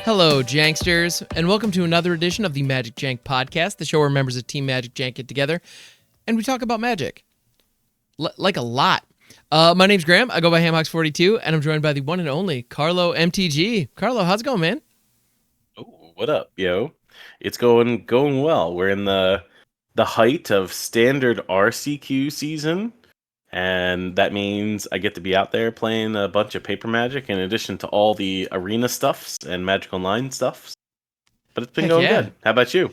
Hello, Janksters, and welcome to another edition of the MagicJank Podcast, the show where members of Team MagicJank get together and we talk about magic. Like a lot. My name's Graham. I go by Hamhawks42, and I'm joined by the one and only Carlo MTG. Carlo, how's it going, man? Oh, what up, yo? It's going well. We're in the height of standard RCQ season, and that means I get to be out there playing a bunch of paper Magic in addition to all the arena stuffs and Magic Online stuffs. But it's been going good. How about you?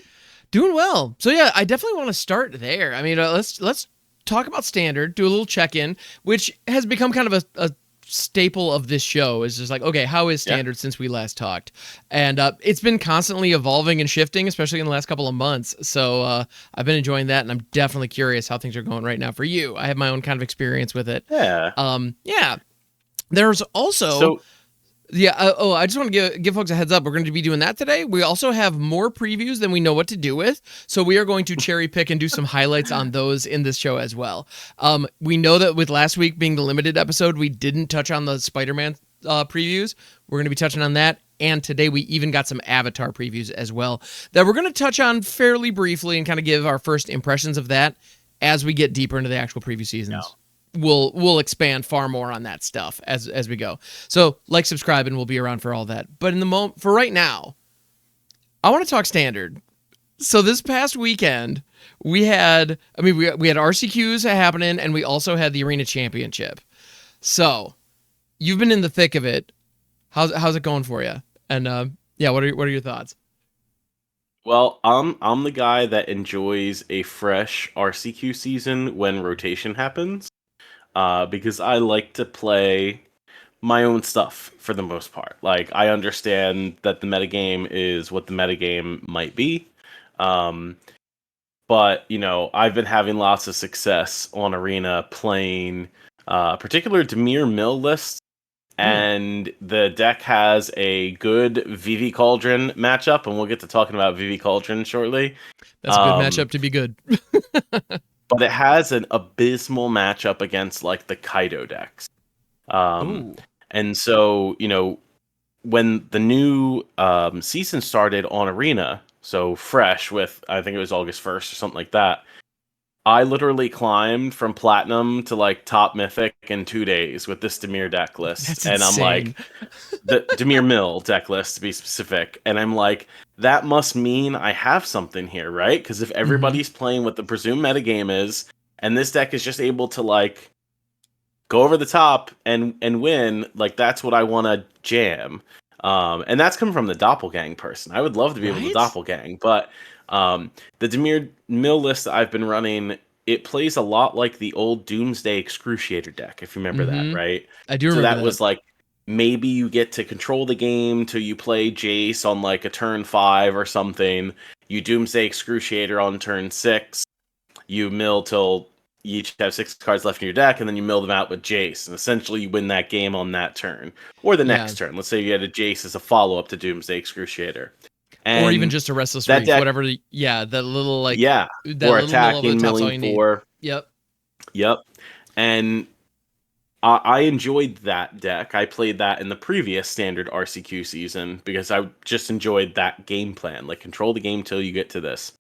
Doing well. So yeah, I definitely want to start there. I mean, let's talk about standard, do a little check-in, which has become kind of a staple of this show. Is just like, okay, how is standard since we last talked? And it's been constantly evolving and shifting, especially in the last couple of months. So I've been enjoying that, and I'm definitely curious how things are going right now for you. I have my own kind of experience with it. Yeah. There's also... I just want to give folks a heads up. We're going to be doing that today. We also have more previews than we know what to do with, so we are going to cherry pick and do some highlights on those in this show as well. We know that with last week being the limited episode, we didn't touch on the Spider-Man previews. We're going to be touching on that, and today we even got some Avatar previews as well that we're going to touch on fairly briefly and kind of give our first impressions of that as we get deeper into the actual preview seasons. No. We'll expand far more on that stuff as we go. So like, subscribe, and we'll be around for all that. But for right now, I want to talk standard. So this past weekend, we had RCQs happening, and we also had the Arena Championship. So you've been in the thick of it. How's it going for you? And what are your thoughts? Well, I'm the guy that enjoys a fresh RCQ season when rotation happens. Because I like to play my own stuff for the most part. Like, I understand that the metagame is what the metagame might be. But, I've been having lots of success on Arena playing particular Dimir Mill lists. And the deck has a good Vivi Cauldron matchup, and we'll get to talking about Vivi Cauldron shortly. That's a good matchup to be good. But it has an abysmal matchup against, like, the Kaido decks. And so, when the new season started on Arena, so fresh with, I think it was August 1st or something like that, I literally climbed from Platinum to, like, top Mythic in 2 days with this Dimir deck list. That's and insane. I'm like, the Dimir Mill deck list, to be specific. And I'm like, that must mean I have something here, right? Because if everybody's playing what the presumed metagame is, and this deck is just able to, like, go over the top and win, like, that's what I want to jam. And that's coming from the Doppelgang person. I would love to be able to Doppelgang, but the Dimir Mill list that I've been running, it plays a lot like the old Doomsday Excruciator deck, if you remember that, right? I do remember that. So that was like, maybe you get to control the game till you play Jace on, like, a turn 5 or something. You Doomsday Excruciator on turn 6. You mill till you each have 6 cards left in your deck, and then you mill them out with Jace. And essentially you win that game on that turn. Or the next turn. Let's say you had a Jace as a follow-up to Doomsday Excruciator. And or even just a Restless Reef, whatever. That little, like... Yeah, that or little attacking, milling 4. Yep. And I enjoyed that deck. I played that in the previous standard RCQ season because I just enjoyed that game plan. Like, control the game till you get to this.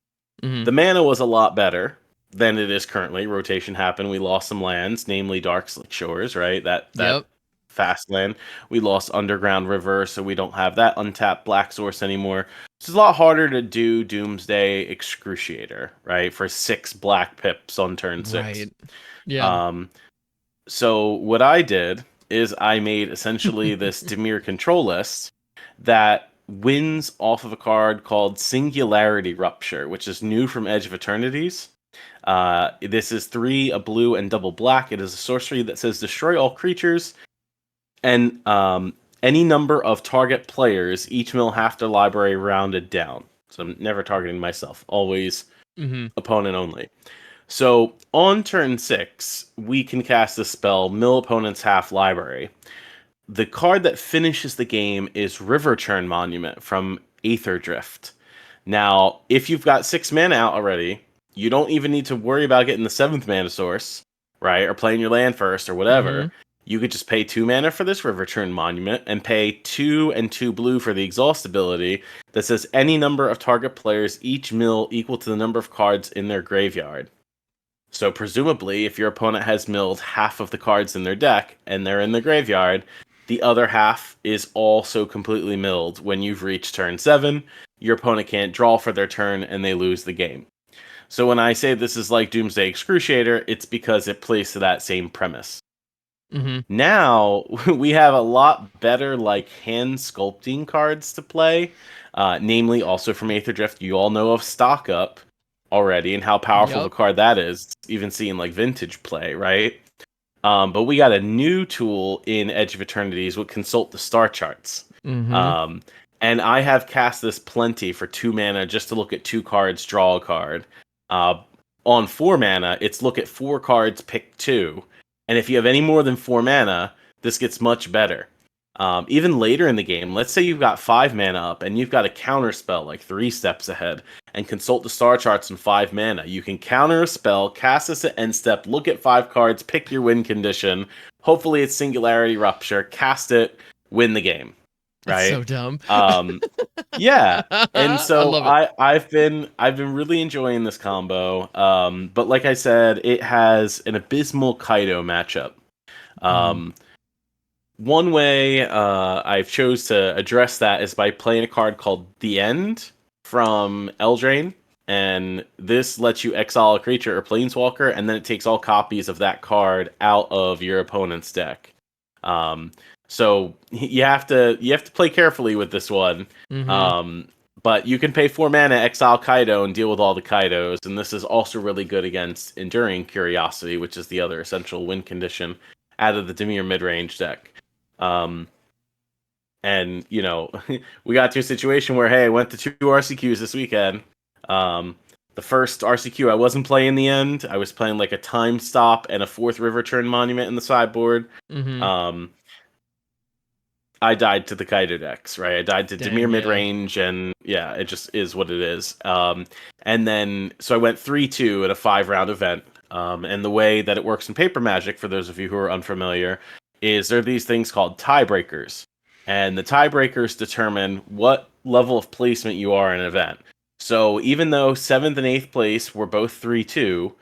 The mana was a lot better than it is currently. Rotation happened. We lost some lands, namely Darkslick Shores, right? That fast land. We lost Underground River, so we don't have that untapped black source anymore. So it's a lot harder to do Doomsday Excruciator, right? For 6 black pips on turn 6. Right. Yeah. So what I did is I made essentially this Dimir control list that wins off of a card called Singularity Rupture, which is new from Edge of Eternities. This is 3, a blue, and double black. It is a sorcery that says destroy all creatures and any number of target players, each mill half their library rounded down. So I'm never targeting myself, always opponent only. So on turn 6, we can cast the spell Mill Opponent's Half Library. The card that finishes the game is River Churn Monument from Aether Drift. Now, if you've got 6 mana out already, you don't even need to worry about getting the 7th mana source, right? Or playing your land first or whatever. you could just pay 2 mana for this River Turn Monument and pay 2 and 2 blue for the Exhaust ability that says any number of target players each mill equal to the number of cards in their graveyard. So presumably, if your opponent has milled half of the cards in their deck and they're in the graveyard, the other half is also completely milled. When you've reached turn 7, your opponent can't draw for their turn and they lose the game. So when I say this is like Doomsday Excruciator, it's because it plays to that same premise. Mm-hmm. Now we have a lot better like hand sculpting cards to play, namely also from Aether Drift. You all know of Stock Up already and how powerful of a card that is, even seeing like vintage play, right? But we got a new tool in Edge of Eternities with Consult the Star Charts. Mm-hmm. And I have cast this plenty for 2 mana just to look at 2 cards, draw a card. On 4 mana, it's look at 4 cards, pick 2. And if you have any more than 4 mana, this gets much better. Even later in the game, let's say you've got 5 mana up and you've got a counter spell like 3 steps ahead and Consult the Star Charts in 5 mana. You can counter a spell, cast this at end step, look at 5 cards, pick your win condition. Hopefully it's Singularity Rupture, cast it, win the game. Right? That's so dumb. Yeah. And so I've been really enjoying this combo. But like I said, it has an abysmal Kaido matchup. One way I've chose to address that is by playing a card called The End from Eldraine, and this lets you exile a creature or planeswalker, and then it takes all copies of that card out of your opponent's deck. So you have to play carefully with this one. Mm-hmm. But you can pay 4 mana, exile Kaido, and deal with all the Kaidos, and this is also really good against Enduring Curiosity, which is the other essential win condition out of the Dimir mid-range deck. And, you know, we got to a situation where, hey, I went to 2 RCQs this weekend. The first RCQ, I wasn't playing The End. I was playing like a Time Stop and a 4th River Turn Monument in the sideboard. Mm-hmm. I died to the Kaido decks, right? I died to Dimir yeah. midrange, and yeah, it just is what it is. And then, so I went 3-2 at a 5-round event. And the way that it works in Paper Magic, for those of you who are unfamiliar, is there are these things called tiebreakers. And the tiebreakers determine what level of placement you are in an event. So even though 7th and 8th place were both 3-2,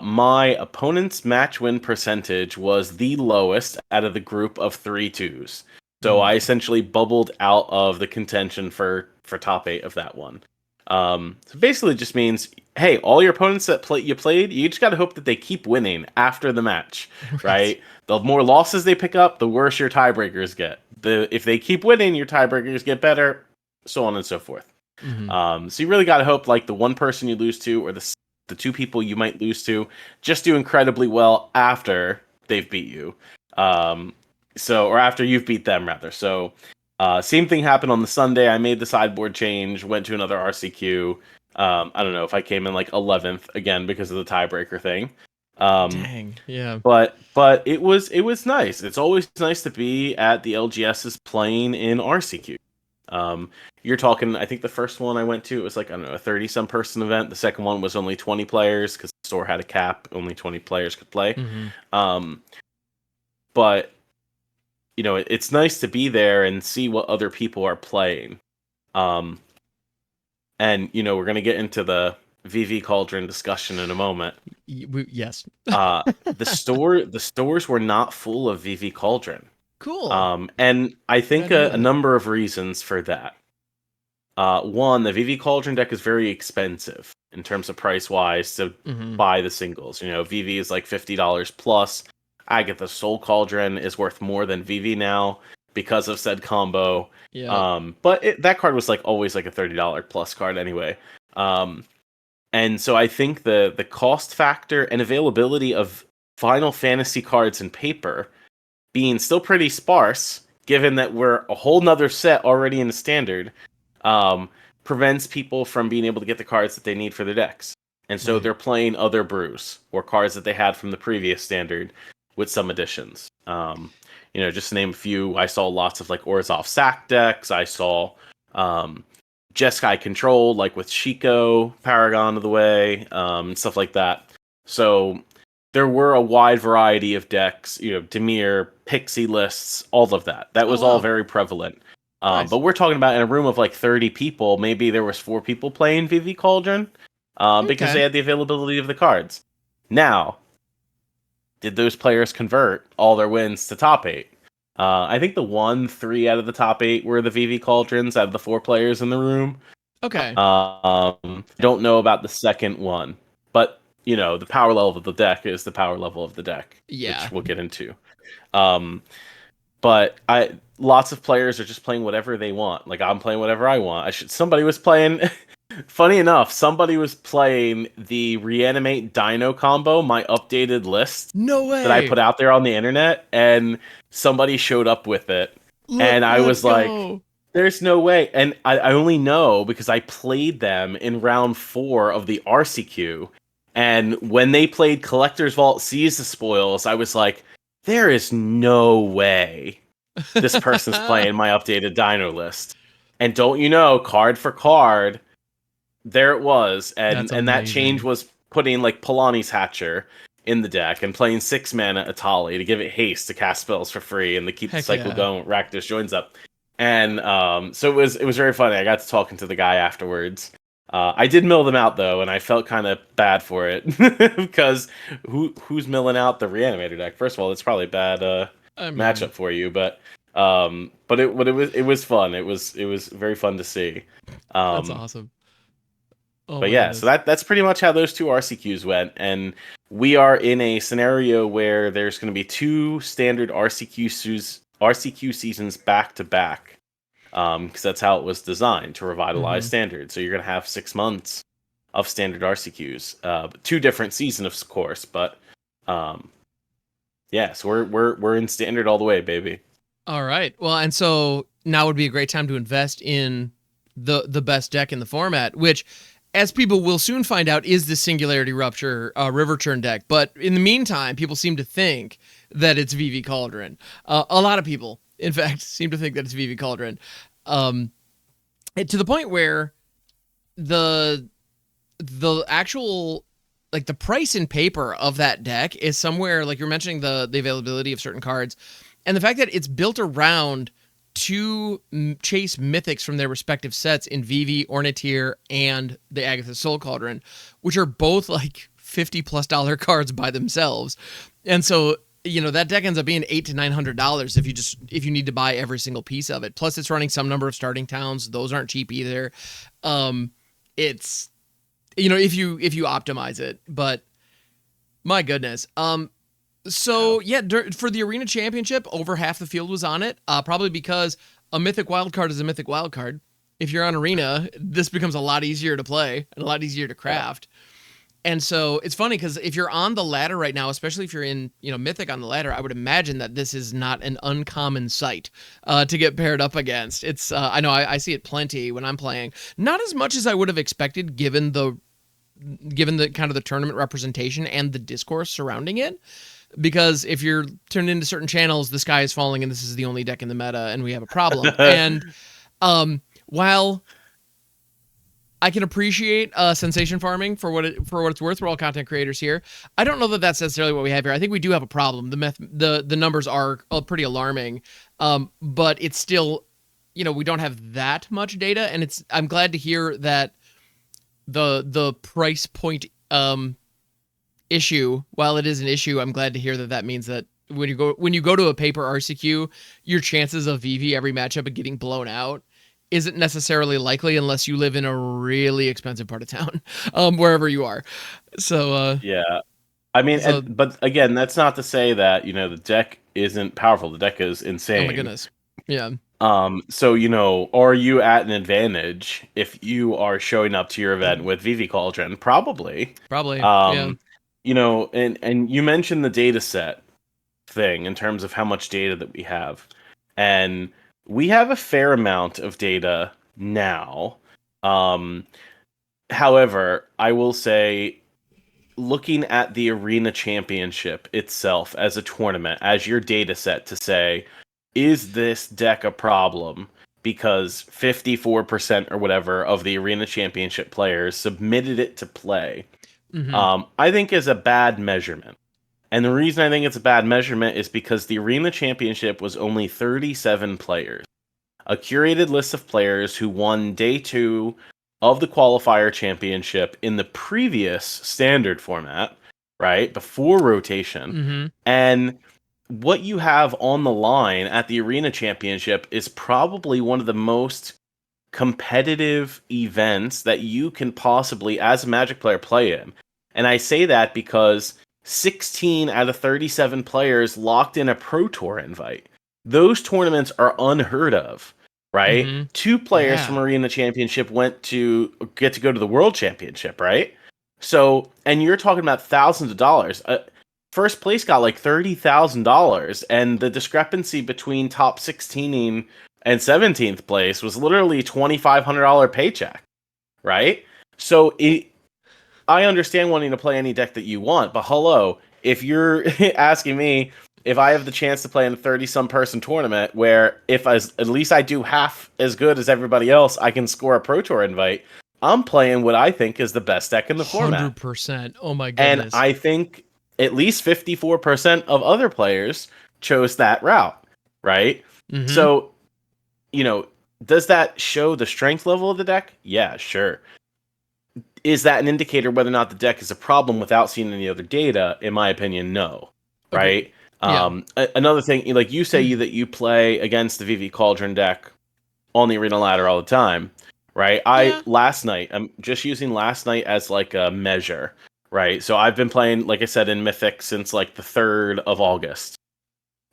my opponent's match win percentage was the lowest out of the group of 3-2s. So I essentially bubbled out of the contention for top 8 of that one. So basically, it just means, hey, all your opponents that you played, you just got to hope that they keep winning after the match, right? The more losses they pick up, the worse your tiebreakers get. If they keep winning, your tiebreakers get better, so on and so forth. Mm-hmm. So you really got to hope like the one person you lose to, or the 2 people you might lose to, just do incredibly well after they've beat you. Or after you've beat them, rather. So, same thing happened on the Sunday. I made the sideboard change, went to another RCQ. I don't know if I came in like 11th again because of the tiebreaker thing. Dang, yeah. But it was nice. It's always nice to be at the LGS's playing in RCQ. You're talking, I think the first one I went to, it was like, I don't know, a 30-some person event. The second one was only 20 players because the store had a cap. Only 20 players could play. Mm-hmm. But you know, it's nice to be there and see what other people are playing. And, you know, we're going to get into the Vivi Cauldron discussion in a moment. Yes. The stores were not full of Vivi Cauldron. Cool. And I think a number of reasons for that. One, the Vivi Cauldron deck is very expensive in terms of price-wise to buy the singles. You know, Vivi is like $50 plus. Agatha Soul Cauldron is worth more than Vivi now because of said combo. Yeah. But that card was like always like a $30 plus card anyway. And so I think the cost factor and availability of Final Fantasy cards in paper being still pretty sparse, given that we're a whole nother set already in the standard, prevents people from being able to get the cards that they need for their decks. And so they're playing other brews or cards that they had from the previous standard with some additions. You know, just to name a few, I saw lots of like Orzhov Sack decks. I saw Jeskai Control, like with Shiko, Paragon of the Way, stuff like that. So there were a wide variety of decks. You know, Dimir pixie lists, all of that. That was all very prevalent. Nice. But we're talking about in a room of like 30 people, maybe there was 4 people playing Vivi Cauldron because they had the availability of the cards. Now, did those players convert all their wins to top 8? I think the 3 out of the top 8 were the Vivi Cauldrons out of the 4 players in the room. Okay. Don't know about the second one, but you know, the power level of the deck is the power level of the deck, which we'll get into. But lots of players are just playing whatever they want. Like I'm playing whatever I want. Somebody was playing. Funny enough, somebody was playing the Reanimate Dino combo, my updated list. No way. That I put out there on the internet, and somebody showed up with it, and I was like, "There's no way." And I only know because I played them in round 4 of the RCQ, and when they played Collector's Vault Seize the Spoils, I was like, there is no way this person's playing my updated Dino list. And don't you know, card for card, there it was. And that change was putting like Polani's Hatcher in the deck and playing 6 mana Atali to give it haste to cast spells for free and to keep the cycle going, rack those joins up. And so it was very funny. I got to talking to the guy afterwards. I did mill them out though, and I felt kind of bad for it because who's milling out the Reanimator deck? First of all, it's probably a bad matchup for you, but it was fun. It was very fun to see. That's awesome. But yeah, so that's pretty much how those 2 RCQs went, and we are in a scenario where there's going to be 2 standard RCQ seasons back to back. Because that's how it was designed to revitalize standard. So you're going to have 6 months of standard RCQs, 2 different seasons, of course. But yeah, so we're in standard all the way, baby. All right. Well, and so now would be a great time to invest in the best deck in the format, which, as people will soon find out, is the Singularity Rupture River Churn deck. But in the meantime, people seem to think that it's Vivi Cauldron. A lot of people, in fact, seem to think that it's Vivi Cauldron. To the point where the actual, like, the price in paper of that deck is somewhere, like you're mentioning the availability of certain cards, and the fact that it's built around 2 chase mythics from their respective sets in Vivi Ornitier and the Agatha Soul Cauldron, which are both like $50+ cards by themselves. And so, you know, that deck ends up being $800 to $900 if you need to buy every single piece of it. Plus, it's running some number of starting towns; those aren't cheap either. It's, you know, if you optimize it, but my goodness. So yeah, for the Arena Championship, over half the field was on it. Probably because a mythic wildcard is a mythic wildcard. If you're on Arena, this becomes a lot easier to play and a lot easier to craft. And so it's funny because if you're on the ladder right now, especially if you're in, you know, Mythic on the ladder, I would imagine that this is not an uncommon sight to get paired up against. It's I know I see it plenty when I'm playing. Not as much as I would have expected given the kind of the tournament representation and the discourse surrounding it. Because if you're turned into certain channels, the sky is falling and this is the only deck in the meta and we have a problem. And while I can appreciate sensation farming for what it's worth. We're all content creators here. I don't know that that's necessarily what we have here. I think we do have a problem. The numbers are pretty alarming, but it's still, you know, we don't have that much data, and I'm glad to hear that the price point issue, while it is an issue, I'm glad to hear that means that when you go to a paper RCQ, your chances of Vivi every matchup of getting blown out isn't necessarily likely unless you live in a really expensive part of town, wherever you are. So yeah, I mean, but again, that's not to say that, you know, the deck isn't powerful. The deck is insane. Oh my goodness, yeah. So, you know, are you at an advantage if you are showing up to your event with Vivi Cauldron? Probably. Yeah. You know, and you mentioned the data set thing in terms of how much data that we have, and we have a fair amount of data now. However, I will say, looking at the Arena Championship itself as a tournament, as your data set to say, is this deck a problem? Because 54% or whatever of the Arena Championship players submitted it to play. Mm-hmm. I think is a bad measurement. And the reason I think it's a bad measurement is because the Arena Championship was only 37 players. A curated list of players who won day 2 of the qualifier championship in the previous standard format, right? Before rotation. Mm-hmm. And what you have on the line at the Arena Championship is probably one of the most competitive events that you can possibly, as a Magic player, play in. And I say that because 16 out of 37 players locked in a Pro Tour invite. Those tournaments are unheard of, right? Mm-hmm. 2 players from Arena Championship get to go to the World Championship, right? So, and you're talking about thousands of dollars. First place got like $30,000, and the discrepancy between top 16 and 17th place was literally a $2,500 paycheck, right? So I understand wanting to play any deck that you want, but hello, if you're asking me if I have the chance to play in a 30-some person tournament where at least I do half as good as everybody else, I can score a Pro Tour invite, I'm playing what I think is the best deck in the format. 100%. Oh my goodness. And I think at least 54% of other players chose that route, right? Mm-hmm. So, does that show the strength level of the deck? Yeah, sure. Is that an indicator whether or not the deck is a problem without seeing any other data? In my opinion, no. Okay. Right? Yeah. Another thing, like you say that you play against the Vivi Cauldron deck on the Arena ladder all the time, right? Last night, I'm just using last night as like a measure, right? So I've been playing, like I said, in Mythic since like the 3rd of August.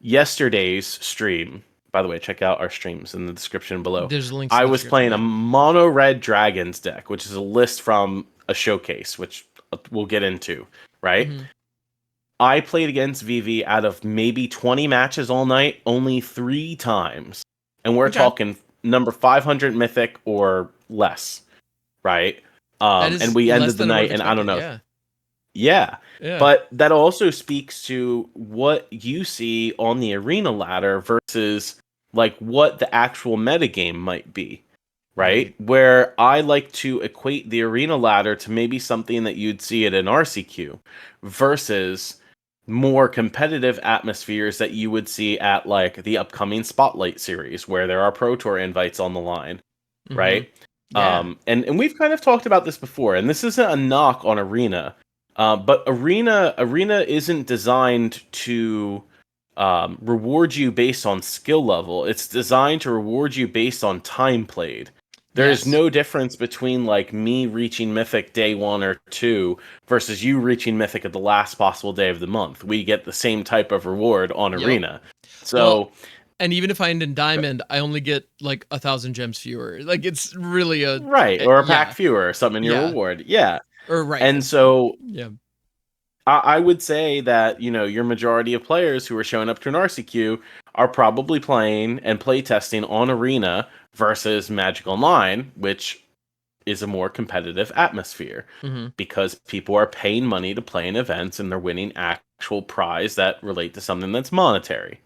Yesterday's stream, by the way, check out our streams in the description below. There's links. I was playing a mono red dragons deck, which is a list from a showcase, which we'll get into, right? Mm-hmm. I played against Vivi out of maybe 20 matches all night, only 3 times. And we're talking number 500 Mythic or less, right? And we ended the night, and I don't know. Yeah. But that also speaks to what you see on the Arena ladder versus like what the actual metagame might be, right? Where I like to equate the Arena ladder to maybe something that you'd see at an RCQ versus more competitive atmospheres that you would see at like the upcoming Spotlight series where there are Pro Tour invites on the line, right? Yeah. And we've kind of talked about this before, and this isn't a knock on Arena. But Arena isn't designed to reward you based on skill level. It's designed to reward you based on time played. There's no difference between like me reaching Mythic day 1 or 2 versus you reaching Mythic at the last possible day of the month. We get the same type of reward on Arena. So, and even if I end in Diamond, I only get like 1,000 gems fewer. Like it's really a or a pack fewer or something in your reward. Yeah. And so I would say that, your majority of players who are showing up to an RCQ are probably playing and playtesting on Arena versus Magic Online, which is a more competitive atmosphere because people are paying money to play in events and they're winning actual prize that relate to something that's monetary.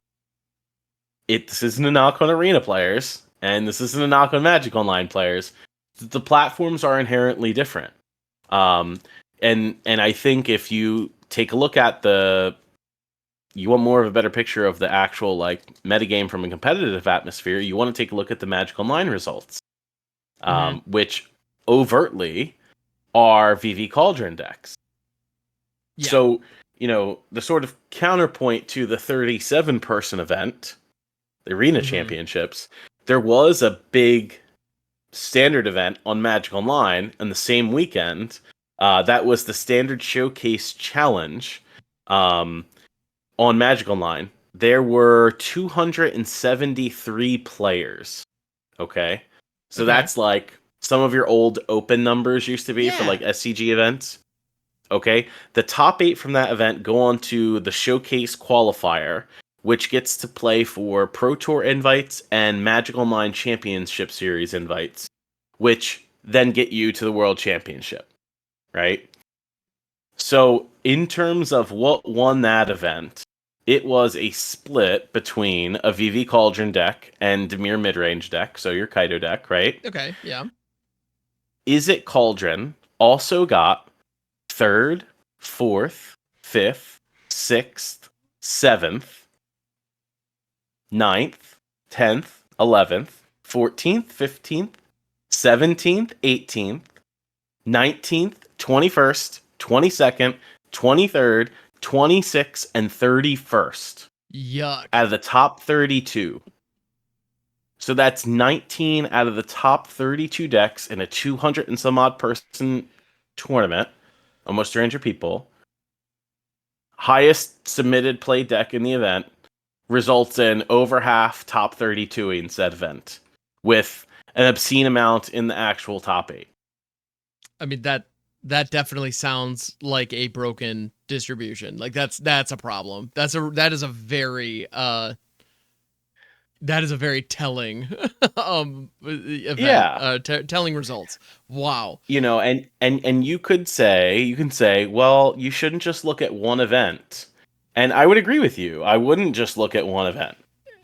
This isn't a knock on Arena players, and this isn't a knock on Magic Online players. The platforms are inherently different. And I think if you take a look at you want more of a better picture of the actual like metagame from a competitive atmosphere, you want to take a look at the Magic Online results, which overtly are Vivi Cauldron decks. Yeah. So, the sort of counterpoint to the 37-person event, the Arena Championships, there was a big standard event on Magic Online on the same weekend. That was the Standard Showcase Challenge on Magic Online. There were 273 players. Okay? So that's like some of your old open numbers used to be for like SCG events. Okay? The top 8 from that event go on to the Showcase Qualifier, which gets to play for Pro Tour invites and Magic Online Championship Series invites, which then get you to the World Championship. Right? So, in terms of what won that event, it was a split between a Vivi Cauldron deck and Dimir midrange deck, so your Kaido deck, right? Okay, yeah. Is It Cauldron also got 3rd, 4th, 5th, 6th, 7th, 9th, 10th, 11th, 14th, 15th, 17th, 18th, 19th, 21st, 22nd, 23rd, 26th, and 31st. Yuck. Out of the top 32. So that's 19 out of the top 32 decks in a 200 and some odd person tournament. Almost 300 people. Highest submitted play deck in the event results in over half top 32 in said event, with an obscene amount in the actual top 8. I mean, that definitely sounds like a broken distribution. Like that's a problem. That is a very telling event. Yeah. Telling results. Wow. You know, and you can say, well, you shouldn't just look at one event. And I would agree with you. I wouldn't just look at one event.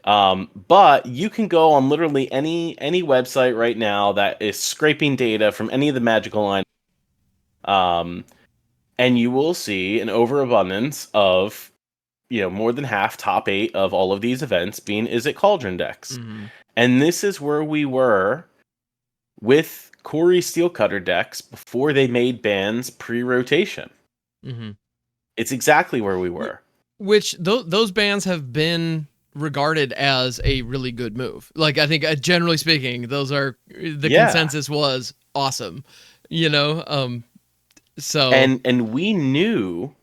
But you can go on literally any website right now that is scraping data from any of the magical line. And you will see an overabundance of, more than half top 8 of all of these events being Izzet Cauldron decks. Mm-hmm. And this is where we were with Corey Steelcutter decks before they made bans pre-rotation. Mm-hmm. It's exactly where we were. Which those bans have been regarded as a really good move. Like, I think generally speaking, those are the consensus was awesome. So and we knew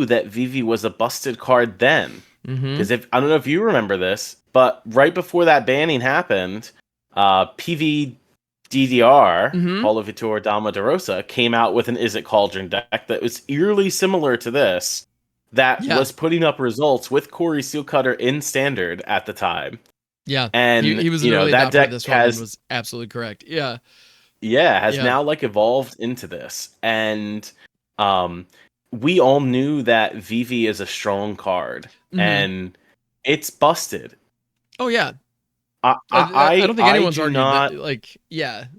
that Vivi was a busted card then, because I don't know if you remember this, but right before that banning happened, PVDDR, Paulo Vitor Dama de Rosa, came out with an Izzet Cauldron deck that was eerily similar to this, that was putting up results with Corey Steelcutter in Standard at the time. Yeah, and he was literally that deck this one was absolutely correct. Yeah. Has now evolved into this, and we all knew that Vivi is a strong card, and it's busted. Oh yeah, I don't think anyone's argued that.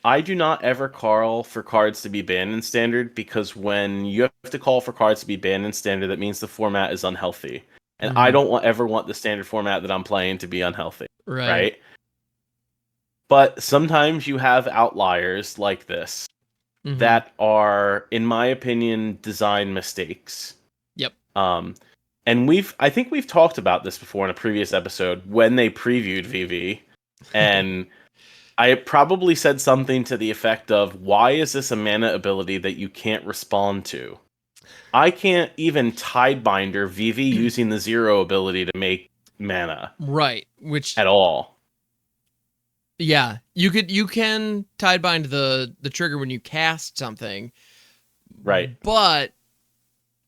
I do not ever call for cards to be banned in Standard, because when you have to call for cards to be banned in Standard, that means the format is unhealthy, and I don't ever want the Standard format that I'm playing to be unhealthy. Right? But sometimes you have outliers like this that are, in my opinion, design mistakes. Yep. And I think we've talked about this before in a previous episode when they previewed Vivi, and I probably said something to the effect of, why is this a mana ability that you can't respond to? I can't even Tidebinder Vivi using the 0 ability to make mana. Right. Which at all. Yeah, you can Tidebind the trigger when you cast something. Right. But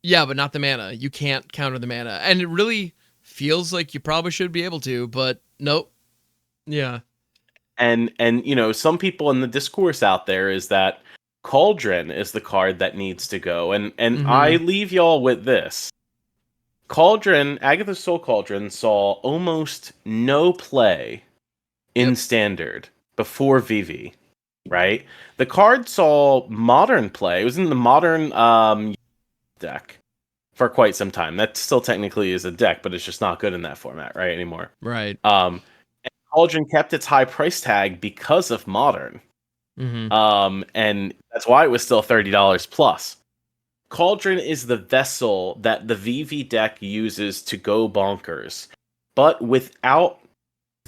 not the mana. You can't counter the mana. And it really feels like you probably should be able to, but nope. Yeah. And some people in the discourse out there is that Cauldron is the card that needs to go. And I leave y'all with this. Cauldron, Agatha's Soul Cauldron saw almost no play in Standard before Vivi, right? The card saw modern play. It was in the modern deck for quite some time. That still technically is a deck, but it's just not good in that format, right, anymore. Right. And Cauldron kept its high price tag because of modern. And that's why it was still $30 plus. Cauldron is the vessel that the Vivi deck uses to go bonkers. But without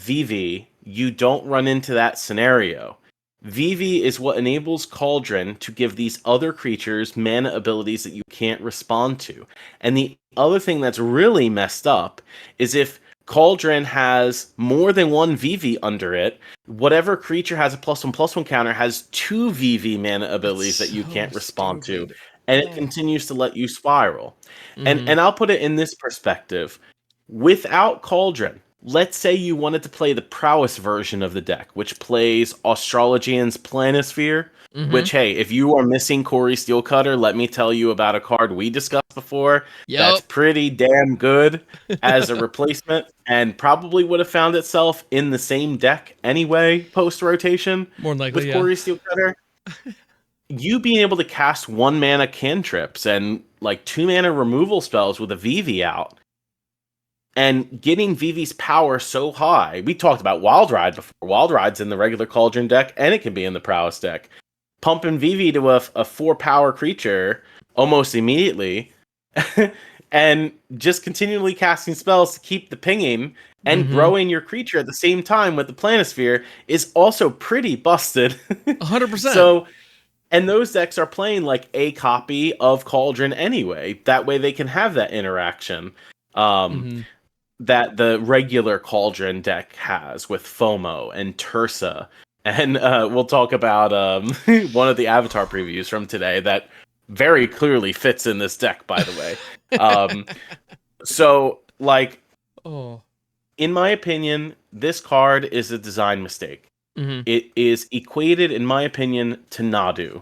Vivi, you don't run into that scenario. Vivi is what enables Cauldron to give these other creatures mana abilities that you can't respond to. And the other thing that's really messed up is if Cauldron has more than one Vivi under it, whatever creature has a +1/+1 counter has 2 Vivi mana abilities that you can't respond to. And it continues to let you spiral. And I'll put it in this perspective. Without Cauldron, let's say you wanted to play the prowess version of the deck, which plays Austrologian's Planisphere, which, hey, if you are missing Corey Steelcutter, let me tell you about a card we discussed before. That's pretty damn good as a replacement, and probably would have found itself in the same deck anyway, post-rotation. More likely, with Corey Steelcutter. You being able to cast 1 mana cantrips and like 2-mana removal spells with a Vivi out. And getting Vivi's power so high. We talked about Wild Ride before. Wild Ride's in the regular Cauldron deck, and it can be in the Prowess deck. Pumping Vivi to a 4-power creature almost immediately, and just continually casting spells to keep the pinging and growing your creature at the same time with the Planisphere is also pretty busted. 100%. So, and those decks are playing like a copy of Cauldron anyway. That way they can have that interaction. That the regular Cauldron deck has with FOMO and Tursa. And we'll talk about one of the Avatar previews from today that very clearly fits in this deck, by the way. So, like, in my opinion, this card is a design mistake. It is equated, in my opinion, to Nadu.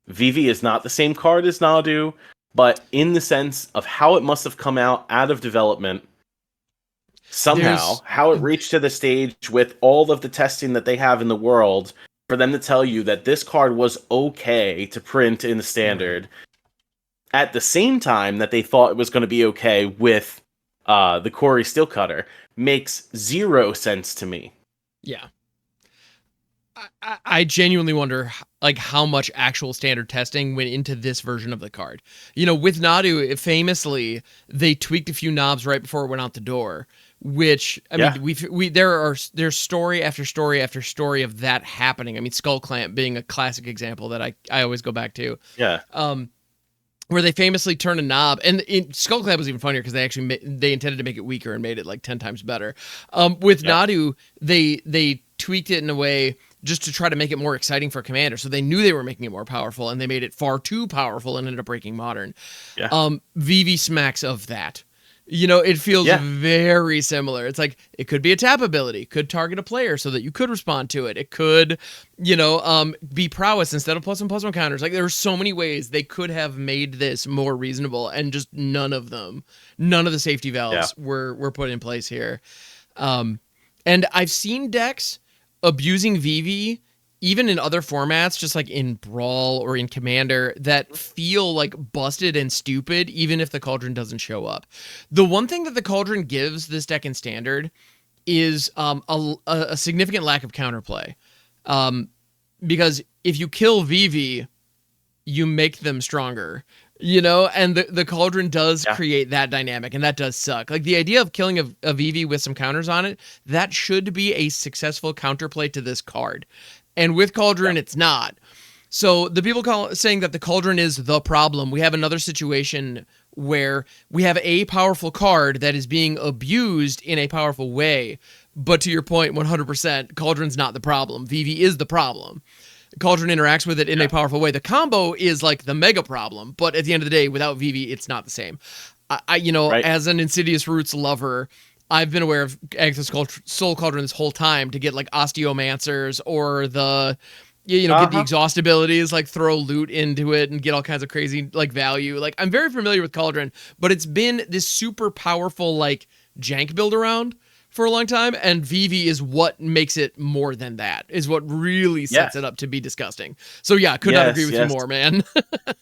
Vivi is not the same card as Nadu, but in the sense of how it must have come out of development, somehow, how it reached to the stage with all of the testing that they have in the world, for them to tell you that this card was okay to print in the standard, at the same time that they thought it was going to be okay with the Corey Steelcutter, makes zero sense to me. Yeah. I genuinely wonder like how much actual standard testing went into this version of the card. You know, with Nadu, famously, they tweaked a few knobs right before it went out the door, which I mean, there's story after story after story of that happening. I mean, Skull Clamp being a classic example that I always go back to. Yeah. Where they famously turned a knob, and Skull Clamp was even funnier because they actually they intended to make it weaker and made it like 10 times better. With Nadu, they tweaked it in a way just to try to make it more exciting for Commander. So they knew they were making it more powerful, and they made it far too powerful and ended up breaking Modern. Yeah. Vivi smacks of that. You know, it feels very similar. It's like, it could be a tap ability, could target a player so that you could respond to it. It could, be prowess instead of +1/+1 counters. Like, there are so many ways they could have made this more reasonable, and just none of the safety valves were put in place here. And I've seen decks abusing Vivi, even in other formats, just like in Brawl or in Commander, that feel like busted and stupid, even if the Cauldron doesn't show up. The one thing that the Cauldron gives this deck in Standard is a significant lack of counterplay. Because if you kill Vivi, you make them stronger. And the Cauldron does create that dynamic, and that does suck. Like, the idea of killing a Vivi with some counters on it, that should be a successful counterplay to this card. And with Cauldron, it's not. So the people saying that the Cauldron is the problem, we have another situation where we have a powerful card that is being abused in a powerful way. But to your point, 100%, Cauldron's not the problem. Vivi is the problem. Cauldron interacts with it in a powerful way. The combo is like the mega problem, but at the end of the day, without Vivi, it's not the same. As an Insidious Roots lover, I've been aware of Agatha's Soul Cauldron this whole time to get like Osteomancers or get the exhaust abilities, like throw loot into it and get all kinds of crazy like value. Like, I'm very familiar with Cauldron, but it's been this super powerful like jank build around for a long time, and Vivi is what makes it more than that, is what really sets it up to be disgusting. So yeah, could not agree with you more, man.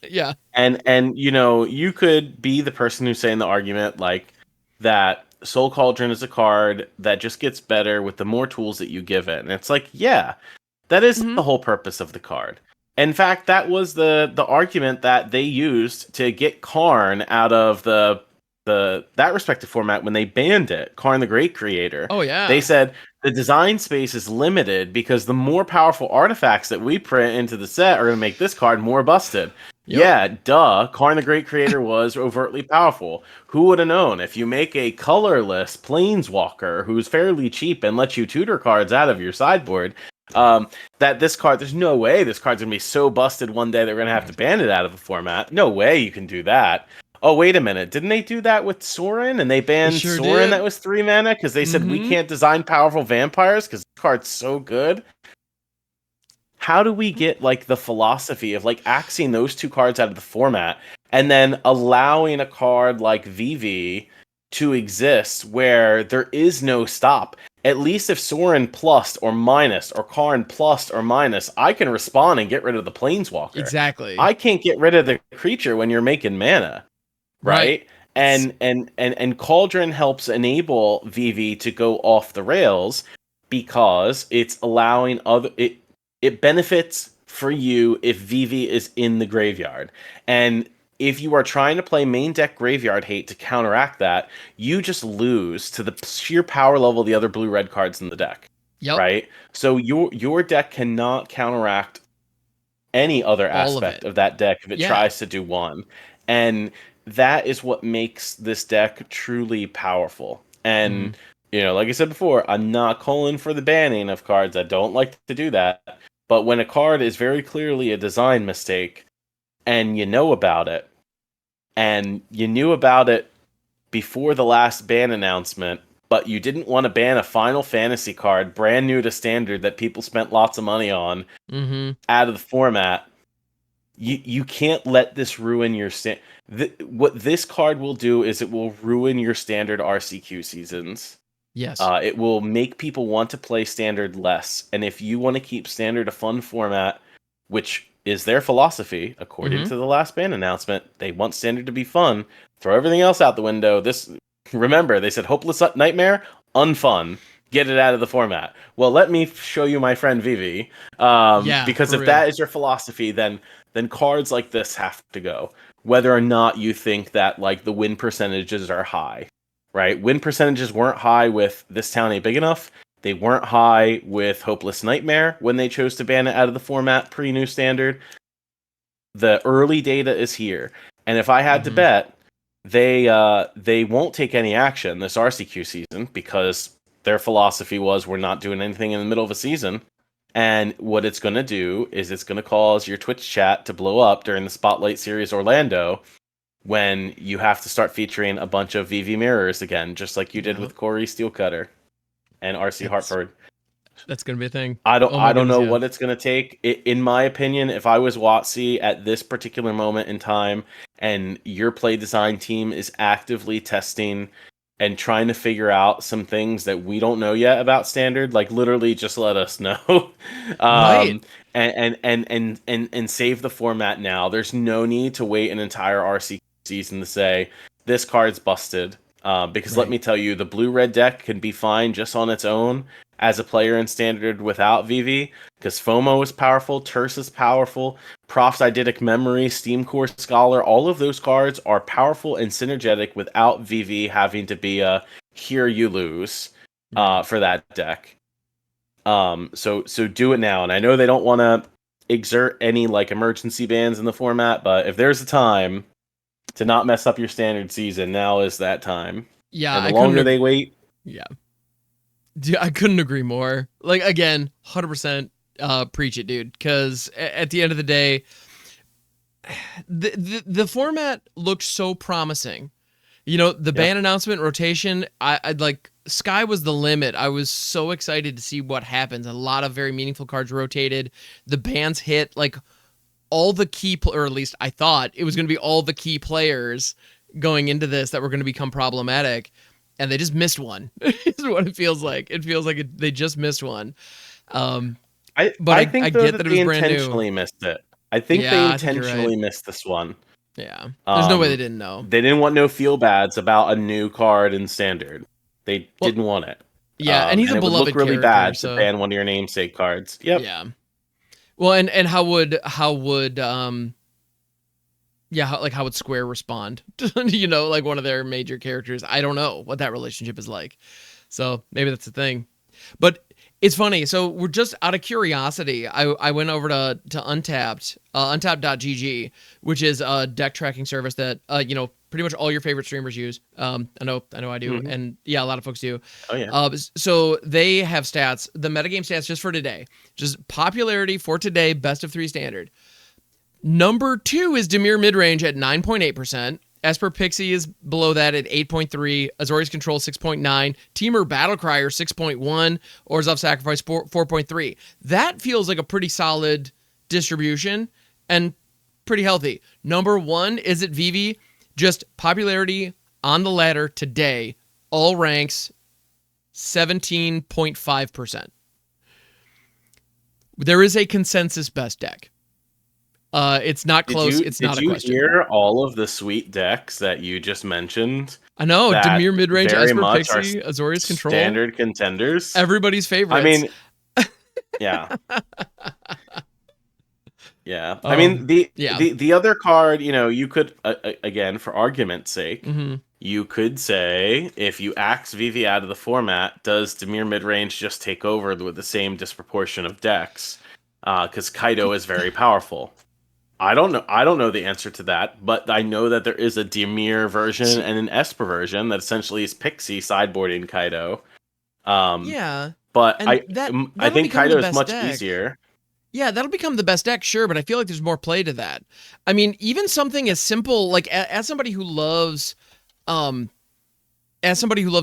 Yeah. And you could be the person who's saying the argument like that Soul Cauldron is a card that just gets better with the more tools that you give it. And it's like, that is the whole purpose of the card. In fact, that was the argument that they used to get Karn out of that respective format when they banned it, Karn the Great Creator. Oh, yeah. They said the design space is limited because the more powerful artifacts that we print into the set are going to make this card more busted. Yep. Yeah, duh. Karn the Great Creator was overtly powerful. Who would have known? If you make a colorless Planeswalker who's fairly cheap and lets you tutor cards out of your sideboard, that this card, there's no way this card's going to be so busted one day they're going to have to ban it out of the format. No way you can do that. Oh, wait a minute. Didn't they do that with Sorin? And they banned Sorin that was 3 mana because they said we can't design powerful vampires because this card's so good. How do we get like the philosophy of like axing those 2 cards out of the format and then allowing a card like Vivi to exist where there is no stop? at least if Sorin plus or minus or Karn plus or minus, I can respond and get rid of the Planeswalker. Exactly. I can't get rid of the creature when you're making mana, right? Right. And Cauldron helps enable Vivi to go off the rails because it's allowing it benefits for you if Vivi is in the graveyard. And if you are trying to play main deck graveyard hate to counteract that, you just lose to the sheer power level of the other blue-red cards in the deck. Yep. Right? So your deck cannot counteract any other aspect of that deck if it tries to do one. And that is what makes this deck truly powerful. And, like I said before, I'm not calling for the banning of cards. I don't like to do that. But when a card is very clearly a design mistake, and you know about it, and you knew about it before the last ban announcement, but you didn't want to ban a Final Fantasy card brand new to Standard that people spent lots of money on out of the format, you can't let this ruin your what this card will do is it will ruin your Standard RCQ seasons. Yes. It will make people want to play Standard less. And if you want to keep Standard a fun format, which is their philosophy, according to the last ban announcement, they want Standard to be fun, throw everything else out the window. Remember, they said Hopeless Nightmare, unfun. Get it out of the format. Well, let me show you my friend Vivi. Because if that is your philosophy, then cards like this have to go. Whether or not you think that like the win percentages are high, right? Win percentages weren't high with This Town Ain't Big Enough. They weren't high with Hopeless Nightmare when they chose to ban it out of the format pre-new Standard. The early data is here. And if I had to bet, they won't take any action this RCQ season because their philosophy was we're not doing anything in the middle of a season. And what it's going to do is it's going to cause your Twitch chat to blow up during the Spotlight Series Orlando when you have to start featuring a bunch of Vivi mirrors again, just like you did with Corey Steelcutter and RC Hartford. That's going to be a thing. I don't know what it's going to take. In my opinion, if I was WotC at this particular moment in time and your play design team is actively testing and trying to figure out some things that we don't know yet about Standard, like literally just let us know. Right. And save the format now. There's no need to wait an entire RC season to say this card's busted. Because let me tell you, the blue-red deck can be fine just on its own as a player in Standard without Vivi, because FOMO is powerful, Terse is powerful, Prof's Eidetic Memory, Steam Core Scholar, all of those cards are powerful and synergetic without Vivi having to be a here you lose for that deck. So do it now. And I know they don't want to exert any like emergency bans in the format, but if there's a time to not mess up your Standard season, now is that time. Yeah, and the longer they wait, dude, I couldn't agree more. Like, again, 100% preach it, dude. Because at the end of the day, the format looked so promising. You know, the ban announcement rotation, I'd like, sky was the limit. I was so excited to see what happens. A lot of very meaningful cards rotated. The bans hit, like, all the key, or at least I thought it was going to be all the key players going into this that were going to become problematic. And they just missed one. Is what it feels like. It feels like they just missed one. I think I get that they intentionally missed it. I think they intentionally missed this one. Yeah, there's no way they didn't know. They didn't want no feel bads about a new card in Standard. They didn't want it. Yeah, and he's a beloved character. It would look really bad to ban one of your namesake cards. Yep. Yeah. Well, and how would how would Square respond? You know, like one of their major characters. I don't know what that relationship is like. So maybe that's the thing. But it's funny. So we're just out of curiosity. I went over to Untapped, untapped.gg, which is a deck tracking service that pretty much all your favorite streamers use. I know I do, and yeah, a lot of folks do. Oh yeah. So they have stats, the metagame stats just for today, just popularity for today, best of 3 Standard. Number 2 is Dimir Midrange at 9.8%. Esper Pixie is below that at 8.3. Azorius Control 6.9. Teamer Battlecrier 6.1. Orzhov Sacrifice 4.3. That feels like a pretty solid distribution and pretty healthy. Number 1 is at Vivi. Just popularity on the ladder today. All ranks 17.5%. There is a consensus best deck. It's not close. It's not a question. Did you hear all of the sweet decks that you just mentioned? I know. Dimir midrange, Esper Pixie, Azorius Control. Standard contenders. Everybody's favorites. I mean, yeah. Yeah. I mean, the other card, you could, again, for argument's sake, you could say, if you axe Vivi out of the format, does Dimir midrange just take over with the same disproportion of decks? Because Kaido is very powerful. I don't know the answer to that, but I know that there is a Dimir version and an Esper version that essentially is Pixie sideboarding Kaido. But I think Kaido is much easier. Yeah, that'll become the best deck, sure, but I feel like there's more play to that. I mean, even something as simple, like as somebody who loves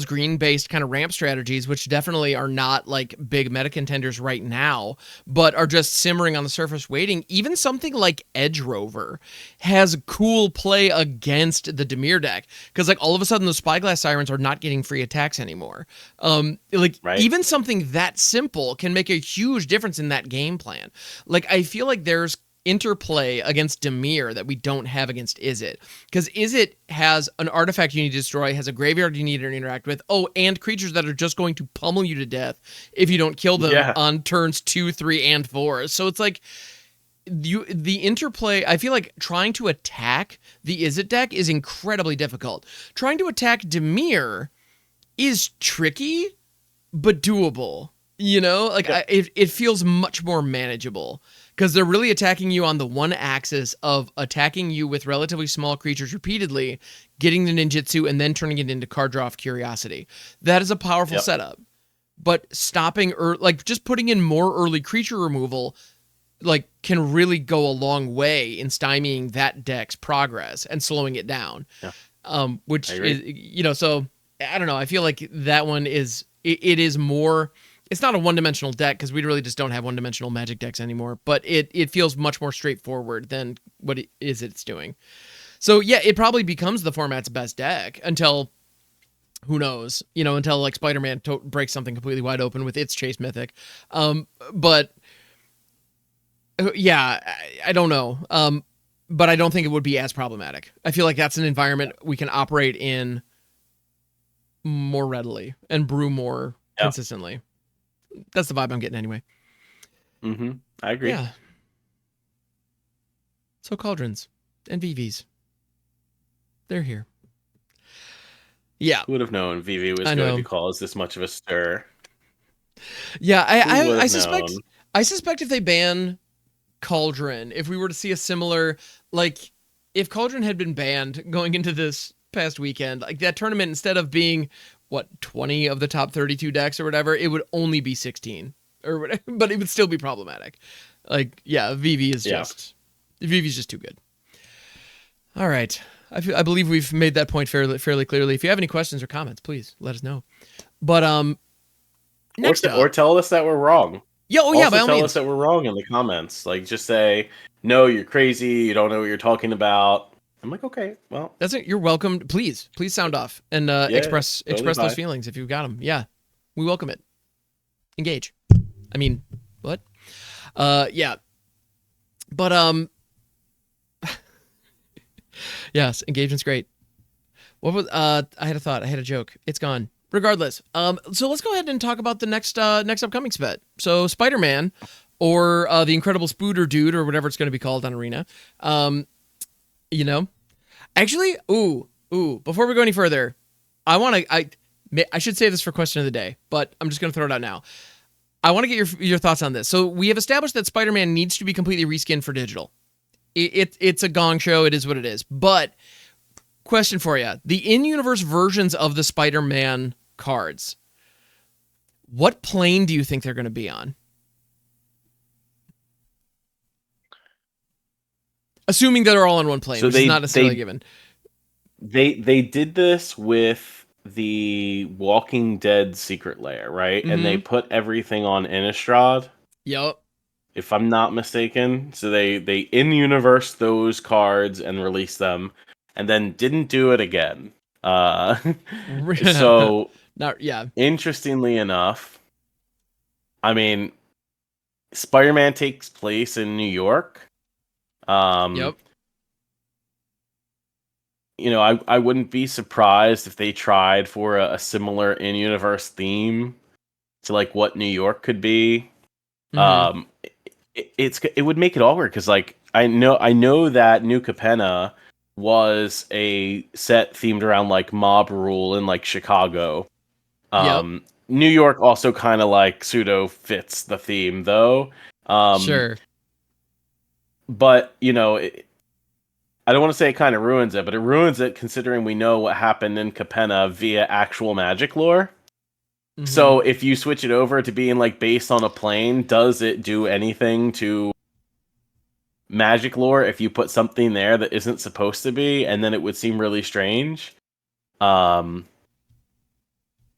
green-based kind of ramp strategies, which definitely are not like big meta contenders right now, but are just simmering on the surface waiting, even something like Edge Rover has cool play against the Dimir deck. Because like all of a sudden the Spyglass Sirens are not getting free attacks anymore. Even something that simple can make a huge difference in that game plan. Like I feel like there's interplay against Dimir that we don't have against Izzet, because Izzet has an artifact you need to destroy, has a graveyard you need to interact with, and creatures that are just going to pummel you to death if you don't kill them on turns 2, 3, and 4. So it's like the interplay. I feel like trying to attack the Izzet deck is incredibly difficult. Trying to attack Dimir is tricky but doable. It feels much more manageable. Because they're really attacking you on the one axis of attacking you with relatively small creatures repeatedly, getting the ninjutsu, and then turning it into card draw of curiosity. That is a powerful setup. But stopping, just putting in more early creature removal, can really go a long way in stymieing that deck's progress and slowing it down. Yeah. Which is, so, I don't know. I feel like that one is, it is more... It's not a one-dimensional deck because we really just don't have one-dimensional Magic decks anymore, but it feels much more straightforward than what it is it's doing. So yeah, it probably becomes the format's best deck until, who knows, until like Spider-Man breaks something completely wide open with its Chase Mythic. But yeah, I don't know. But I don't think it would be as problematic. I feel like that's an environment we can operate in more readily and brew more consistently. That's the vibe I'm getting anyway. I agree. Yeah. So Cauldrons and Vivis. They're here. Yeah. Who would have known Vivi was going to cause this much of a stir? Yeah, I suspect if they ban Cauldron, if we were to see a similar, if Cauldron had been banned going into this past weekend, like that tournament, instead of being 20 of the top 32 decks or whatever, it would only be 16 or whatever, but it would still be problematic. Vivi's just too good. All right. I believe we've made that point fairly clearly. If you have any questions or comments, please let us know. But next or tell us that we're wrong. By all means. Tell us that we're wrong in the comments. Just say, no, you're crazy, you don't know what you're talking about. I'm like, okay, well, that's it. You're welcome. Please sound off and express those feelings if you've got them. Yeah, we welcome it. Engage. I mean, what? Yeah, but yes, engagement's great. What was? I had a thought. I had a joke. It's gone. Regardless. So let's go ahead and talk about the next upcoming spec. So Spider-Man, or the Incredible Spooder Dude, or whatever it's going to be called on Arena. Actually, before we go any further, I should say this for question of the day, but I'm just going to throw it out now. I want to get your thoughts on this. So we have established that Spider-Man needs to be completely reskinned for digital. It's a gong show. It is what it is. But question for you, the in-universe versions of the Spider-Man cards, what plane do you think they're going to be on? Assuming that they're all on one plane, which is not necessarily given. They did this with the Walking Dead secret lair, right? And they put everything on Innistrad. Yep. If I'm not mistaken. So they in-universe those cards and release them, and then didn't do it again. So Interestingly enough, I mean, Spider-Man takes place in New York. Yep. You know, I wouldn't be surprised if they tried for a similar in-universe theme to like what New York could be. Mm-hmm. It would make it awkward because like I know that New Capenna was a set themed around like mob rule in like Chicago. Yep. New York also kind of like pseudo fits the theme though. Sure. But you know, I don't want to say it kind of ruins it, but it ruins it considering we know what happened in Capenna via actual Magic lore. Mm-hmm. So if you switch it over to being like based on a plane, does it do anything to Magic lore if you put something there that isn't supposed to be, and then it would seem really strange? Um,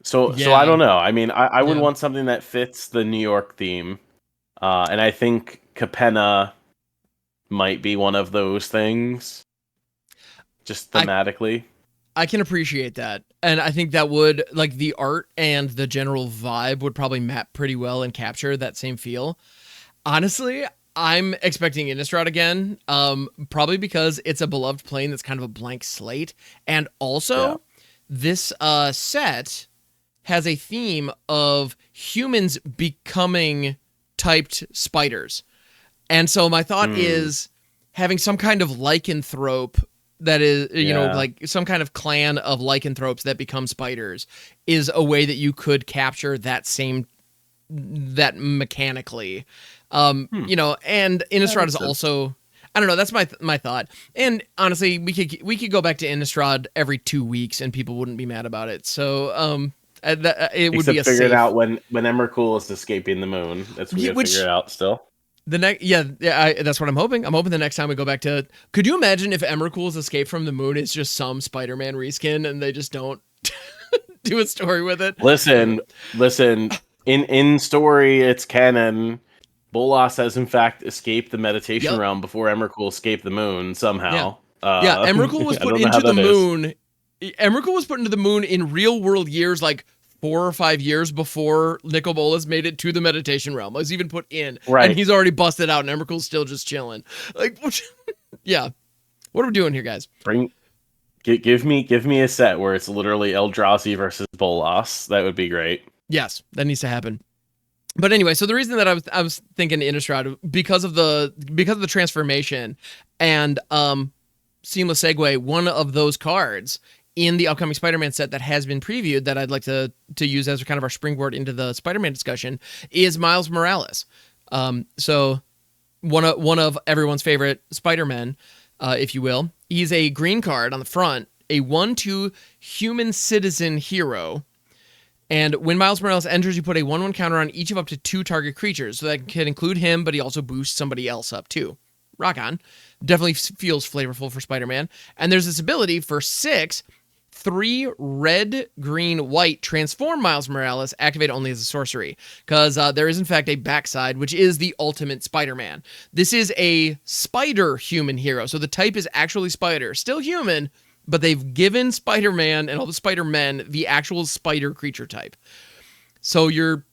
so I Yeah. don't know. I mean, I would Yeah. want something that fits the New York theme, and I think Capenna might be one of those things, just I thematically. I can appreciate that. And I think that would, like, the art and the general vibe would probably map pretty well and capture that same feel. Honestly, I'm expecting Innistrad again, probably because it's a beloved plane that's kind of a blank slate. And Yeah. also, this set has a theme of humans becoming typed spiders. And so my thought is having some kind of lycanthrope that is, Yeah. like some kind of clan of lycanthropes that become spiders is a way that you could capture that mechanically. And Innistrad is Sense. also, I don't know, that's my thought. And honestly, we could go back to Innistrad every 2 weeks and people wouldn't be mad about it. So it would be Except a figure it safe. out when Emrakul is escaping the moon. That's what we gotta figure Which it out still. the next, that's what I'm hoping. I'm hoping the next time we go back to. Could you imagine if Emrakul's escape from the moon is just some Spider-Man reskin and they just don't do a story with it? Listen. In story, it's canon. Bolas has in fact escaped the meditation Yep. realm before Emrakul escaped the moon Yeah. somehow. Yeah. Emrakul was I put don't know how into the that is. moon. Emrakul was put into the moon in real world years, like 4 or 5 years before Nicol Bolas made it to the meditation realm. I was even put in, and Right. he's already busted out, and Emrakul's still just chilling. Like, yeah. What are we doing here, guys? Give me a set where it's literally Eldrazi versus Bolas. That would be great. Yes, that needs to happen. But anyway, so the reason that I was thinking Innistrad because of the transformation and seamless segue, one of those cards in the upcoming Spider-Man set that has been previewed that I'd like to use as kind of our springboard into the Spider-Man discussion is Miles Morales. So one of everyone's favorite Spider-Men, if you will. He's a green card on the front, a 1/2 human citizen hero. And when Miles Morales enters, you put a 1/1 counter on each of up to 2 target creatures. So that can include him, but he also boosts somebody else up too. Rock on. Definitely feels flavorful for Spider-Man. And there's this ability for 6, 3 red, green, white, transform Miles Morales, activate only as a sorcery. Because there is in fact a backside, which is the ultimate Spider-Man. This is a spider human hero. So the type is actually spider. Still human, but they've given Spider-Man and all the Spider-Men the actual spider creature type. So your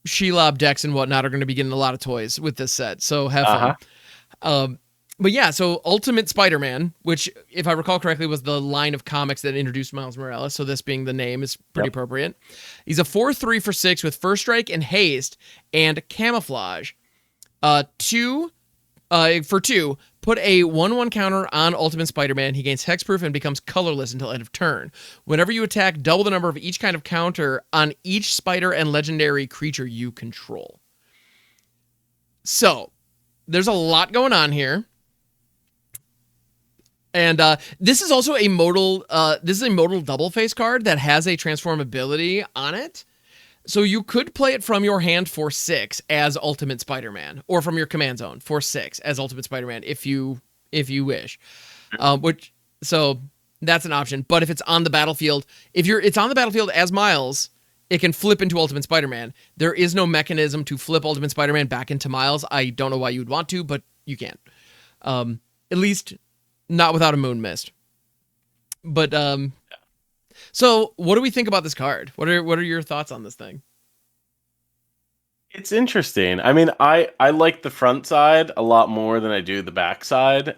Shelob decks and whatnot are going to be getting a lot of toys with this set. So have fun. But yeah, so Ultimate Spider-Man, which, if I recall correctly, was the line of comics that introduced Miles Morales. So this being the name is pretty appropriate. He's a 4/3 for 6 with First Strike and Haste and Camouflage. 2 for 2, put a 1/1 counter on Ultimate Spider-Man. He gains hexproof and becomes colorless until end of turn. Whenever you attack, double the number of each kind of counter on each spider and legendary creature you control. So, there's a lot going on here. And this is also a modal double face card that has a transform ability on it. So you could play it from your hand for 6 as Ultimate Spider-Man, or from your command zone for 6 as Ultimate Spider-Man if you wish. So that's an option. But if it's on the battlefield, it's on the battlefield as Miles, it can flip into Ultimate Spider-Man. There is no mechanism to flip Ultimate Spider-Man back into Miles. I don't know why you'd want to, but you can. At least not without a Moon Mist. But So, what do we think about this card? What are your thoughts on this thing? It's interesting. I mean, I like the front side a lot more than I do the back side.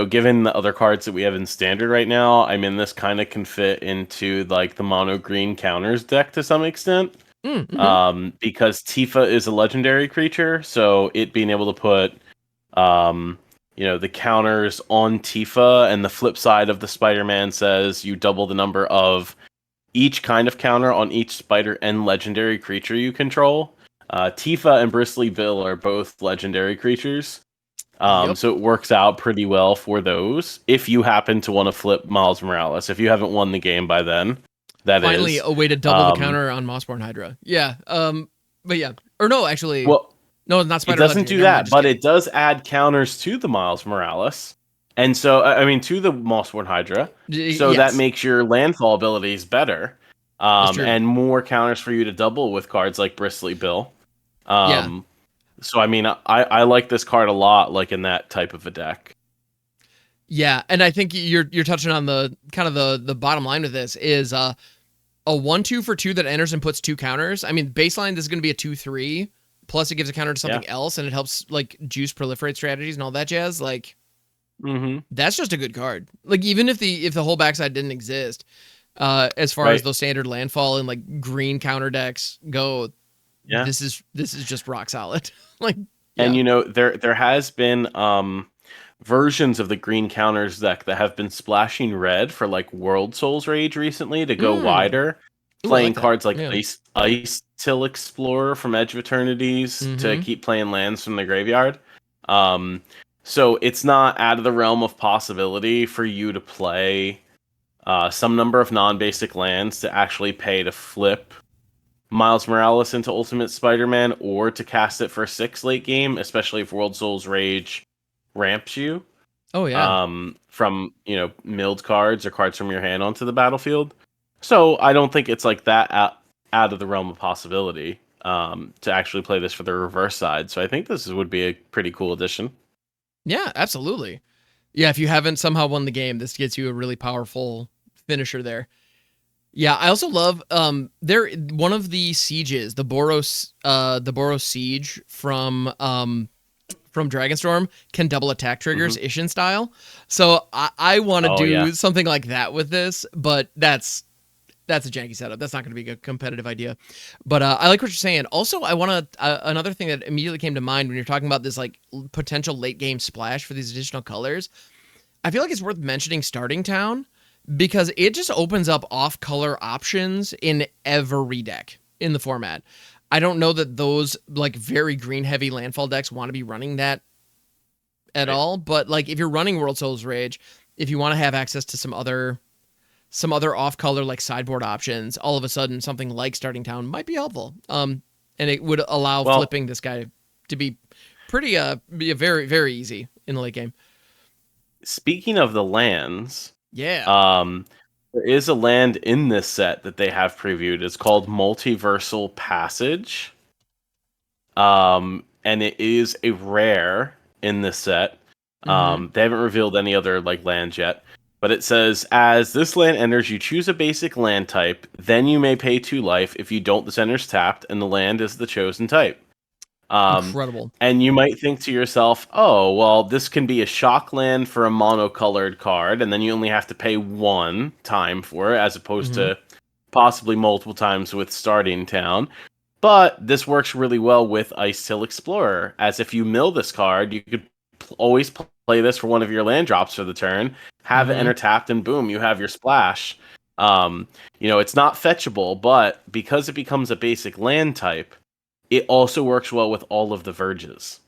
Given the other cards that we have in standard right now, I mean, this kind of can fit into like the mono green counters deck to some extent. Because Tifa is a legendary creature, so it being able to put, the counters on Tifa, and the flip side of the Spider-Man says you double the number of each kind of counter on each spider and legendary creature you control. Tifa and Bristly Bill are both legendary creatures. So it works out pretty well for those. If you happen to want to flip Miles Morales, if you haven't won the game by then, finally a way to double the counter on Mossborn Hydra. Yeah. But yeah. Or no, actually. Well, no, it's not Spider. It doesn't do that, but it does add counters to the Miles Morales. And so, I mean, to the Mossborn Hydra. So that makes your landfall abilities better. And more counters for you to double with cards like Bristly Bill. So, I mean, I like this card a lot, like in that type of a deck. Yeah, and I think you're touching on the kind of the bottom line with this is a 1/2 for 2 that enters and puts 2 counters. I mean, baseline this is going to be a 2/3, plus it gives a counter to something else, and it helps like juice proliferate strategies and all that jazz. Like, that's just a good card. Like, even if the whole backside didn't exist, as far as those standard landfall and like green counter decks go, this is just rock solid. Like, and there has been versions of the green counters deck that have been splashing red for like World Souls Rage recently to go wider, playing cards like Ice Till Explorer from Edge of Eternities to keep playing lands from the graveyard. So it's not out of the realm of possibility for you to play some number of non-basic lands to actually pay to flip Miles Morales into Ultimate Spider-Man, or to cast it for 6 late game, especially if World Souls Rage ramps you. Oh yeah. From milled cards or cards from your hand onto the battlefield. So I don't think it's like that out of the realm of possibility to actually play this for the reverse side. So I think this would be a pretty cool addition. Yeah, absolutely. Yeah, if you haven't somehow won the game, this gets you a really powerful finisher there. Yeah, I also love one of the sieges, the Boros siege from Dragonstorm can double attack triggers Ishin style. So I want to do something like that with this, but that's a janky setup. That's not going to be a competitive idea. But I like what you're saying. Also, I want to another thing that immediately came to mind when you're talking about this like potential late game splash for these additional colors. I feel like it's worth mentioning Starting Town, because it just opens up off-color options in every deck in the format. I don't know that those like very green-heavy landfall decks want to be running that at all, but like if you're running World Souls Rage, if you want to have access to some other off-color like sideboard options, all of a sudden something like Starting Town might be helpful. And it would allow flipping this guy to be pretty be a very, very easy in the late game. Speaking of the lands, there is a land in this set that they have previewed. It's called Multiversal Passage. And it is a rare in this set. They haven't revealed any other like lands yet. But it says, as this land enters, you choose a basic land type, then you may pay 2 life. If you don't, this enters tapped, and the land is the chosen type. Incredible. And you might think to yourself, oh, well, this can be a shock land for a monocolored card, and then you only have to pay 1 time for it, as opposed to possibly multiple times with Starting Town. But this works really well with Ice Till Explorer, as if you mill this card, you could always play this for one of your land drops for the turn, have it enter tapped, and boom, you have your splash. It's not fetchable, but because it becomes a basic land type, it also works well with all of the verges.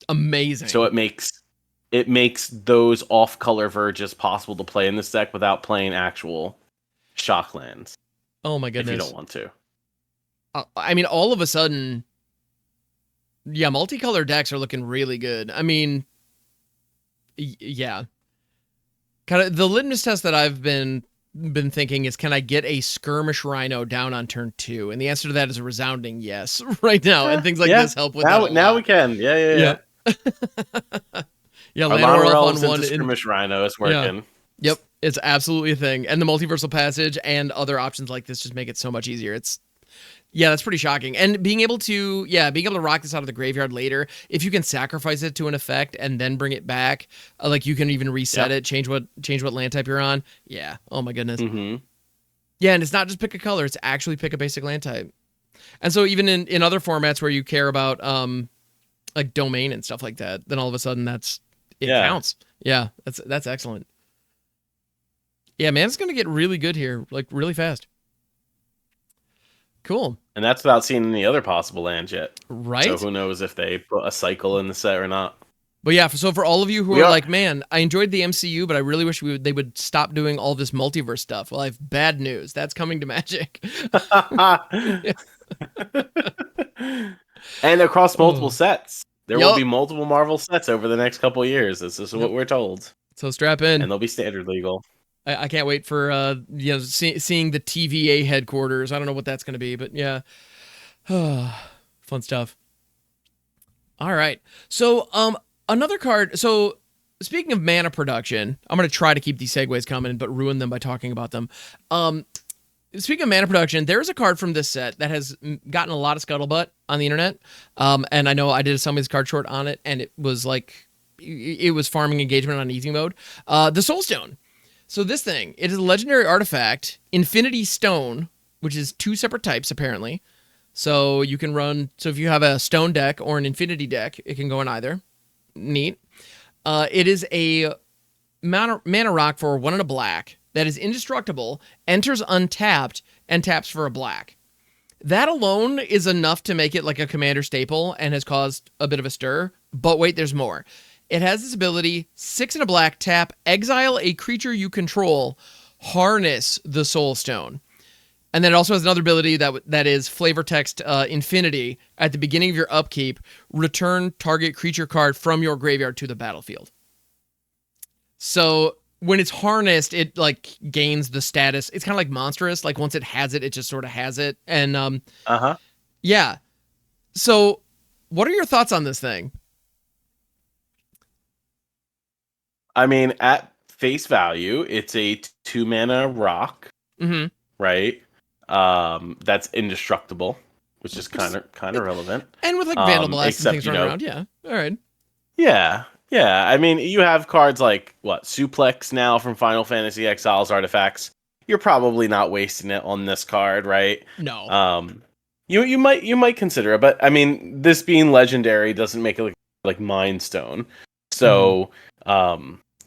Amazing. So it makes those off-color verges possible to play in this deck without playing actual shock lands. Oh my goodness. If you don't want to. I mean, all of a sudden, yeah, multicolor decks are looking really good. I mean, yeah. Kind of the litmus test that I've been thinking is, can I get a Skirmish Rhino down on turn 2? And the answer to that is a resounding yes right now. And things like this help with that. Now we can. Yeah. Yeah, land roll on 1. Skirmish Rhino is working. Yep. It's absolutely a thing. And the multiversal passage and other options like this just make it so much easier. Yeah, that's pretty shocking. And being able to rock this out of the graveyard later, if you can sacrifice it to an effect and then bring it back, like you can even reset it, change what land type you're on. Yeah. Oh my goodness. Mm-hmm. Yeah, and it's not just pick a color, it's actually pick a basic land type. And so even in other formats where you care about like domain and stuff like that, then all of a sudden it counts. Yeah, that's excellent. Yeah, man, it's going to get really good here, like really fast. Cool. And that's without seeing any other possible lands yet. Right. So who knows if they put a cycle in the set or not. But yeah, so for all of you who are like, man, I enjoyed the MCU, but I really wish they would stop doing all this multiverse stuff. Well, I have bad news. That's coming to Magic. And across multiple sets. There will be multiple Marvel sets over the next couple of years. This is what we're told. So strap in. And they'll be standard legal. I can't wait for seeing the TVA headquarters. I don't know what that's going to be, but yeah. Fun stuff. All right. So another card. So speaking of mana production, I'm going to try to keep these segues coming, but ruin them by talking about them. Speaking of mana production, there's a card from this set that has gotten a lot of scuttlebutt on the internet. And I know I did a Summons card short on it, and it was like, it was farming engagement on easy mode. The Soulstone. So this thing, it is a legendary artifact, Infinity Stone, which is 2 separate types apparently. So you can run, so if you have a stone deck or an infinity deck, it can go in either. Neat. It is a mana rock for 1 and a black that is indestructible, enters untapped, and taps for a black. That alone is enough to make it like a commander staple and has caused a bit of a stir. But wait, there's more. It has this ability, 6 and a black, tap, exile a creature you control, harness the Soulstone. And then it also has another ability that is flavor text infinity. At the beginning of your upkeep, return target creature card from your graveyard to the battlefield. So when it's harnessed, it like gains the status. It's kind of like monstrous. Like once it has it, it just sort of has it. And yeah. So what are your thoughts on this thing? I mean, at face value, it's a 2 mana rock, right? That's indestructible, which is kind of relevant. And with like Vandal Blast and things running around, yeah. All right. Yeah. I mean, you have cards like Suplex now from Final Fantasy Exiles artifacts. You're probably not wasting it on this card, right? No. You might consider it, but I mean, this being legendary doesn't make it like Mind Stone. So,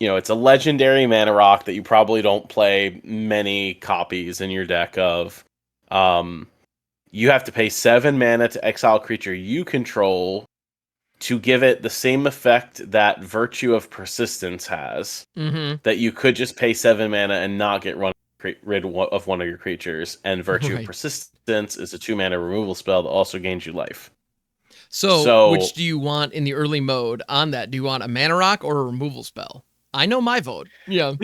it's a legendary mana rock that you probably don't play many copies in your deck of. You have to pay 7 mana to exile a creature you control to give it the same effect that Virtue of Persistence has. That you could just pay 7 mana and not get rid of one of your creatures. And Virtue of Persistence is a 2 mana removal spell that also gains you life. So which do you want in the early mode on that? Do you want a mana rock or a removal spell? I know my vote. Yeah.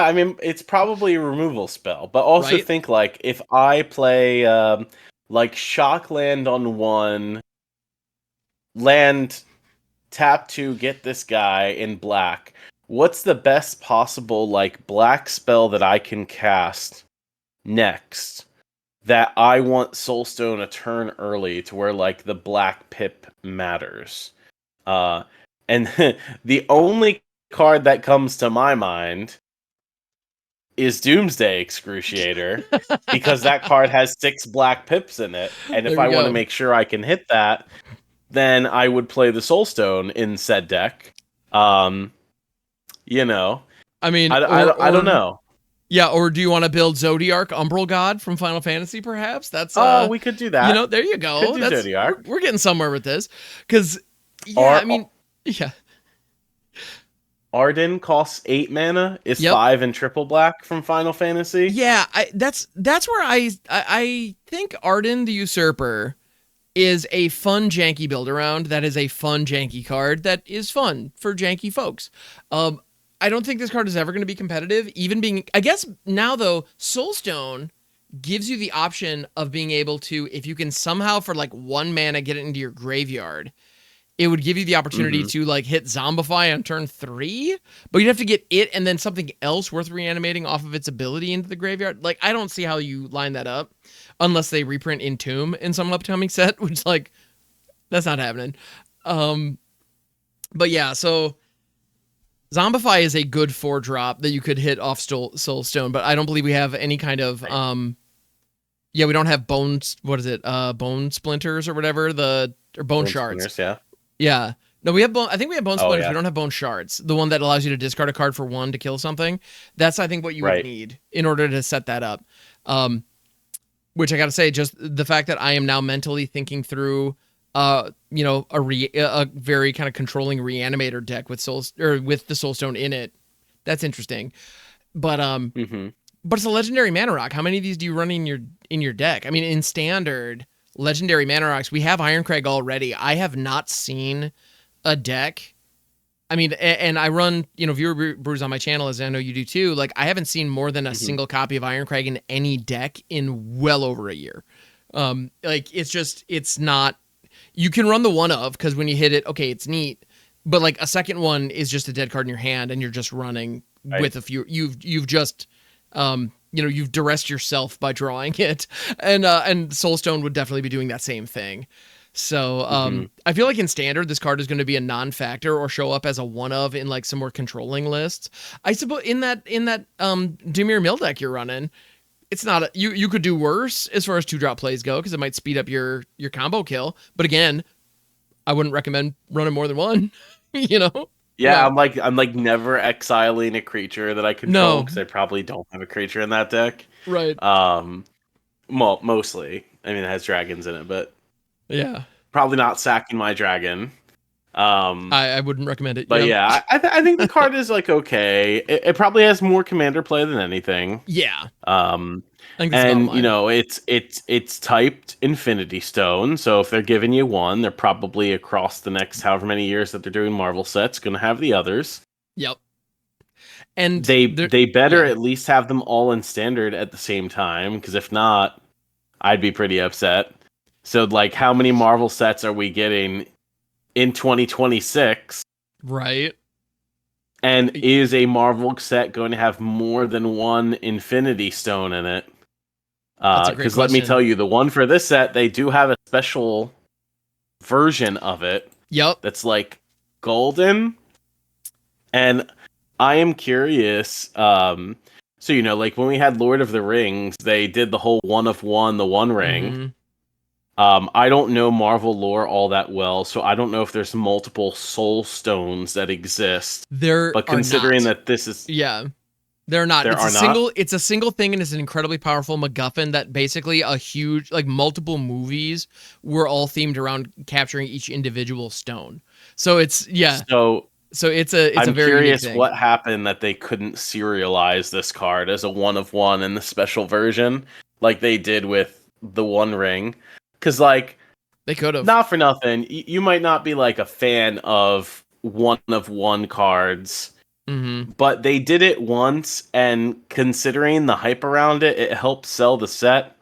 I mean, it's probably a removal spell, but also think like if I play like Shock Land on 1, land tap to get this guy in black. What's the best possible like black spell that I can cast next that I want Soulstone a turn early to where like the black pip matters? And the only card that comes to my mind is Doomsday Excruciator, because that card has 6 black pips in it. And if I want to make sure I can hit that, then I would play the Soulstone in said deck. I mean, I don't know. Yeah, or do you want to build Zodiark Umbral God from Final Fantasy, perhaps? That's we could do that. There you go. Could do Zodiark. We're getting somewhere with this. Because, yeah. Arden costs 8 mana, is 5 and triple black from Final Fantasy. Yeah, that's where I think Arden the Usurper is a fun janky build around. That is a fun janky card that is fun for janky folks. I don't think this card is ever going to be competitive, I guess now though, Soulstone gives you the option of being able to, if you can somehow for like 1 mana get it into your graveyard, it would give you the opportunity to like hit Zombify on turn 3, but you'd have to get it and then something else worth reanimating off of its ability into the graveyard. Like, I don't see how you line that up unless they reprint Entomb in some upcoming set, which like, that's not happening. But yeah, so Zombify is a good 4-drop that you could hit off Soulstone, but I don't believe we have any kind of, yeah, we don't have bones. What is it? Bone splinters or whatever, or bone shards. Splinters, yeah. Yeah. No, we have bone. I think we have bone splinters. Yeah. We don't have bone shards. The one that allows you to discard a card for 1 to kill something. That's, I think, what you would need in order to set that up. Which I got to say, just the fact that I am now mentally thinking through, a very kind of controlling reanimator deck with with the Soulstone in it. That's interesting. But but it's a legendary mana rock. How many of these do you run in your deck? I mean, in standard legendary mana rocks, we have Ironcrag already. I have not seen a deck. I mean, and I run, viewer brews on my channel, as I know you do too. Like, I haven't seen more than a single copy of Ironcrag in any deck in well over a year. Like, it's not. You can run the one of, because when you hit it, okay, it's neat. But like a second one is just a dead card in your hand, and you're just running with a few. You've just you've duressed yourself by drawing it, and Soulstone would definitely be doing that same thing. So I feel like in standard, this card is going to be a non-factor or show up as a one of in like some more controlling lists. I suppose in that Dimir Mill deck you're running, it's not you could do worse as far as 2-drop plays go, because it might speed up your combo kill. But again, I wouldn't recommend running more than one. Yeah, I'm like never exiling a creature that I control, because I probably don't have a creature in that deck. Right. Well, mostly. I mean, it has dragons in it, but yeah, probably not sacking my dragon. I wouldn't recommend it. But yeah, I think the card is like okay. It probably has more commander play than anything. Yeah. And it's typed Infinity Stone, so if they're giving you one, they're probably across the next however many years that they're doing Marvel sets going to have the others. Yep. And they better at least have them all in standard at the same time, because if not, I'd be pretty upset. So like, how many Marvel sets are we getting in 2026? Right. And is a Marvel set going to have more than one Infinity Stone in it? Because let me tell you, the one for this set, they do have a special version of it. Yep. That's like golden. And I am curious. So, like when we had Lord of the Rings, they did the whole one of one, the one ring. I don't know Marvel lore all that well, so I don't know if there's multiple Soul Stones that exist. But considering that this is... Yeah. They're not. It's a single thing, and it's an incredibly powerful MacGuffin that basically a huge, like multiple movies were all themed around capturing each individual stone. So it's, yeah. So it's a very curious thing. What happened that they couldn't serialize this card as a one of one in the special version like they did with the One Ring. Because, like, they could have. Not for nothing. You might not be, like, a fan of one-of-one cards, but they did it once, and considering the hype around it, it helped sell the set.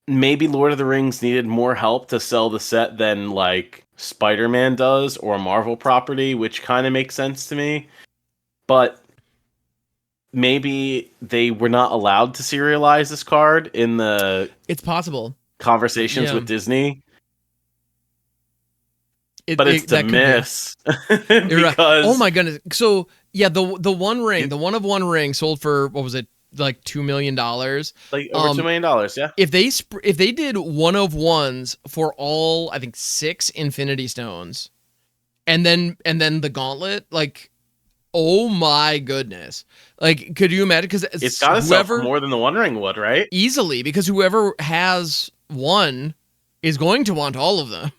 Maybe Lord of the Rings needed more help to sell the set than, like, Spider-Man does, or a Marvel property, which kind of makes sense to me. But maybe they were not allowed to serialize this card in the... It's possible. Conversations with Disney, but it's a miss. Because oh my goodness! So yeah, the One Ring, the one of One Ring sold for, what was it, like $2 million? Like over $2 million, yeah. If they did one of ones for all, I think 6 Infinity Stones, and then the Gauntlet, like, oh my goodness! Like, could you imagine? Because it's got to sell for more than the One Ring would, right? Easily, because whoever has one is going to want all of them.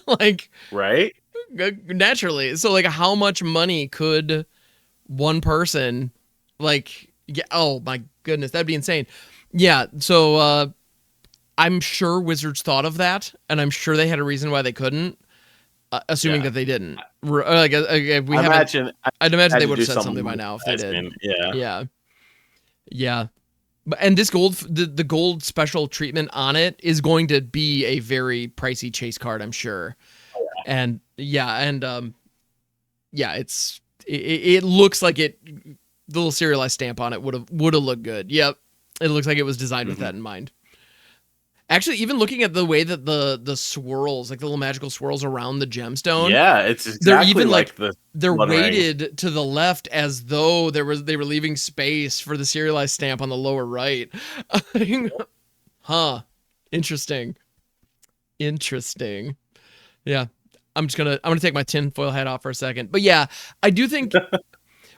Like, right? Naturally. So like, how much money could one person like get? Oh my goodness, that'd be insane. Yeah. So I'm sure Wizards thought of that, and I'm sure they had a reason why they couldn't, assuming that they didn't. Like, I'd imagine they would have said something by now if they did. Yeah. And this the gold special treatment on it is going to be a very pricey chase card, I'm sure. And it looks like the little serialized stamp on it would have looked good. Yep. It looks like it was designed with that in mind. Actually, even looking at the way that the swirls, like the little magical swirls around the gemstone. Yeah, it's exactly they're even like they're weighted to the left as though they were leaving space for the serialized stamp on the lower right. Huh. Interesting. Yeah. I'm gonna take my tinfoil hat off for a second. But yeah, I do think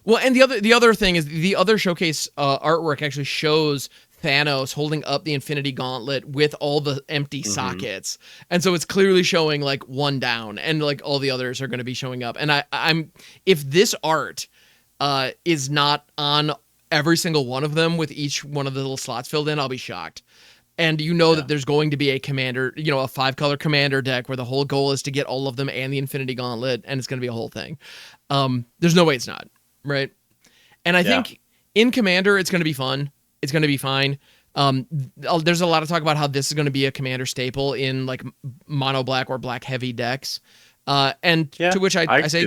well, and the other thing is the other showcase artwork actually shows Thanos holding up the Infinity Gauntlet with all the empty sockets. And so it's clearly showing like one down, and like all the others are going to be showing up. And I'm if this art is not on every single one of them with each one of the little slots filled in, I'll be shocked. And that there's going to be a commander, a 5-color commander deck where the whole goal is to get all of them and the Infinity Gauntlet, and it's going to be a whole thing. There's no way it's not, right? And I think in Commander, it's going to be fun. It's going to be fine. There's a lot of talk about how this is going to be a Commander staple in like mono black or black heavy decks. To which I say,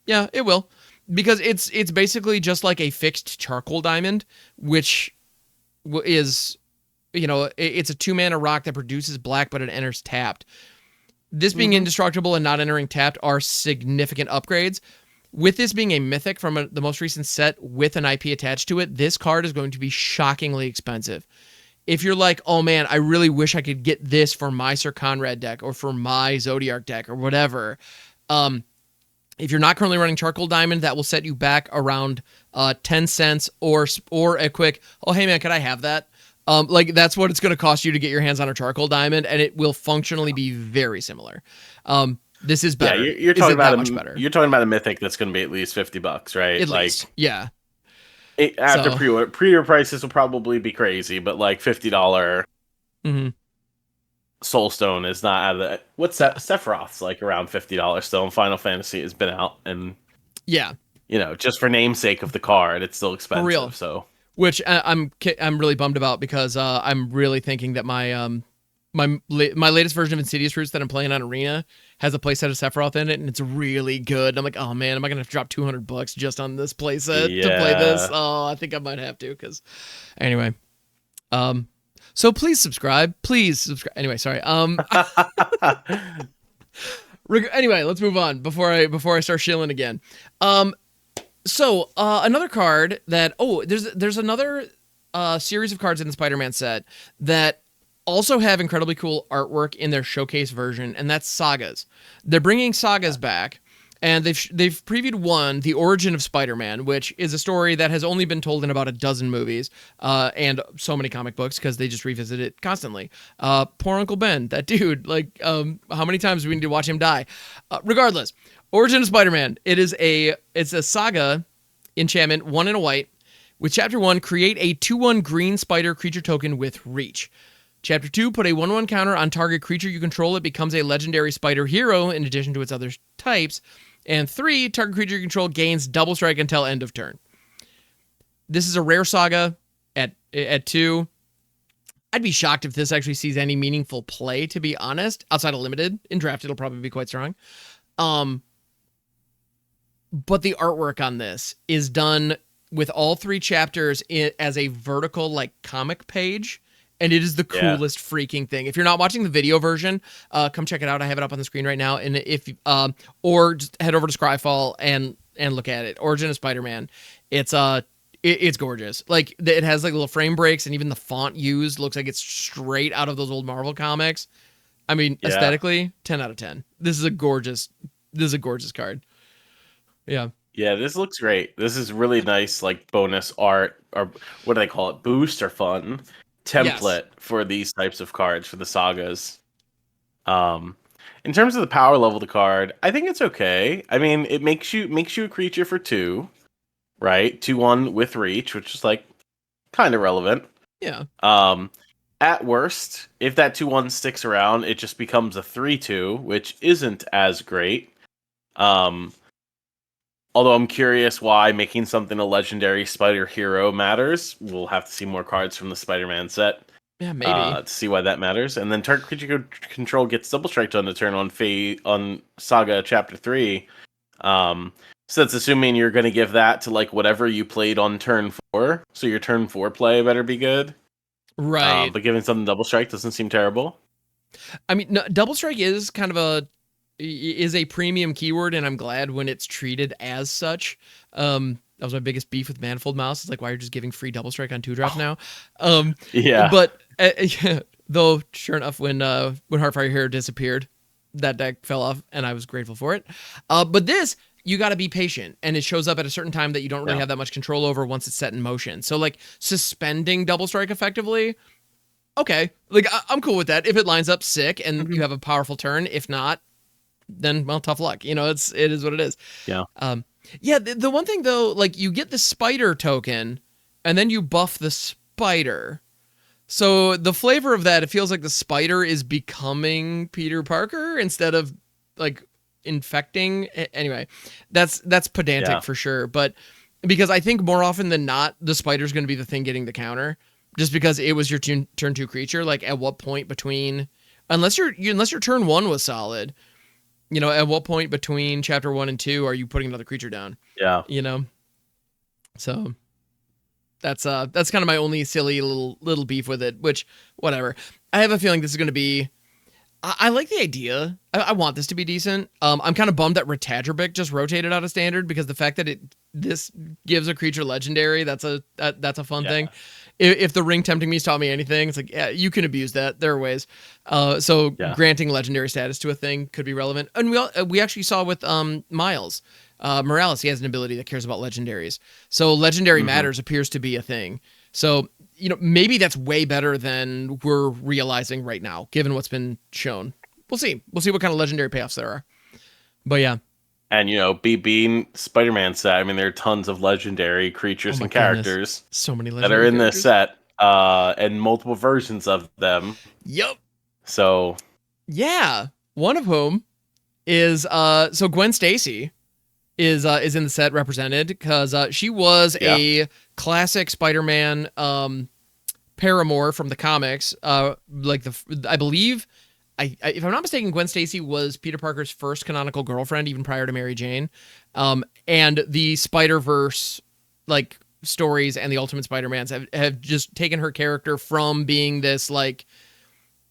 yeah, it will. Because it's basically just like a fixed charcoal diamond, which is... it's a 2-mana rock that produces black, but it enters tapped. This being indestructible and not entering tapped are significant upgrades. With this being a mythic from the most recent set with an IP attached to it, this card is going to be shockingly expensive. If you're like, oh man, I really wish I could get this for my Sir Conrad deck or for my Zodiark deck or whatever. If you're not currently running Charcoal Diamond, that will set you back around 10 cents or a quick, oh hey man, could I have that? That's what it's going to cost you to get your hands on a Charcoal Diamond, and it will functionally be very similar. This is better. Yeah, you're talking about much better. You're talking about a mythic that's going to be at least $50, right? At least, yeah. After pre-order prices will probably be crazy, but like $50 Soulstone is not out of the. What's that? Sephiroth's like around $50 still, and Final Fantasy has been out, and just for namesake of the card, it's still expensive. For real. So. Which I'm really bummed about because I'm really thinking that my latest version of Insidious Roots that I'm playing on Arena has a playset of Sephiroth in it, and it's really good. I'm like, oh man, am I gonna have to drop $200 just on this playset to play this? Oh, I think I might have to. Because anyway, so please subscribe. Anyway, sorry. Anyway, let's move on before I start shilling again. So another card that there's another series of cards in the Spider-Man set that also have incredibly cool artwork in their showcase version, and that's Sagas. They're bringing Sagas back, and they've previewed one, The Origin of Spider-Man, which is a story that has only been told in about a dozen movies and so many comic books because they just revisit it constantly. Poor Uncle Ben, that dude, how many times do we need to watch him die? Regardless, Origin of Spider-Man. It's a saga enchantment, 1 and a white. With Chapter 1, create a 2/1 green spider creature token with reach. Chapter 2, put a 1/1 counter on target creature you control. It becomes a legendary spider hero in addition to its other types. And 3, target creature you control gains double strike until end of turn. This is a rare saga at 2. I'd be shocked if this actually sees any meaningful play, to be honest. Outside of limited. In draft, it'll probably be quite strong. But the artwork on this is done with all 3 chapters as a vertical comic page, and it is the coolest freaking thing. If you're not watching the video version, come check it out. I have it up on the screen right now, and or just head over to Scryfall and look at it. Origin of Spider-Man. It's gorgeous. It has little frame breaks, and even the font used looks like it's straight out of those old Marvel comics. I mean, aesthetically, 10 out of 10. This is a gorgeous card. Yeah. Yeah, this looks great. This is really nice, bonus art, or what do they call it? Boost or fun template for these types of cards for the sagas. In terms of the power level of the card, I think it's okay. I mean, it makes you a creature for 2, right? 2/1 with reach, which is kind of relevant. Yeah. At worst, if that 2/1 sticks around, it just becomes a 3/2, which isn't as great. Although I'm curious why making something a legendary spider hero matters. We'll have to see more cards from the Spider-Man set. Yeah, maybe. To see why that matters. And then target creature control gets double striked on the turn on Saga Chapter 3. So that's assuming you're going to give that to like whatever you played on turn 4. So your turn 4 play better be good. Right. But giving something double strike doesn't seem terrible. I mean, no, double strike is kind of a premium keyword, and I'm glad when it's treated as such. That was my biggest beef with Manifold Mouse. It's like, why are you just giving free double strike on 2-drop now? Yeah. But though, sure enough, when Heartfire Hero disappeared, that deck fell off, and I was grateful for it. But this, you got to be patient, and it shows up at a certain time that you don't really have that much control over once it's set in motion. So, like, suspending double strike effectively, okay, like I'm cool with that. If it lines up, sick, and you have a powerful turn. If not, then well, tough luck. You know, it is what it is. Yeah. Yeah. The one thing though, like you get the spider token, and then you buff the spider. So the flavor of that, it feels like the spider is becoming Peter Parker instead of like infecting. Anyway, that's pedantic for sure. But because I think more often than not, the spider's going to be the thing getting the counter, just because it was your turn 2 creature. Like at what point between, unless your turn 1 was solid, you know, at what point between chapter 1 and 2 are you putting another creature down? Yeah. You know, so that's kind of my only silly little beef with it, which whatever. I have a feeling this is going to be, I like the idea. I want this to be decent. I'm kind of bummed that Retadrabic just rotated out of standard, because the fact that this gives a creature legendary, that's a fun thing. If the Ring Tempting Me's taught me anything, it's like, yeah, you can abuse that. There are ways. So granting legendary status to a thing could be relevant. And we actually saw with Miles Morales, he has an ability that cares about legendaries. So legendary matters appears to be a thing. So, you know, maybe that's way better than we're realizing right now, given what's been shown. We'll see. We'll see what kind of legendary payoffs there are. But yeah. And, you know, being Spider-Man set, I mean, there are tons of legendary creatures and characters so many legendary that are in characters. this set, and multiple versions of them. Yep. So. Yeah. One of whom is, so Gwen Stacy is in the set represented, because she was a classic Spider-Man paramour from the comics. Like I believe, if I'm not mistaken, Gwen Stacy was Peter Parker's first canonical girlfriend, even prior to Mary Jane. And the Spider-Verse like stories and the Ultimate Spider-Mans have just taken her character from being this like,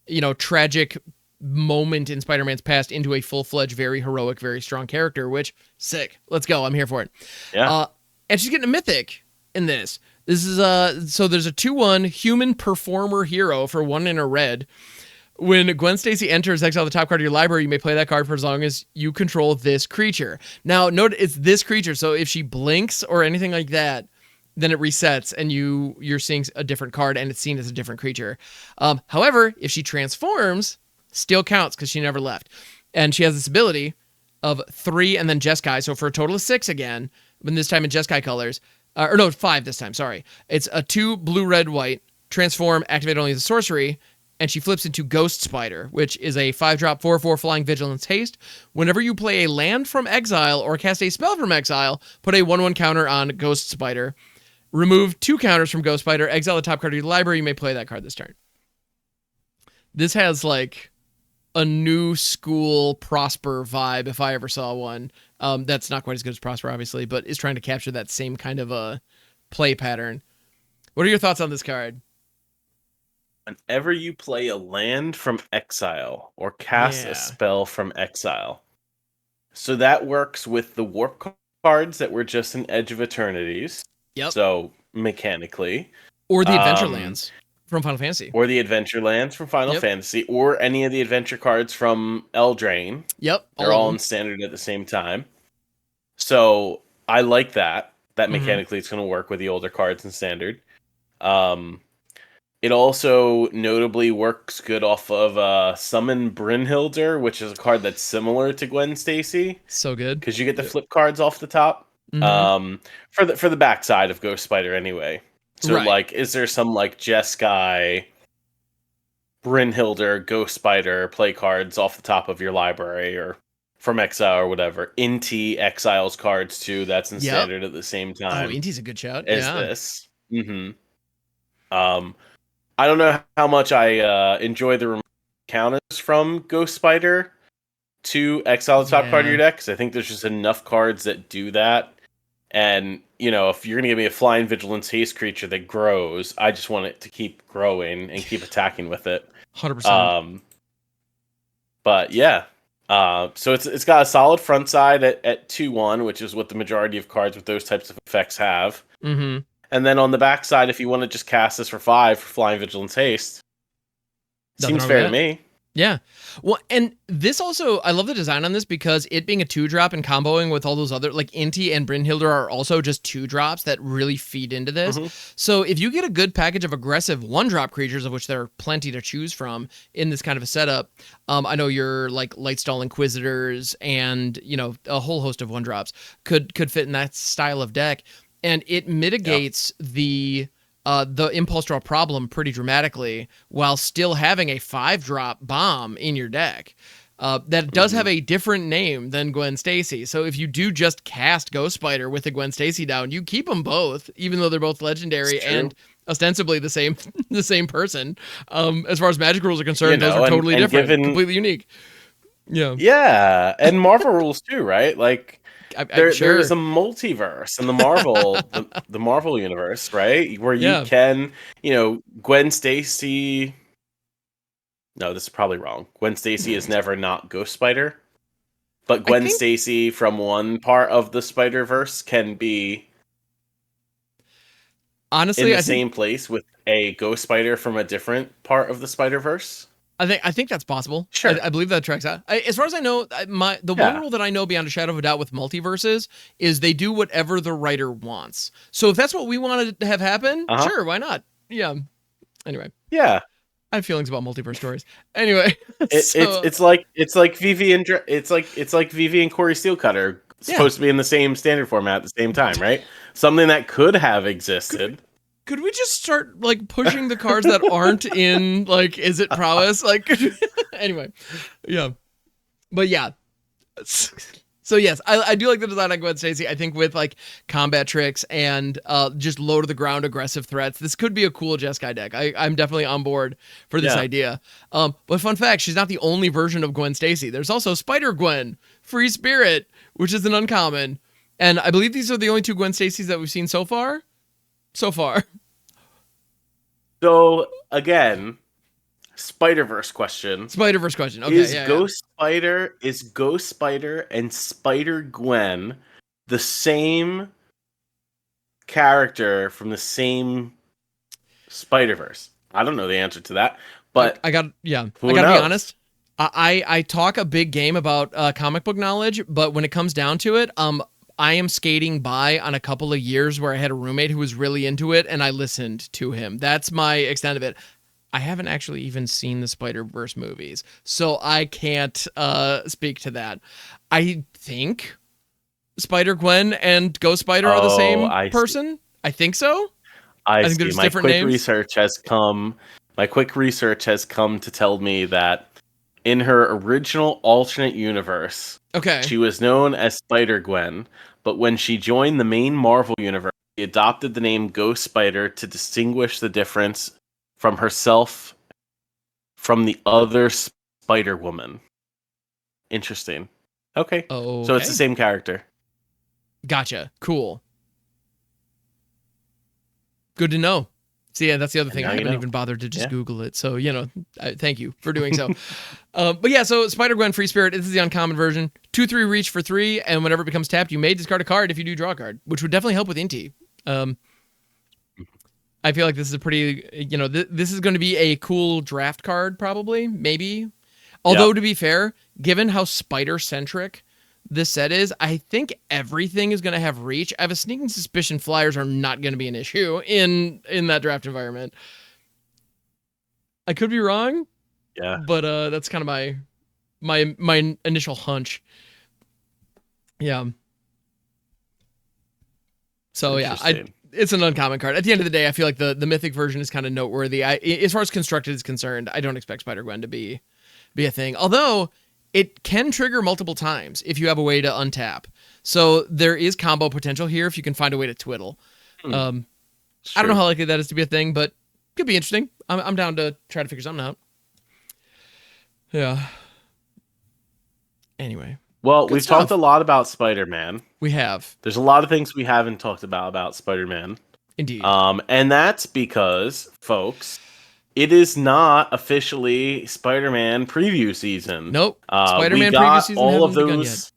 you know, tragic moment in Spider-Man's past into a full-fledged, very heroic, very strong character, which sick. Let's go. I'm here for it. Yeah. And she's getting a mythic in this. This is so there's a 2/1 human performer hero for 1 in a red. When Gwen Stacy enters, exile the top card of your library, you may play that card for as long as you control this creature. Now, note it's this creature, so if she blinks or anything like that, then it resets and you're seeing a different card and it's seen as a different creature. However, if she transforms, still counts because she never left. And she has this ability of 3 and then Jeskai, so for a total of 6 again, but this time in Jeskai colors. Or no, 5 this time, sorry. It's a 2 blue, red, white, transform, activate only as a sorcery, and she flips into Ghost Spider, which is a 5-drop 4/4 flying vigilance haste. Whenever you play a land from exile or cast a spell from exile, put a 1/1 counter on Ghost Spider. Remove 2 counters from Ghost Spider, exile the top card of your library, you may play that card this turn. This has like a new school Prosper vibe, if I ever saw one. That's not quite as good as Prosper, obviously, but is trying to capture that same kind of a play pattern. What are your thoughts on this card? Whenever you play a land from exile or cast a spell from exile. So that works with the warp cards that were just in Edge of Eternities. Yep. So mechanically. Or the Adventure Lands from Final Fantasy. Or the Adventure Lands from Final Fantasy. Or any of the adventure cards from Eldraine. Yep. They're all in standard at the same time. So I like that. That mechanically it's going to work with the older cards in standard. It also notably works good off of Summon Brynhilder, which is a card that's similar to Gwen Stacy. So good. Because you get the flip cards off the top. For the backside of Ghost Spider anyway. So like, is there some like Jeskai, Brynhilder, Ghost Spider play cards off the top of your library or from exile or whatever? Inti exiles cards too. That's in standard at the same time. Oh, Inti's a good shout. Is this? I don't know how much I enjoy the counters from Ghost Spider to exile the top card of your deck, because I think there's just enough cards that do that. And, you know, if you're going to give me a Flying Vigilance Haste creature that grows, I just want it to keep growing and keep attacking with it. 100%. But yeah, so it's got a solid front side at 2/1, which is what the majority of cards with those types of effects have. Mm-hmm. And then on the back side, if you want to just cast this for 5 for Flying Vigilance Haste, seems fair to me. Yeah. Well, and this also, I love the design on this because it being a 2-drop and comboing with all those other, like Inti and Brynhilder are also just 2-drops that really feed into this. Mm-hmm. So if you get a good package of aggressive 1-drop creatures, of which there are plenty to choose from in this kind of a setup, I know your like Lightstall Inquisitors and, you know, a whole host of 1-drops could fit in that style of deck. And it mitigates the impulse draw problem pretty dramatically while still having a 5-drop bomb in your deck. That does have a different name than Gwen Stacy. So if you do just cast Ghost Spider with the Gwen Stacy down, you keep them both, even though they're both legendary and ostensibly the same person. As far as Magic rules are concerned, those are totally different, completely unique. Yeah. Yeah, and Marvel rules too, right? Like, there is a multiverse in the Marvel the Marvel universe, right? Where you can, you know, Gwen Stacy. No, this is probably wrong. Gwen Stacy is never not Ghost Spider, but Gwen Stacy from one part of the Spider-Verse can be honestly in the same place with a Ghost Spider from a different part of the Spider-Verse. I think that's possible. Sure. I believe that tracks out. As far as I know, one rule that I know beyond a shadow of a doubt with multiverses is they do whatever the writer wants. So if that's what we wanted to have happen, sure, why not? Yeah. Anyway. Yeah. I have feelings about multiverse stories. Anyway, it's like Vivi and Vivi and Corey Steelcutter supposed to be in the same standard format at the same time, right? Something that could have existed. Could we just start like pushing the cards that aren't in like Is It Prowess? Like anyway. Yeah. But yeah. So yes, I do like the design on Gwen Stacy. I think with like combat tricks and just low to the ground aggressive threats, this could be a cool Jeskai deck. I'm definitely on board for this idea. But fun fact, she's not the only version of Gwen Stacy. There's also Spider Gwen, Free Spirit, which is an uncommon. And I believe these are the only 2 Gwen Stacys that we've seen so far. So again, Spider-Verse question. Okay. Is Ghost Spider and Spider Gwen the same character from the same Spider-Verse? I don't know the answer to that, but I gotta be honest. I talk a big game about comic book knowledge, but when it comes down to it, I am skating by on a couple of years where I had a roommate who was really into it and I listened to him. That's my extent of it. I haven't actually even seen the Spider-Verse movies, so I can't speak to that. I think Spider-Gwen and Ghost Spider are the same person. I think so. I think there's different names. My quick research has come to tell me that in her original alternate universe, she was known as Spider-Gwen, but when she joined the main Marvel universe, she adopted the name Ghost Spider to distinguish the difference from herself from the other Spider-Woman. Interesting. Okay. So it's the same character. Gotcha. Cool. Good to know. See, yeah, that's the other thing. I haven't even bothered to just Google it. So, you know, thank you for doing so. But yeah, so Spider-Gwen Free Spirit, this is the uncommon version. 2/3 reach for 3, and whenever it becomes tapped, you may discard a card if you do draw a card, which would definitely help with Inti. I feel like this is a pretty, you know, this is going to be a cool draft card, probably, maybe. Although, to be fair, given how spider-centric this set is, I think everything is going to have reach. I have a sneaking suspicion flyers are not going to be an issue in that draft environment. I could be wrong. Yeah. But that's kind of my initial hunch. Yeah. So yeah, it's an uncommon card. At the end of the day, I feel like the mythic version is kind of noteworthy. As far as constructed is concerned, I don't expect Spider-Gwen to be a thing. Although it can trigger multiple times if you have a way to untap. So there is combo potential here if you can find a way to twiddle. I don't know how likely that is to be a thing, but Could be interesting. I'm down to try to figure something out. Yeah. Anyway. Well, Good we've stuff. talked a lot about Spider-Man. We have. There's a lot of things we haven't talked about Spider-Man. Indeed. And that's because, folks, it is not officially Spider-Man preview season. Nope. Spider-Man preview season hasn't begun yet.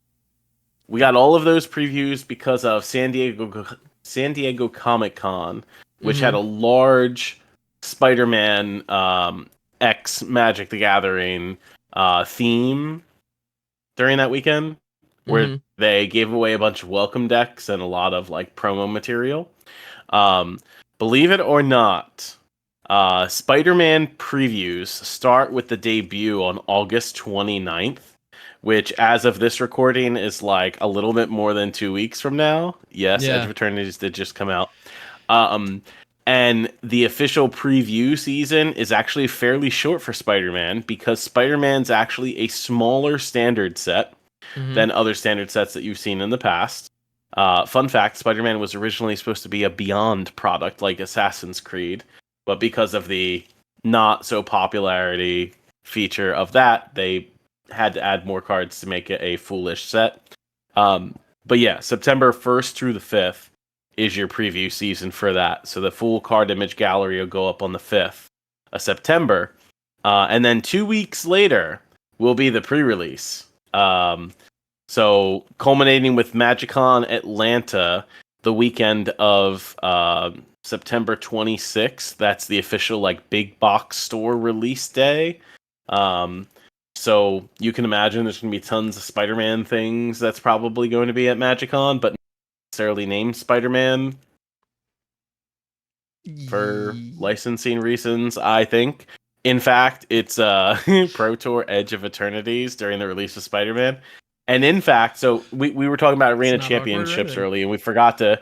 We got all of those previews because of San Diego Comic-Con, which had a large Spider-Man X Magic the Gathering theme during that weekend, where they gave away a bunch of welcome decks and a lot of like promo material. Believe it or not, Spider-Man previews start with the debut on August 29th, which as of this recording is like a little bit more than 2 weeks from now. Yes, Edge of Eternities did just come out. And the official preview season is actually fairly short for Spider-Man because Spider-Man's actually a smaller standard set than other standard sets that you've seen in the past. Fun fact, Spider-Man was originally supposed to be a Beyond product like Assassin's Creed, but because of the not so popularity feature of that, they had to add more cards to make it a foolish set. But yeah, September 1st through the 5th is your preview season for that. So the full card image gallery will go up on the 5th of September. And then 2 weeks later will be the pre-release. So culminating with MagicCon Atlanta the weekend of September 26th. That's the official like big box store release day. So you can imagine there's going to be tons of Spider-Man things that's probably going to be at MagicCon, but not necessarily named Spider-Man for licensing reasons, I think. In fact, it's Pro Tour Edge of Eternities during the release of Spider-Man. And in fact, so we were talking about Arena Championships early, and we forgot to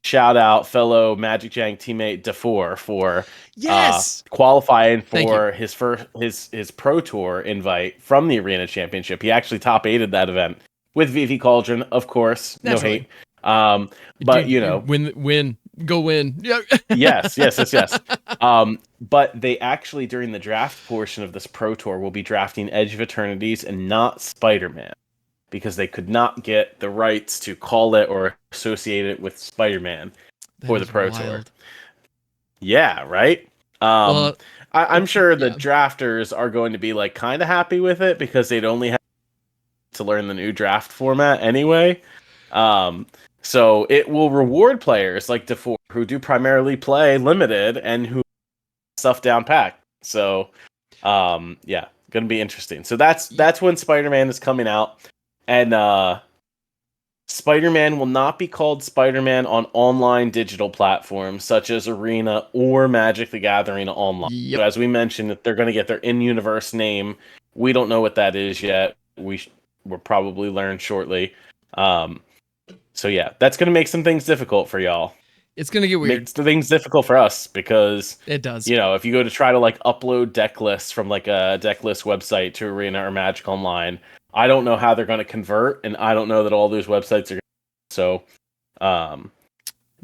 shout out fellow MagicJank teammate DeFore for qualifying for his Pro Tour invite from the Arena Championship. He actually top 8'd that event with Vivi Cauldron, of course. Naturally. No hate. But you know, go win. Yeah. yes. But they actually during the draft portion of this Pro Tour will be drafting Edge of Eternities and not Spider-Man, because they could not get the rights to call it or associate it with Spider-Man for the Pro Tour. Yeah, right? I'm sure the drafters are going to be like kind of happy with it because they'd only have to learn the new draft format anyway. So it will reward players like DeFore who do primarily play limited and who stuff down pack. So yeah, gonna be interesting. So that's when Spider-Man is coming out. And Spider-Man will not be called Spider-Man on online digital platforms such as Arena or Magic the Gathering Online. Yep. So as we mentioned, they're going to get their in-universe name. We don't know what that is yet. We'll probably learn shortly. So yeah, that's going to make some things difficult for y'all. It's going to get weird. Makes things difficult for us because it does. You know, if you go to try to like upload deck lists from like a deck list website to Arena or Magic Online, I don't know how they're going to convert, and I don't know that all those websites are. So,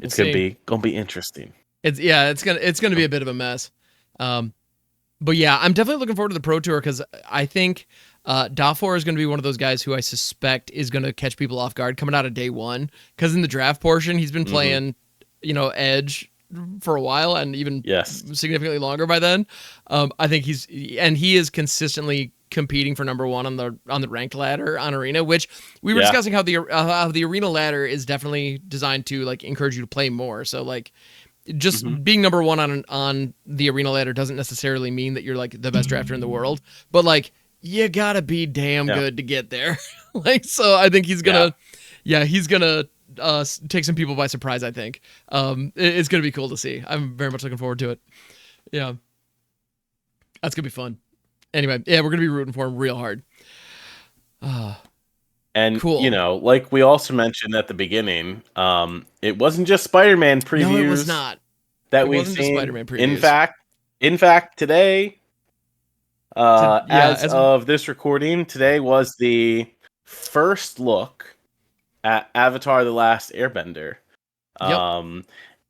it's going to be interesting. It's gonna be a bit of a mess. But yeah, I'm definitely looking forward to the Pro Tour because I think DeFore is going to be one of those guys who I suspect is going to catch people off guard coming out of day one. Because in the draft portion, he's been playing, Edge for a while and even significantly longer by then. I think he is consistently competing for number one on the ranked ladder on Arena, which we were discussing how the Arena ladder is definitely designed to like encourage you to play more. So like just being number one on the Arena ladder doesn't necessarily mean that you're like the best drafter in the world, but like you gotta be damn good to get there. Like, so I think he's gonna take some people by surprise. I think it's gonna be cool to see. I'm very much looking forward to it. Yeah, that's gonna be fun. Anyway, yeah, we're going to be rooting for him real hard. And, cool. Like we also mentioned at the beginning, it wasn't just Spider-Man previews. No, it was not. We've seen. Spider-Man previews. In fact, today, as of this recording, today was the first look at Avatar: The Last Airbender. Yep.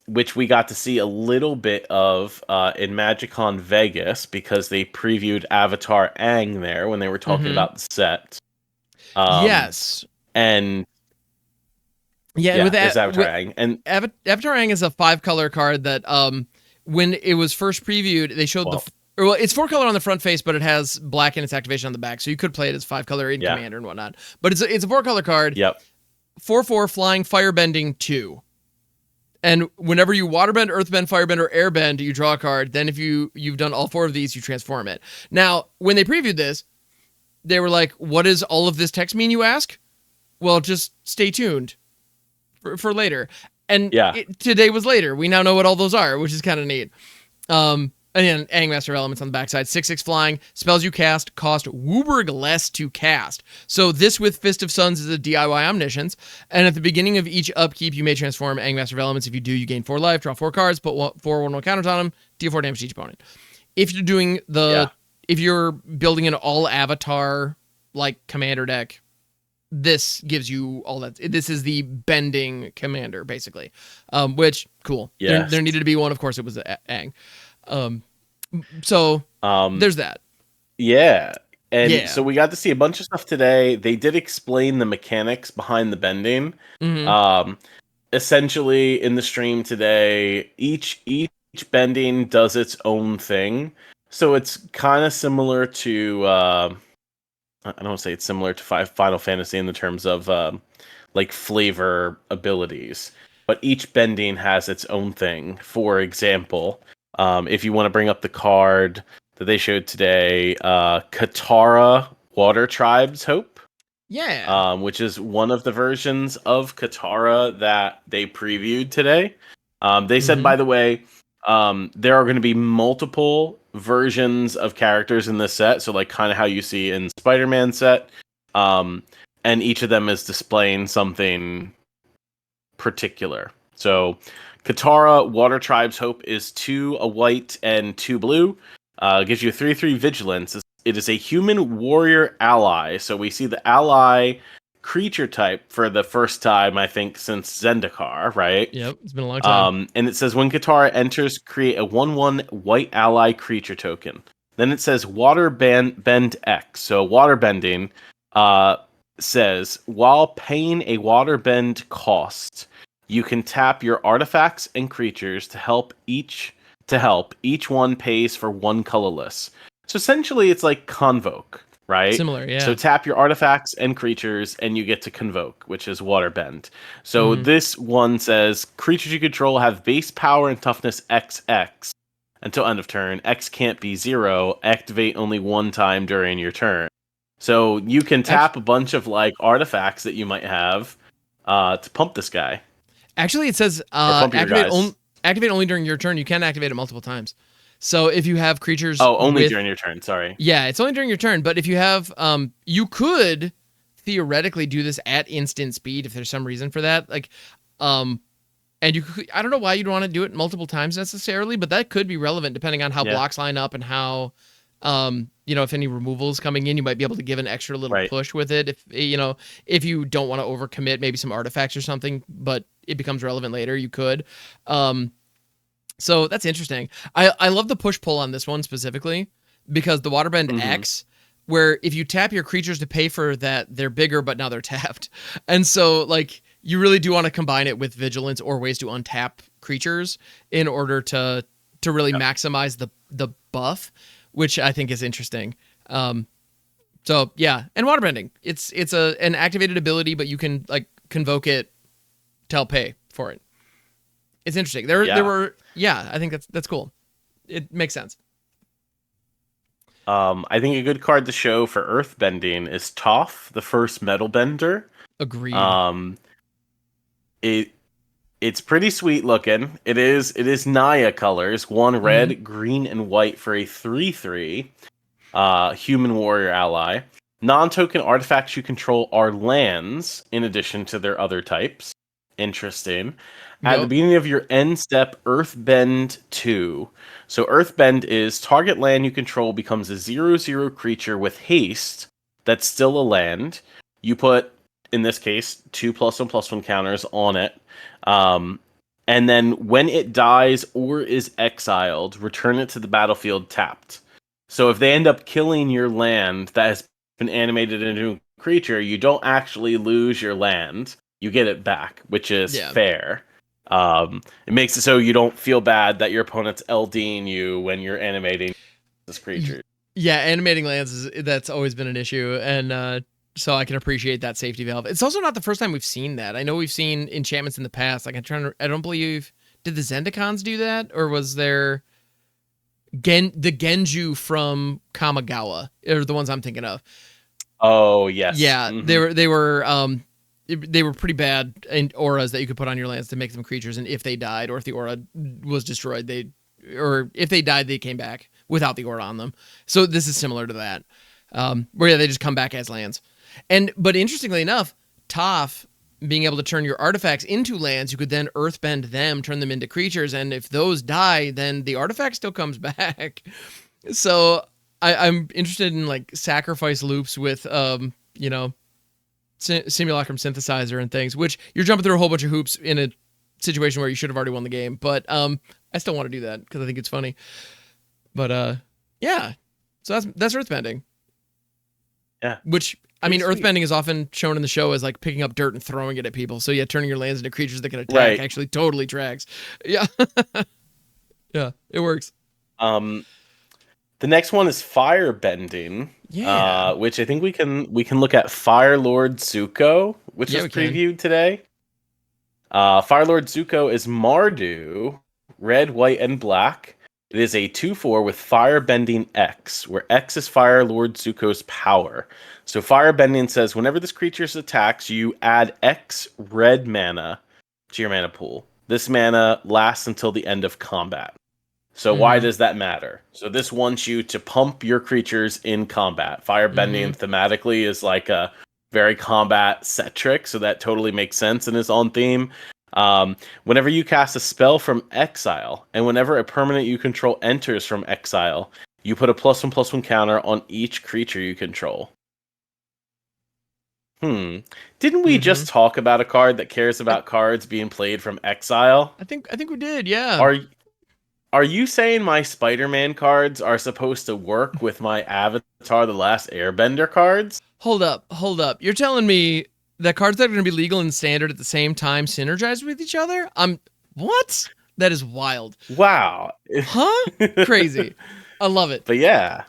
which we got to see a little bit of in MagicCon Vegas because they previewed Avatar Aang there when they were talking about the set. Yes. And yeah, and with that, Avatar Aang. And Avatar Aang is a 5-color card that when it was first previewed, they showed it's 4-color on the front face, but it has black in its activation on the back, so you could play it as 5-color in Commander and whatnot. But it's a 4-color card. Yep. 4/4 flying, firebending 2. And whenever you waterbend, earthbend, firebend, or airbend, you draw a card. Then if you've done all 4 of these, you transform it. Now, when they previewed this, they were like, what does all of this text mean, you ask? Well, just stay tuned for later. And today was later. We now know what all those are, which is kind of neat. And then Aang Master of Elements on the backside. 6/6 flying. Spells you cast cost Wooburg less to cast. So this with Fist of Suns is a DIY Omniscience. And at the beginning of each upkeep, you may transform Aang Master of Elements. If you do, you gain 4 life, draw 4 cards, put 4/1/1 counters on them, deal 4 damage to each opponent. If you're doing if you're building an all Avatar like Commander deck, this gives you all that. This is the bending Commander, basically. Which, cool. Yeah. There needed to be one. Of course, it was Aang. So there's that. Yeah. And so we got to see a bunch of stuff today. They did explain the mechanics behind the bending. Essentially in the stream today, each bending does its own thing. So it's kind of similar to I don't want to say it's similar to Final Fantasy in the terms of like flavor abilities, but each bending has its own thing. For example, if you want to bring up the card that they showed today, Katara Water Tribe's Hope. Yeah. Which is one of the versions of Katara that they previewed today. They said, by the way, there are going to be multiple versions of characters in this set. So like kind of how you see in Spider-Man set. And each of them is displaying something particular. So Katara Water Tribe's Hope is 2 a white and 2 blue. Gives you a 3/3 vigilance. It is a human warrior ally. So we see the ally creature type for the first time, I think, since Zendikar, right? Yep, it's been a long time. And it says when Katara enters, create a 1/1 white ally creature token. Then it says water bend X. So water bending says while paying a water bend cost, you can tap your artifacts and creatures to help. Each one pays for 1 colorless. So essentially, it's like Convoke, right? Similar, yeah. So tap your artifacts and creatures, and you get to Convoke, which is Waterbend. So this one says creatures you control have base power and toughness XX until end of turn. X can't be 0. Activate only 1 time during your turn. So you can tap a bunch of like artifacts that you might have to pump this guy. Actually, it says activate only during your turn. You can activate it multiple times. So if you have creatures... Oh, only during your turn, sorry. Yeah, it's only during your turn. But if you have... you could theoretically do this at instant speed if there's some reason for that. Like, and you could, I don't know why you'd want to do it multiple times necessarily, but that could be relevant depending on how blocks line up and how... if any removals coming in, you might be able to give an extra little push with it. If you don't want to overcommit, maybe some artifacts or something, but it becomes relevant later, you could. So that's interesting. I love the push pull on this one specifically because the Waterbend X, where if you tap your creatures to pay for that, they're bigger, but now they're tapped. And so like you really do want to combine it with vigilance or ways to untap creatures in order to really maximize the buff, which I think is interesting. So yeah, and waterbending. It's an activated ability, but you can like convoke it to help pay for it. It's interesting. There were I think that's cool. It makes sense. I think a good card to show for earthbending is Toph, the first metal bender. Agreed. It's pretty sweet looking. It is Naya colors, 1 red, green, and white for a 3/3 human warrior ally. Non-token artifacts you control are lands in addition to their other types. Interesting. At the beginning of your end step, Earthbend 2. So Earthbend is target land you control becomes a 0/0 creature with haste that's still a land. You put, in this case, 2+1/+1 counters on it. And then when it dies or is exiled, return it to the battlefield tapped. So if they end up killing your land that has been animated into a creature, you don't actually lose your land. You get it back, which is fair. It makes it so you don't feel bad that your opponent's LDing you when you're animating this creature. Yeah, animating lands that's always been an issue, and so I can appreciate that safety valve. It's also not the first time we've seen that. I know we've seen enchantments in the past. Like I don't believe, did the Zendikons do that, or was there the Genju from Kamigawa, or the ones I'm thinking of? Oh yes, yeah, they were pretty bad in auras that you could put on your lands to make them creatures, and if they died or if the aura was destroyed, or if they died, they came back without the aura on them. So this is similar to that, where they just come back as lands. But interestingly enough, Toph being able to turn your artifacts into lands, you could then earthbend them, turn them into creatures, and if those die, then the artifact still comes back. So I'm interested in like sacrifice loops with simulacrum synthesizer and things, which you're jumping through a whole bunch of hoops in a situation where you should have already won the game. But I still want to do that because I think it's funny. But yeah, so that's earthbending. Yeah, which I mean, earthbending is often shown in the show as like picking up dirt and throwing it at people. So yeah, turning your lands into creatures that can attack actually totally tracks. Yeah, yeah, it works. The next one is firebending. Yeah, which I think we can look at Fire Lord Zuko, which is previewed today. Fire Lord Zuko is Mardu, red, white, and black. It is a 2/4 with Firebending X, where X is Fire Lord Zuko's power. So Firebending says whenever this creature attacks, you add X red mana to your mana pool. This mana lasts until the end of combat. So why does that matter? So this wants you to pump your creatures in combat. Firebending thematically is like a very combat-centric, so that totally makes sense and is on theme. Whenever you cast a spell from exile, and whenever a permanent you control enters from exile, you put a +1/+1 counter on each creature you control. Didn't we just talk about a card that cares about cards being played from exile? I think we did, yeah. Are you saying my Spider-Man cards are supposed to work with my Avatar The Last Airbender cards? Hold up. You're telling me that cards that are going to be legal and standard at the same time synergize with each other? What? That is wild. Wow. Huh? Crazy. I love it. But yeah.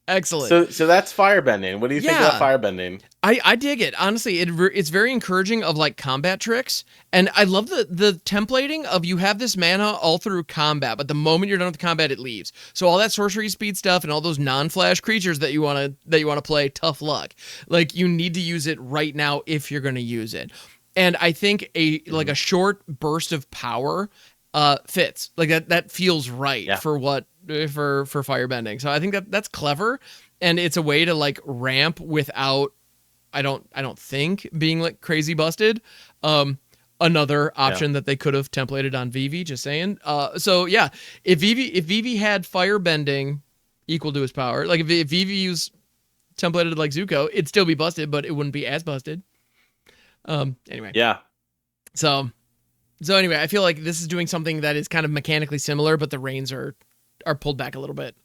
Excellent. So that's firebending. What do you think about firebending? I dig it. Honestly, it's very encouraging of like combat tricks. And I love the templating of you have this mana all through combat, but the moment you're done with combat, it leaves. So all that sorcery speed stuff and all those non-flash creatures that you want to play, tough luck. Like you need to use it right now if you're going to use it. And I think a short burst of power fits. Like that feels right for firebending. So I think that's clever, and it's a way to like ramp without I don't think being like crazy busted. Another option that they could have templated on Vivi, just saying. So yeah, if Vivi had firebending equal to his power, like if Vivi used templated like Zuko, it'd still be busted, but it wouldn't be as busted. Anyway. Yeah. So anyway, I feel like this is doing something that is kind of mechanically similar, but the reins are pulled back a little bit,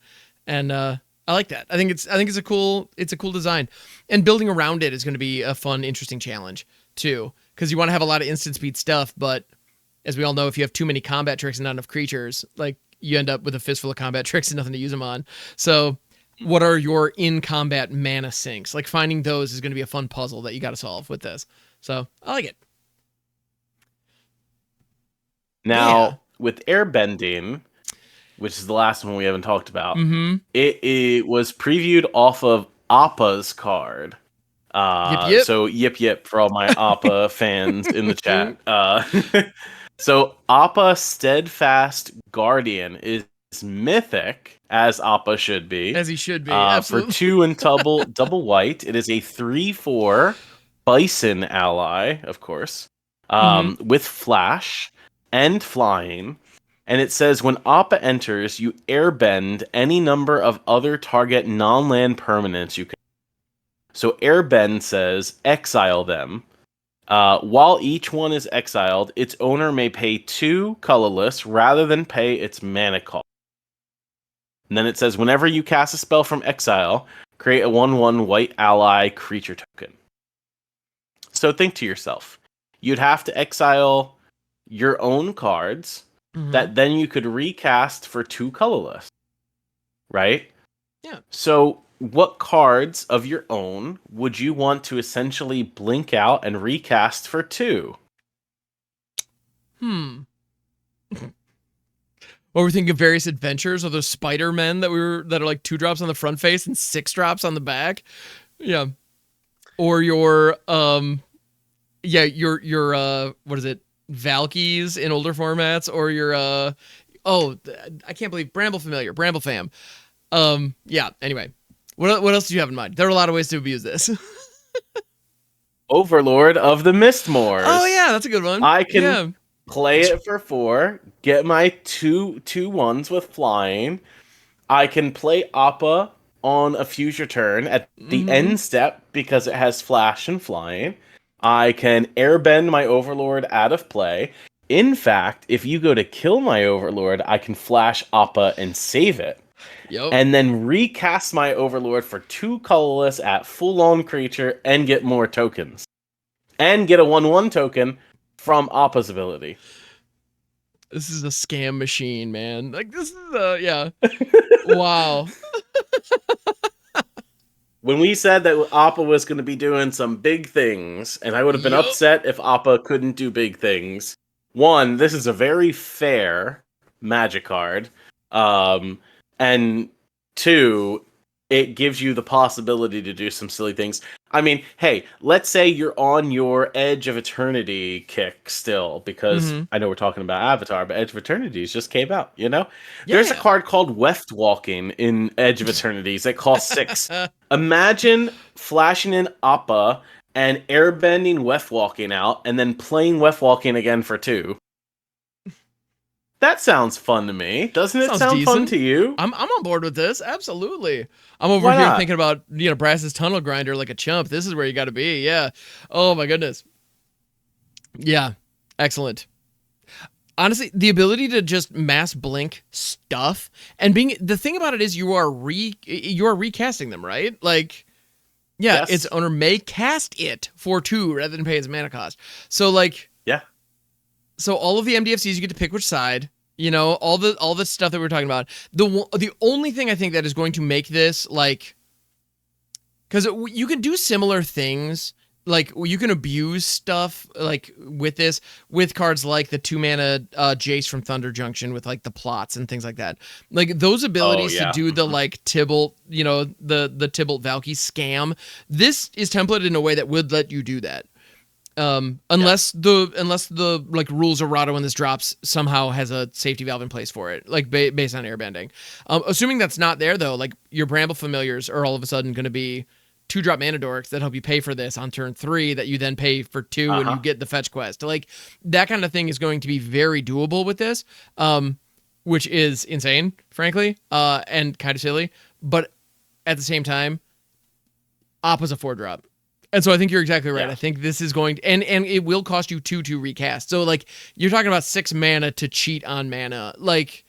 and I like that. I think it's a cool design, and building around it is going to be a fun, interesting challenge too, because you want to have a lot of instant speed stuff. But as we all know, if you have too many combat tricks and not enough creatures, like you end up with a fistful of combat tricks and nothing to use them on. So, what are your in combat mana sinks? Like finding those is going to be a fun puzzle that you got to solve with this. So I like it. Now, with airbending, which is the last one we haven't talked about, it was previewed off of Appa's card. So yip for all my Appa fans in the chat. So Appa Steadfast Guardian is mythic, as Appa should be. As he should be, for 2 and double white. It is a 3/4 Bison ally, of course, with flash and flying. And it says, when Appa enters, you airbend any number of other target non-land permanents you can. So airbend says, exile them. While each one is exiled, its owner may pay 2 colorless rather than pay its mana cost. And then it says, whenever you cast a spell from exile, create a 1/1 white ally creature token. So think to yourself, you'd have to exile your own cards that then you could recast for 2 colorless, right? Yeah. So what cards of your own would you want to essentially blink out and recast for 2? Or we're thinking of various adventures of those Spider-Men that are like 2 drops on the front face and 6 drops on the back. Yeah. Or your what is it? Valkies in older formats, or your I can't believe Bramble Fam. Yeah, anyway. What else do you have in mind? There are a lot of ways to abuse this. Overlord of the Mistmoors. Oh yeah, that's a good one. I can play it for 4, get my 2/2/1s with flying. I can play Appa on a future turn at the end step because it has flash and flying. I can airbend my Overlord out of play. In fact, if you go to kill my Overlord, I can flash Appa and save it. Yep. And then recast my Overlord for 2 colorless at full-on creature and get more tokens. And get a 1/1 token from Appa's ability. This is a scam machine, man. Like, this is yeah. Wow. When we said that Appa was going to be doing some big things, and I would have been upset if Appa couldn't do big things. 1, this is a very fair Magic card. And 2, it gives you the possibility to do some silly things. I mean, hey, let's say you're on your Edge of Eternity kick still, because I know we're talking about Avatar, but Edge of Eternities just came out, you know? Yeah. There's a card called Weft Walking in Edge of Eternities that costs 6. Imagine flashing in Appa and airbending Weft Walking out, and then playing Weft Walking again for 2. That sounds fun to me. Doesn't it sound fun to you? I'm on board with this. Absolutely. I'm over here thinking about, Brass's Tunnel Grinder like a chump. This is where you got to be. Yeah. Oh my goodness. Yeah. Excellent. Honestly, the ability to just mass blink stuff, and the thing about it is you are recasting them, right? Like, yeah, yes. Its owner may cast it for 2 rather than pay its mana cost. So like, yeah. So all of the MDFCs, you get to pick which side, all the stuff that we were talking about. The only thing I think that is going to make this, like, because you can do similar things, like you can abuse stuff like with this, with cards like the 2-mana Jace from Thunder Junction with like the plots and things like that. Like those abilities to do the like Tibalt, the Tibalt Valky scam. This is templated in a way that would let you do that. Unless the like rules errata when this drops somehow has a safety valve in place for it, like based on airbending. Assuming that's not there though, like your Bramble Familiars are all of a sudden going to be 2-drop mana dorks that help you pay for this on turn 3 that you then pay for 2 and you get the fetch quest. Like that kind of thing is going to be very doable with this, which is insane, frankly, and kind of silly. But at the same time, Appa's a 4-drop. And so I think you're exactly right. Yeah. I think this is going to, and it will cost you 2 to recast. So like you're talking about 6 mana to cheat on mana. Like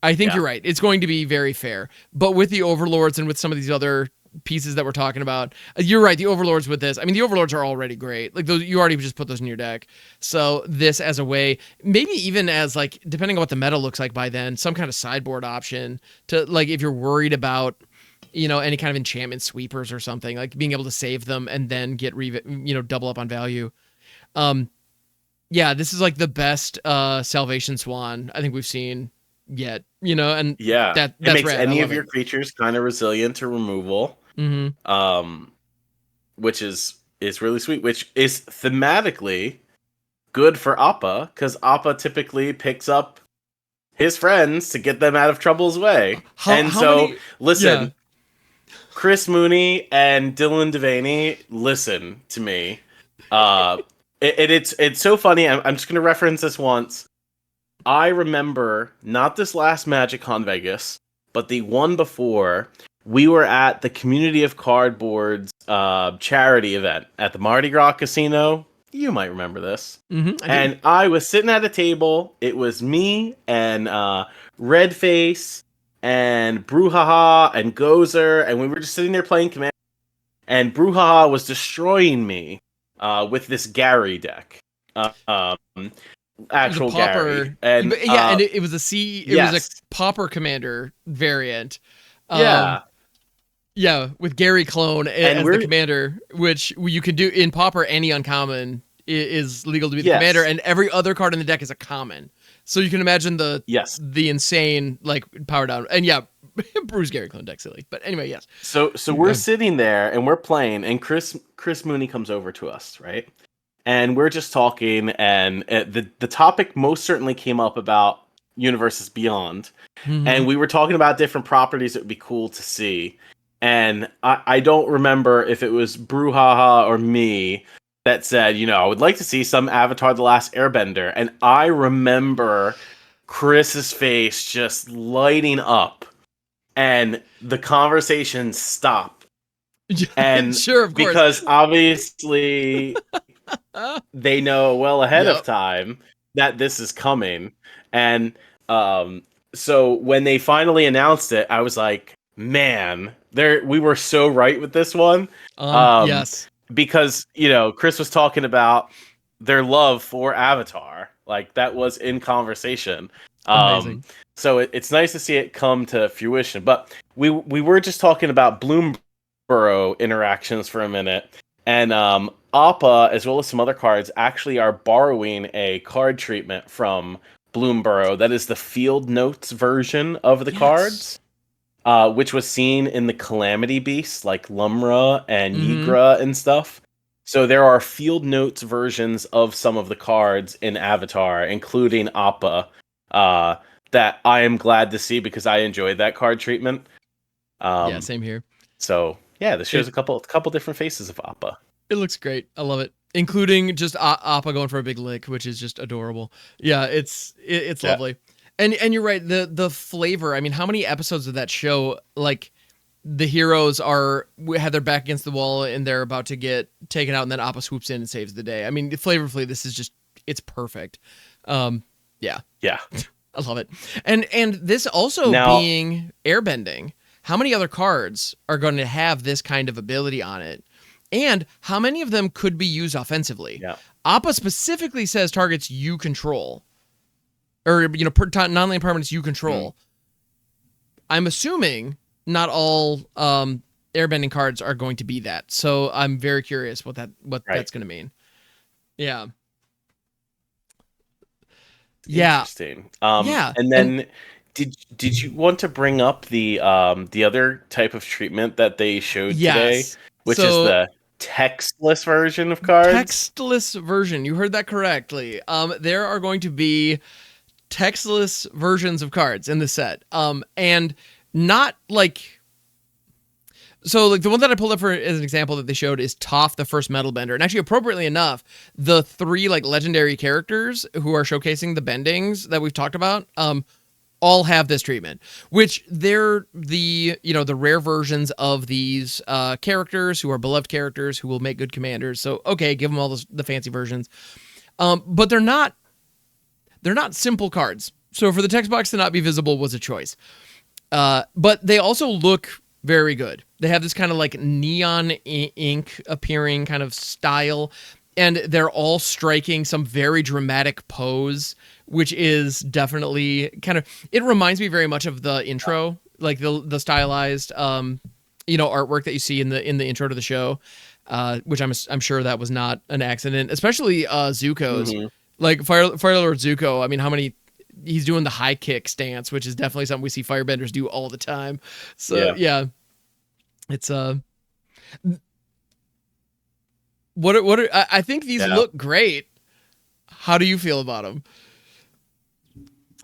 I think you're right. It's going to be very fair. But with the Overlords and with some of these other pieces that we're talking about, you're right. The Overlords with this, I mean, the Overlords are already great. Like those, you already just put those in your deck. So this as a way, maybe even as like, depending on what the meta looks like by then, some kind of sideboard option to like, if you're worried about, any kind of enchantment sweepers or something, like being able to save them and then get double up on value. Yeah, this is like the best Salvation Swan I think we've seen yet. And that's it makes rad. any of your creatures kind of resilient to removal. Which is really sweet. Which is thematically good for Appa, because Appa typically picks up his friends to get them out of trouble's way. Listen. Yeah. Chris Mooney and Dylan Devaney, listen to me. It's so funny. I'm just going to reference this once. I remember not this last MagicCon Vegas, but the one before, we were at the Community of Cardboard's charity event at the Mardi Gras Casino. You might remember this. I I was sitting at a table. It was me and Redface and Brouhaha and Gozer, and we were just sitting there playing Commander. And Brouhaha was destroying me with this Gary deck. Actual Gary. And and it was was a Pauper Commander variant. Yeah, with Gary Clone as the commander, which you can do in Pauper. Any uncommon is legal to be the commander, and every other card in the deck is a common. So you can imagine the insane like power down. And Bruce Gary Clone deck silly, but anyway, yes. So we're sitting there and we're playing, and Chris Mooney comes over to us, right? And we're just talking, and the topic most certainly came up about Universes Beyond, and we were talking about different properties that would be cool to see. And I don't remember if it was Brouhaha or me that said, I would like to see some Avatar The Last Airbender. And I remember Chris's face just lighting up and the conversation stopped. And sure, of course. Because obviously they know well ahead of time that this is coming. And so when they finally announced it, I was like, man, we were so right with this one. Yes. Because, Chris was talking about their love for Avatar. Like, that was in conversation. Amazing. So it's nice to see it come to fruition. But we were just talking about Bloomborough interactions for a minute. And Appa, as well as some other cards, actually are borrowing a card treatment from Bloomborough. That is the Field Notes version of the cards. Which was seen in the Calamity Beasts, like Lumra and Yigra and stuff. So there are Field Notes versions of some of the cards in Avatar, including Appa, that I am glad to see because I enjoyed that card treatment. Same here. So, this shows a couple different faces of Appa. It looks great. I love it. Including just Appa going for a big lick, which is just adorable. Yeah, it's lovely. And you're right, the flavor, I mean, how many episodes of that show, like, the heroes have their back against the wall and they're about to get taken out and then Appa swoops in and saves the day. I mean, flavorfully, this is just, it's perfect. Yeah. I love it. And this also being airbending, how many other cards are going to have this kind of ability on it? And how many of them could be used offensively? Yeah. Appa specifically says targets you control. Or, non-land permanents you control. I'm assuming not all airbending cards are going to be that. So I'm very curious what that's going to mean. Yeah. Interesting. And then did you want to bring up the other type of treatment that they showed today, which is the textless version of cards? Textless version. You heard that correctly. There are going to be textless versions of cards in the set. And not like... So, like, the one that I pulled up for as an example that they showed is Toph, the first metal bender. And actually, appropriately enough, the 3, like, legendary characters who are showcasing the bendings that we've talked about, all have this treatment, which they're the rare versions of these characters who are beloved characters who will make good commanders. So, okay, give them all the fancy versions. But they're not simple cards. So for the text box to not be visible was a choice. But they also look very good. They have this kind of like neon ink appearing kind of style, and they're all striking some very dramatic pose, which is definitely it reminds me very much of the intro, like the stylized artwork that you see in the intro to the show, which I'm sure that was not an accident, especially Zuko's. Like Fire Lord Zuko, I mean, he's doing the high kick stance, which is definitely something we see firebenders do all the time. So it's I think these look great. How do you feel about them?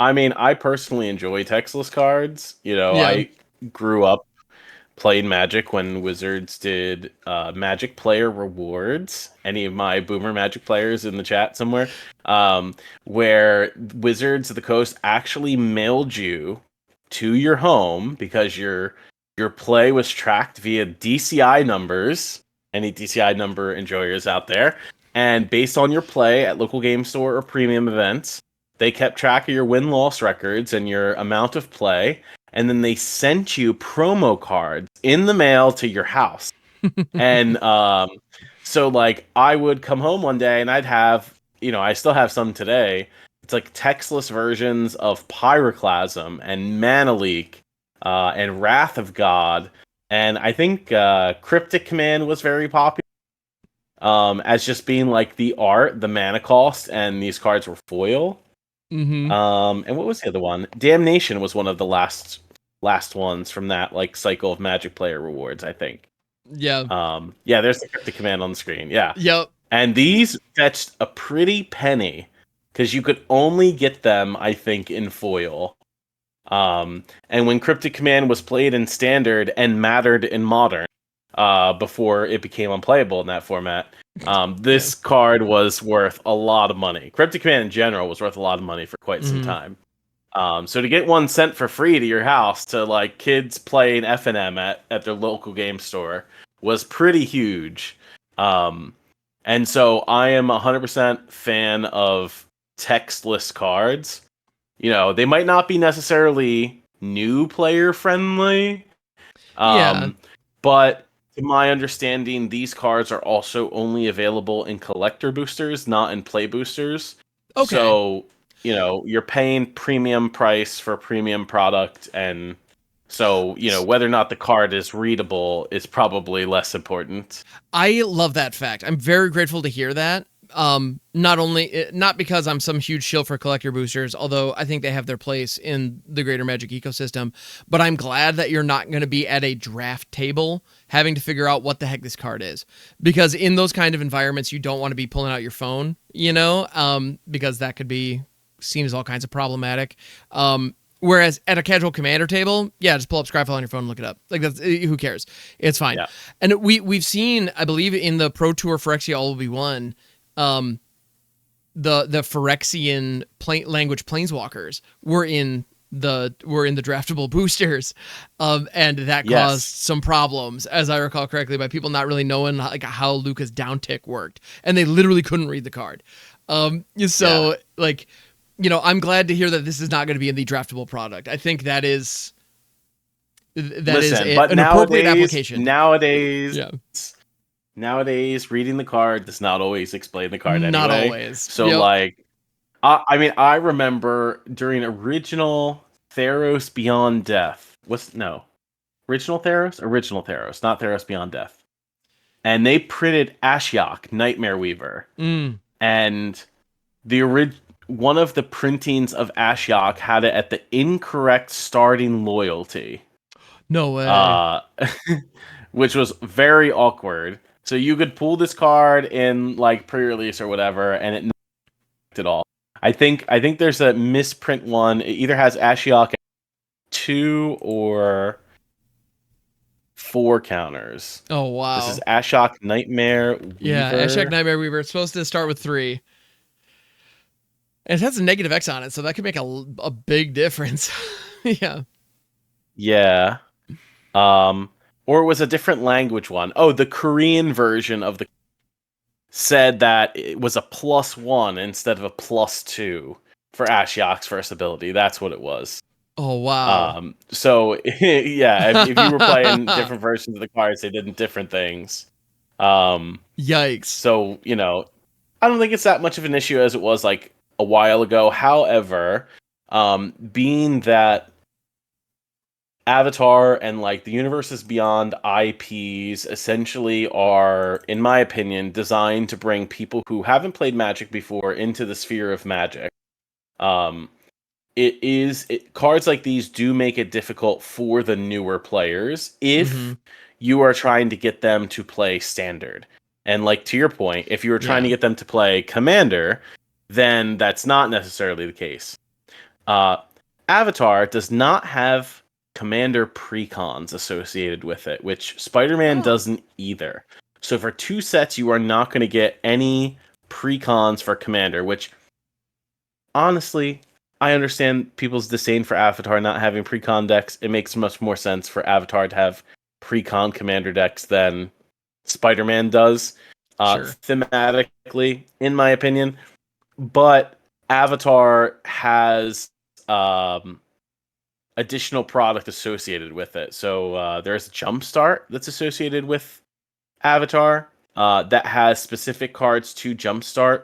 I mean, I personally enjoy textless cards. I grew up played Magic when Wizards did Magic Player Rewards. Any of my boomer Magic players in the chat somewhere, where Wizards of the Coast actually mailed you to your home because your Your play was tracked via DCI numbers. Any DCI number enjoyers out there? And based on your play at local game store or premium events, they kept track of your win-loss records and your amount of play. And then they sent you promo cards in the mail to your house. And so like I would come home one day and I'd have, I still have some today. It's like textless versions of Pyroclasm and Mana Leak and Wrath of God. And I think Cryptic Command was very popular as just being like the art, the mana cost, and these cards were foil. Mm-hmm. And what was the other one? Damnation was one of the last ones from that like cycle of Magic player rewards, I think. Yeah. Yeah, there's the Cryptic Command on the screen. Yeah. Yep. And these fetched a pretty penny because you could only get them, I think, in foil. And when Cryptic Command was played in Standard and mattered in Modern, before it became unplayable in that format, this card was worth a lot of money. Cryptic Command in general was worth a lot of money for quite some time. So to get one sent for free to your house to like kids playing FNM at their local game store was pretty huge. And so I am 100% fan of textless cards. They might not be necessarily new player friendly. But to my understanding, these cards are also only available in collector boosters, not in play boosters. Okay. So, you're paying premium price for premium product, and so, whether or not the card is readable is probably less important. I love that fact. I'm very grateful to hear that. Not because I'm some huge shill for collector boosters, although I think they have their place in the greater Magic ecosystem, but I'm glad that you're not going to be at a draft table having to figure out what the heck this card is, because in those kind of environments, you don't want to be pulling out your phone, because that could be seen as all kinds of problematic. Whereas at a casual commander table, just pull up Scryfall on your phone and look it up. Like, that's, who cares? It's fine. Yeah. And we've seen, I believe, in the Pro Tour Phyrexia All Will Be One, the Phyrexian language planeswalkers were in the draftable boosters, and that caused some problems, as I recall correctly, by people not really knowing like how Luca's downtick worked, and they literally couldn't read the card. I'm glad to hear that this is not going to be in the draftable product. I think that is an appropriate application. Nowadays, reading the card does not always explain the card anyway. Not always. So, I remember during original Theros Beyond Death. Original Theros, not Theros Beyond Death. And they printed Ashiok, Nightmare Weaver. And one of the printings of Ashiok had it at the incorrect starting loyalty. No way. Which was very awkward. So you could pull this card in like pre-release or whatever, and it not at all. I think there's a misprint one. It either has Ashiok 2 or 4 counters. Oh wow! This is Ashiok Nightmare Weaver. Yeah, Ashiok Nightmare Weaver. It's supposed to start with 3, and it has a negative X on it, so that could make a big difference. Yeah. Or it was a different language one. Oh, the Korean version of the said that it was a +1 instead of a +2 for Ashiok's first ability. That's what it was. Oh, wow. So, if you were playing different versions of the cards, they did different things. Yikes. So, I don't think it's that much of an issue as it was like a while ago. However, being that Avatar and like the Universes Beyond IPs essentially are, in my opinion, designed to bring people who haven't played Magic before into the sphere of Magic. Cards like these do make it difficult for the newer players if you are trying to get them to play Standard. And like to your point, if you were trying to get them to play Commander, then that's not necessarily the case. Avatar does not have Commander precons associated with it, which Spider-Man doesn't either. So for 2 sets, you are not going to get any precons for Commander, which honestly, I understand people's disdain for Avatar not having pre-con decks. It makes much more sense for Avatar to have pre-con commander decks than Spider-Man does, Sure. thematically, in my opinion. But Avatar has additional product associated with it. So there's Jumpstart that's associated with Avatar that has specific cards to Jumpstart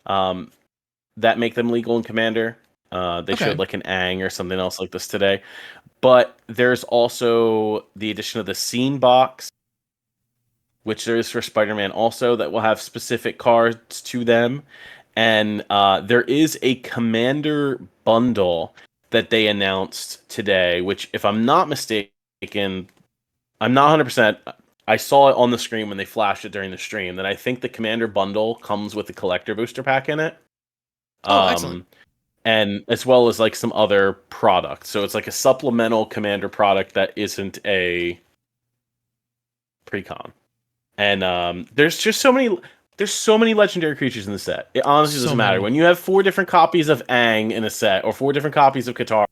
that make them legal in Commander. They showed like an Aang or something else like this today. But there's also the addition of the Scene Box, which there is for Spider-Man also, that will have specific cards to them. And there is a Commander bundle that they announced today, which, if I'm not mistaken, I'm not 100%. I saw it on the screen when they flashed it during the stream, that I think the Commander bundle comes with a collector booster pack in it. Excellent. And as well as like some other products. So it's like a supplemental Commander product that isn't a pre-con. And there's just so many legendary creatures in the set. It honestly doesn't matter. When you have 4 different copies of Aang in a set, or 4 different copies of Katara,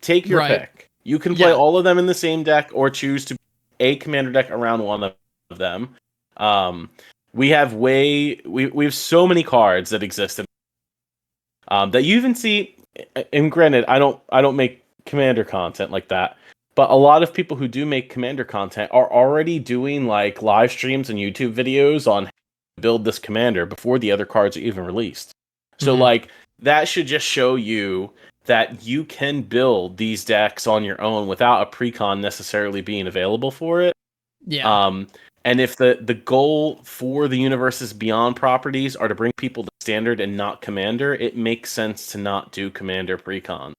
take your pick. You can play all of them in the same deck, or choose to a commander deck around one of them. We have we have so many cards that exist that you even see. And granted, I don't make commander content like that, but a lot of people who do make commander content are already doing like live streams and YouTube videos on how to build this commander before the other cards are even released. So like that should just show you that you can build these decks on your own without a pre-con necessarily being available for it. Yeah. And if the goal for the Universes Beyond properties are to bring people to Standard and not Commander, it makes sense to not do Commander pre-con.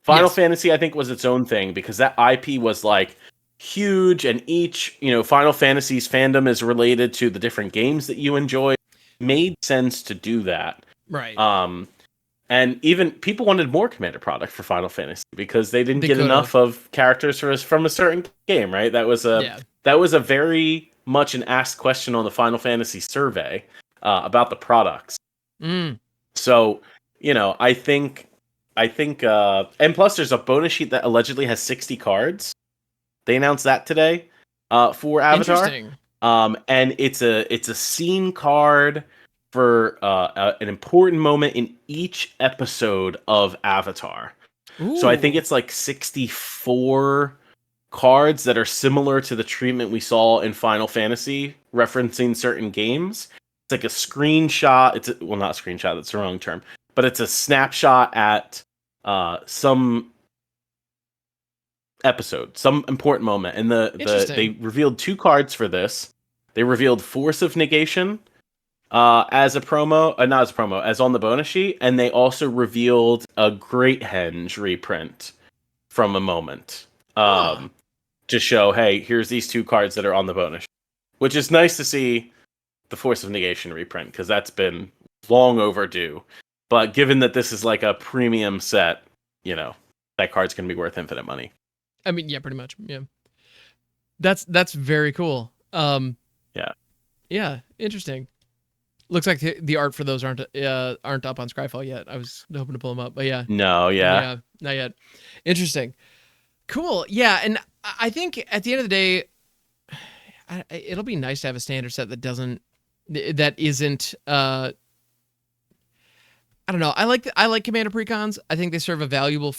Final Fantasy, I think, was its own thing because that IP was like huge, and each, Final Fantasy's fandom is related to the different games that you enjoy. It made sense to do that. Right. And even people wanted more Commander product for Final Fantasy because they didn't get enough of characters from a certain game, right? That was a very much an asked question on the Final Fantasy survey about the products. So, I think, and plus there's a bonus sheet that allegedly has 60 cards. They announced that today for Avatar. Interesting. And it's a scene card for an important moment in each episode of Avatar. Ooh. So I think it's like 64 cards that are similar to the treatment we saw in Final Fantasy, referencing certain games. It's like a screenshot. Not a screenshot, that's the wrong term, but it's a snapshot at some episode, some important moment. And they revealed 2 cards for this. They revealed Force of Negation as a promo, not as a promo, as on the bonus sheet, and they also revealed a Great Henge reprint from a moment to show, hey, here's these 2 cards that are on the bonus sheet, which is nice to see the Force of Negation reprint because that's been long overdue. But given that this is like a premium set, that card's gonna be worth infinite money. I mean, yeah, pretty much, yeah. That's very cool. Yeah, interesting. Looks like the art for those aren't up on Scryfall yet. I was hoping to pull them up, but yeah. No, yeah, not yet. Interesting, cool. Yeah, and I think at the end of the day, it'll be nice to have a standard set that isn't. I don't know. I like Commander Precons. I think they serve a valuable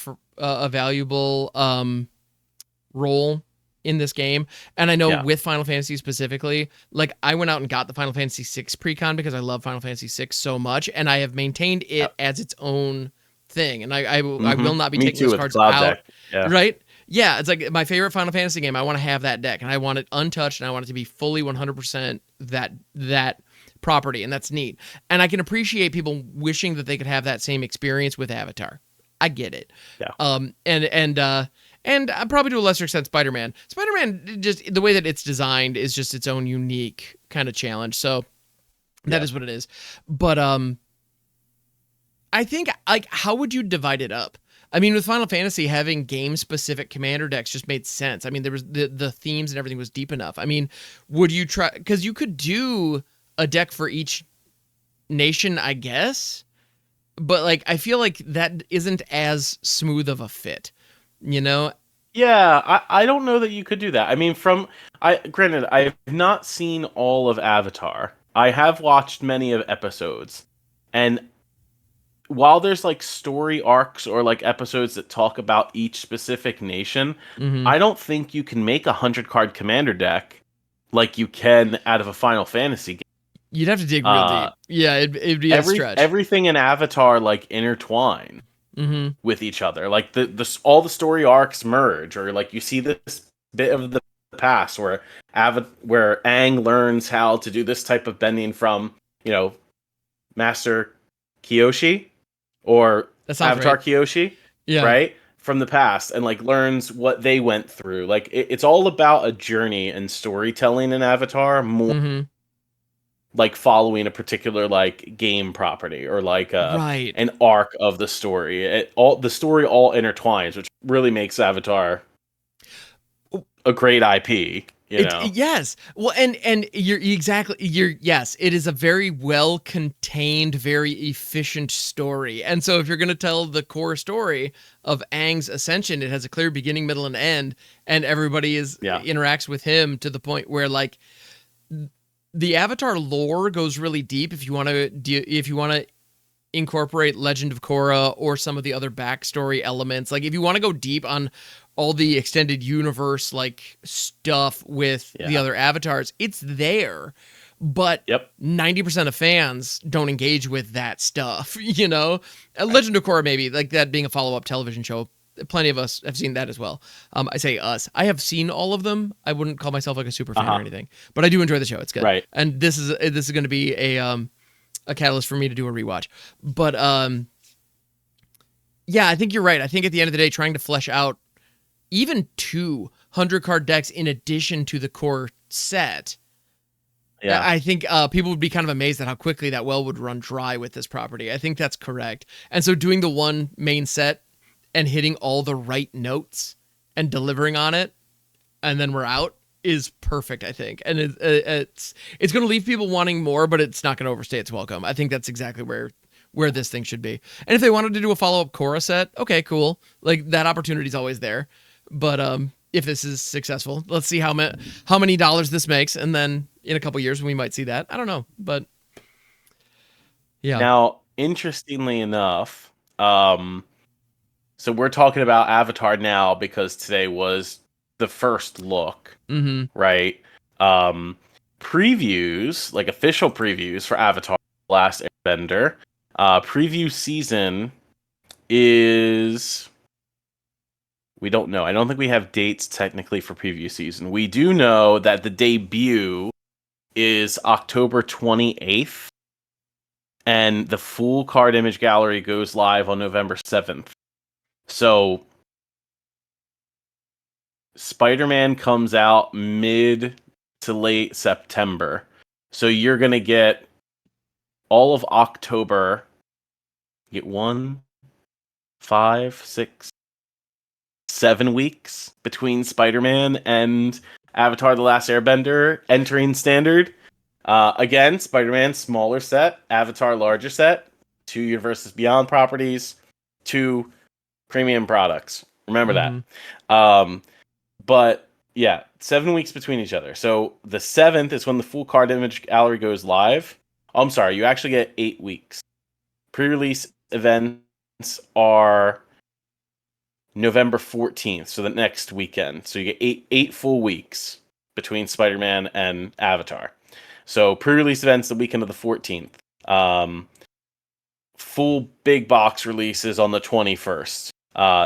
role in this game. And I know with Final Fantasy specifically, like I went out and got the Final Fantasy VI Precon because I love Final Fantasy VI so much, and I have maintained it as its own thing. And I will not be taking those cards out. Right? Yeah, it's like my favorite Final Fantasy game. I want to have that deck, and I want it untouched, and I want it to be fully 100% that property, and that's neat. And I can appreciate people wishing that they could have that same experience with Avatar. I get it. Yeah. And probably to a lesser extent, Spider-Man. Spider-Man, just the way that it's designed is just its own unique kind of challenge. So that is what it is. But I think, like, how would you divide it up? I mean, with Final Fantasy, having game-specific commander decks just made sense. I mean, there was the themes and everything was deep enough. I mean, would you try? Because you could do a deck for each nation, I guess. but like I feel like that isn't as smooth of a fit, you know? Yeah, I don't know that you could do that. I mean, granted, I have not seen all of Avatar. I have watched many of episodes, and while there's like story arcs or like episodes that talk about each specific nation, Mm-hmm. I don't think you can make 100 card commander deck like you can out of a Final Fantasy game. You'd have to dig real deep. Yeah, it'd be a stretch. Everything in Avatar like intertwine Mm-hmm. with each other. Like all the story arcs merge, or like you see this bit of the past where where Aang learns how to do this type of bending from, Master Kyoshi or Avatar right. Kyoshi, Yeah. right? From the past, and like learns what they went through. Like it's all about a journey and storytelling in Avatar, more Mm-hmm. like following a particular like game property or like Right. an arc of the story. The story all intertwines, which really makes Avatar a great IP. Yes. Well, and yes, it is a very well contained, very efficient story. And so if you're going to tell the core story of Aang's ascension, it has a clear beginning, middle, and end, and everybody interacts with him to the point where like the Avatar lore goes really deep. If you want to incorporate Legend of Korra or some of the other backstory elements, like if you want to go deep on all the extended universe like stuff with the other avatars, it's there. But 90% of fans don't engage with that stuff, Legend of Korra, maybe, like that being a follow-up television show. Plenty of us have seen that as well. I say us. I have seen all of them. I wouldn't call myself like a super fan or anything, but I do enjoy the show. It's good. Right. And this is going to be a catalyst for me to do a rewatch. But yeah, I think you're right. I think at the end of the day, trying to flesh out even 200 card decks in addition to the core set. Yeah, I think people would be kind of amazed at how quickly that well would run dry with this property. I think that's correct. And so doing the one main set and hitting all the right notes and delivering on it, and then we're out, is perfect, I think. And it's going to leave people wanting more, but it's not going to overstay its welcome. I think that's exactly where this thing should be. And if they wanted to do a follow-up Korra set, okay, cool. Like that opportunity's always there. But if this is successful, let's see how many dollars this makes, and then in a couple years we might see that. I don't know, but yeah. Now, interestingly enough, so we're talking about Avatar now because today was the first look, right? Previews, like official previews for Avatar: The Last Airbender, preview season is. We don't know. I don't think we have dates technically for preview season. We do know that the debut is October 28th, and the full card image gallery goes live on November 7th. So, Spider-Man comes out mid to late September. So you're going to get all of October. You get 5, 6, 7 weeks between Spider-Man and Avatar: The Last Airbender entering standard. Again, Spider-Man smaller set, Avatar larger set, 2 Universes Beyond properties, 2 premium products. Remember that. But yeah, 7 weeks between each other. So the 7th is when the full card image gallery goes live. Oh, I'm sorry, you actually get 8 weeks. Pre-release events are November 14th, so the next weekend. So you get eight full weeks between Spider-Man and Avatar. So pre-release events the weekend of the 14th. Full big box releases on the 21st.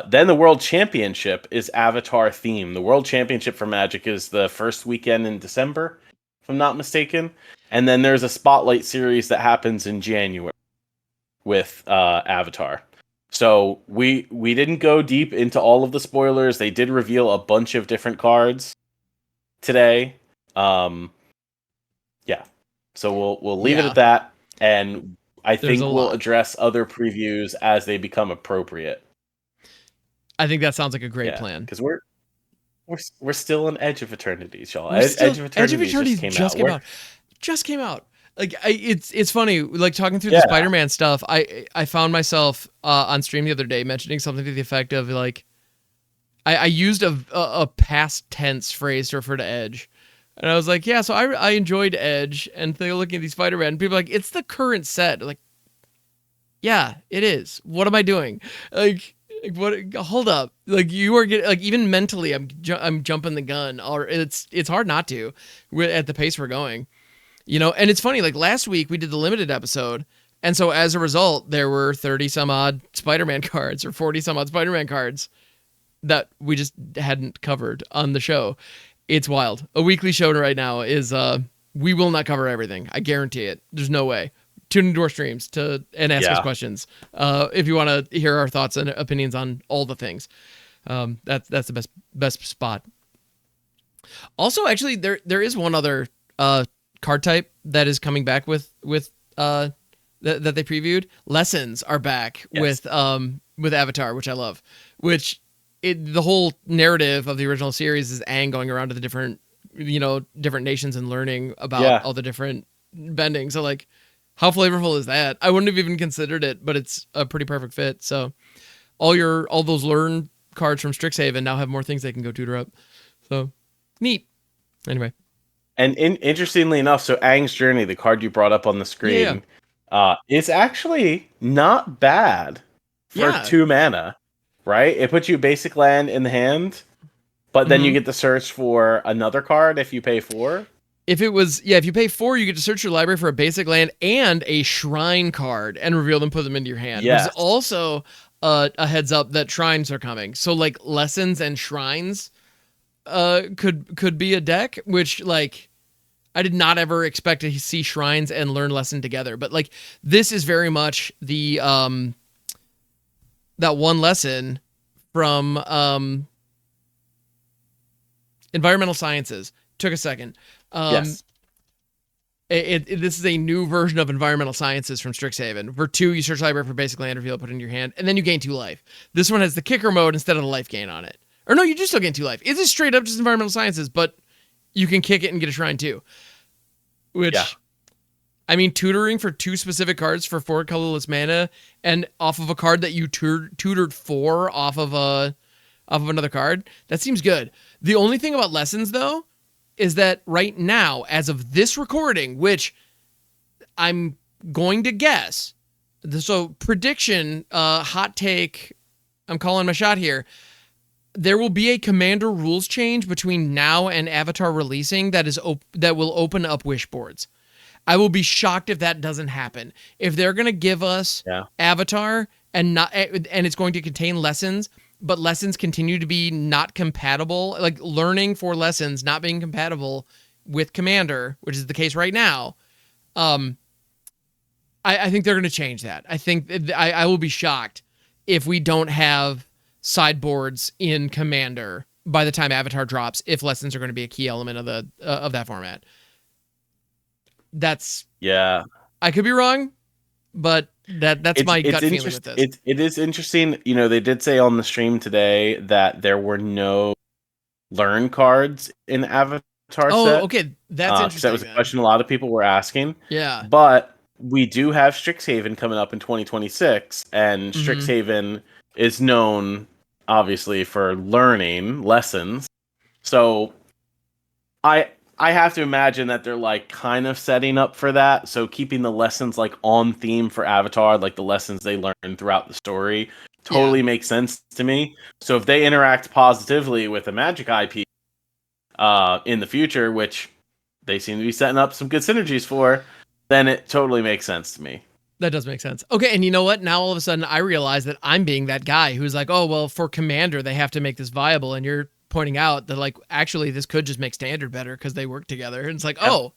Then the World Championship is Avatar themed. The World Championship for Magic is the first weekend in December, if I'm not mistaken. And then there's a Spotlight series that happens in January with Avatar. So we didn't go deep into all of the spoilers. They did reveal a bunch of different cards today. Yeah. So we'll leave it at that, and I think we'll address other previews as they become appropriate. I think that sounds like a great plan, because we're still on Edge of Eternities, y'all. Edge of Eternities just came out. Just came out. Like it's funny, like talking through the Yeah. Spider-Man stuff. I found myself on stream the other day mentioning something to the effect of like, I used a past tense phrase to refer to Edge, and I was like, yeah, so I enjoyed Edge, and they're looking at these Spider-Man, and people are like, it's the current set. Like, yeah, it is. What am I doing? Like what? Hold up. Like you are getting like even mentally, I'm jumping the gun, or it's hard not to, at the pace we're going. You know, and it's funny, like last week we did the limited episode, and so as a result, there were 30 some odd Spider-Man cards or 40 some odd Spider-Man cards that we just hadn't covered on the show. It's wild. A weekly show right now is we will not cover everything. I guarantee it. There's no way. Tune into our streams and ask us questions if you want to hear our thoughts and opinions on all the things. That's the best spot. Also, actually, there is one other card type that is coming back with that they previewed. Lessons are back with Avatar, which I love. Which the whole narrative of the original series is Aang going around to the different nations and learning about all the different bending. So like, how flavorful is that? I wouldn't have even considered it, but it's a pretty perfect fit. So all those learn cards from Strixhaven now have more things they can go tutor up. So neat. Anyway. And interestingly enough, so Aang's Journey, the card you brought up on the screen, is actually not bad for 2 mana, right? It puts you basic land in the hand, but then you get to search for another card if you pay 4. If you pay 4, you get to search your library for a basic land and a shrine card and reveal them, put them into your hand. Yes. There's also a heads up that shrines are coming. So like lessons and shrines could be a deck, which like I did not ever expect to see shrines and learn lesson together. But like this is very much the that one lesson from environmental sciences. Took a second. Yes. This is a new version of environmental sciences from Strixhaven. For 2, you search library for basic land, reveal it, put it in your hand, and then you gain 2 life. This one has the kicker mode instead of the life gain on it. Or no, you do still gain 2 life. It is straight up just environmental sciences, but you can kick it and get a shrine too. Which, I mean, tutoring for 2 specific cards for 4 colorless mana and off of a card that you tutored 4 off of another card, that seems good. The only thing about lessons, though, is that right now, as of this recording, which I'm going to guess, so prediction, hot take, I'm calling my shot here, there will be a commander rules change between now and Avatar releasing that will open up wish boards. I will be shocked if that doesn't happen. If they're going to give us Avatar and it's going to contain lessons, but lessons continue to be not compatible, like learning for lessons not being compatible with Commander, which is the case right now. I think they're going to change that. I think I will be shocked if we don't have sideboards in Commander by the time Avatar drops, if lessons are going to be a key element of that format. That's I could be wrong, but that's my gut feeling with this. It is interesting. You know, they did say on the stream today that there were no learn cards in Avatar set. Oh, okay. That's interesting. That was a question a lot of people were asking. Yeah. But we do have Strixhaven coming up in 2026, and Strixhaven is known, obviously, for learning lessons. So I have to imagine that they're like kind of setting up for that. So keeping the lessons like on theme for Avatar, like the lessons they learn throughout the story, totally makes sense to me. So if they interact positively with a Magic IP in the future, which they seem to be setting up some good synergies for, then it totally makes sense to me. That does make sense. Okay, and you know what? Now all of a sudden I realize that I'm being that guy who's like, oh, well, for Commander, they have to make this viable, and you're pointing out that like actually this could just make Standard better because they work together. And it's like, oh,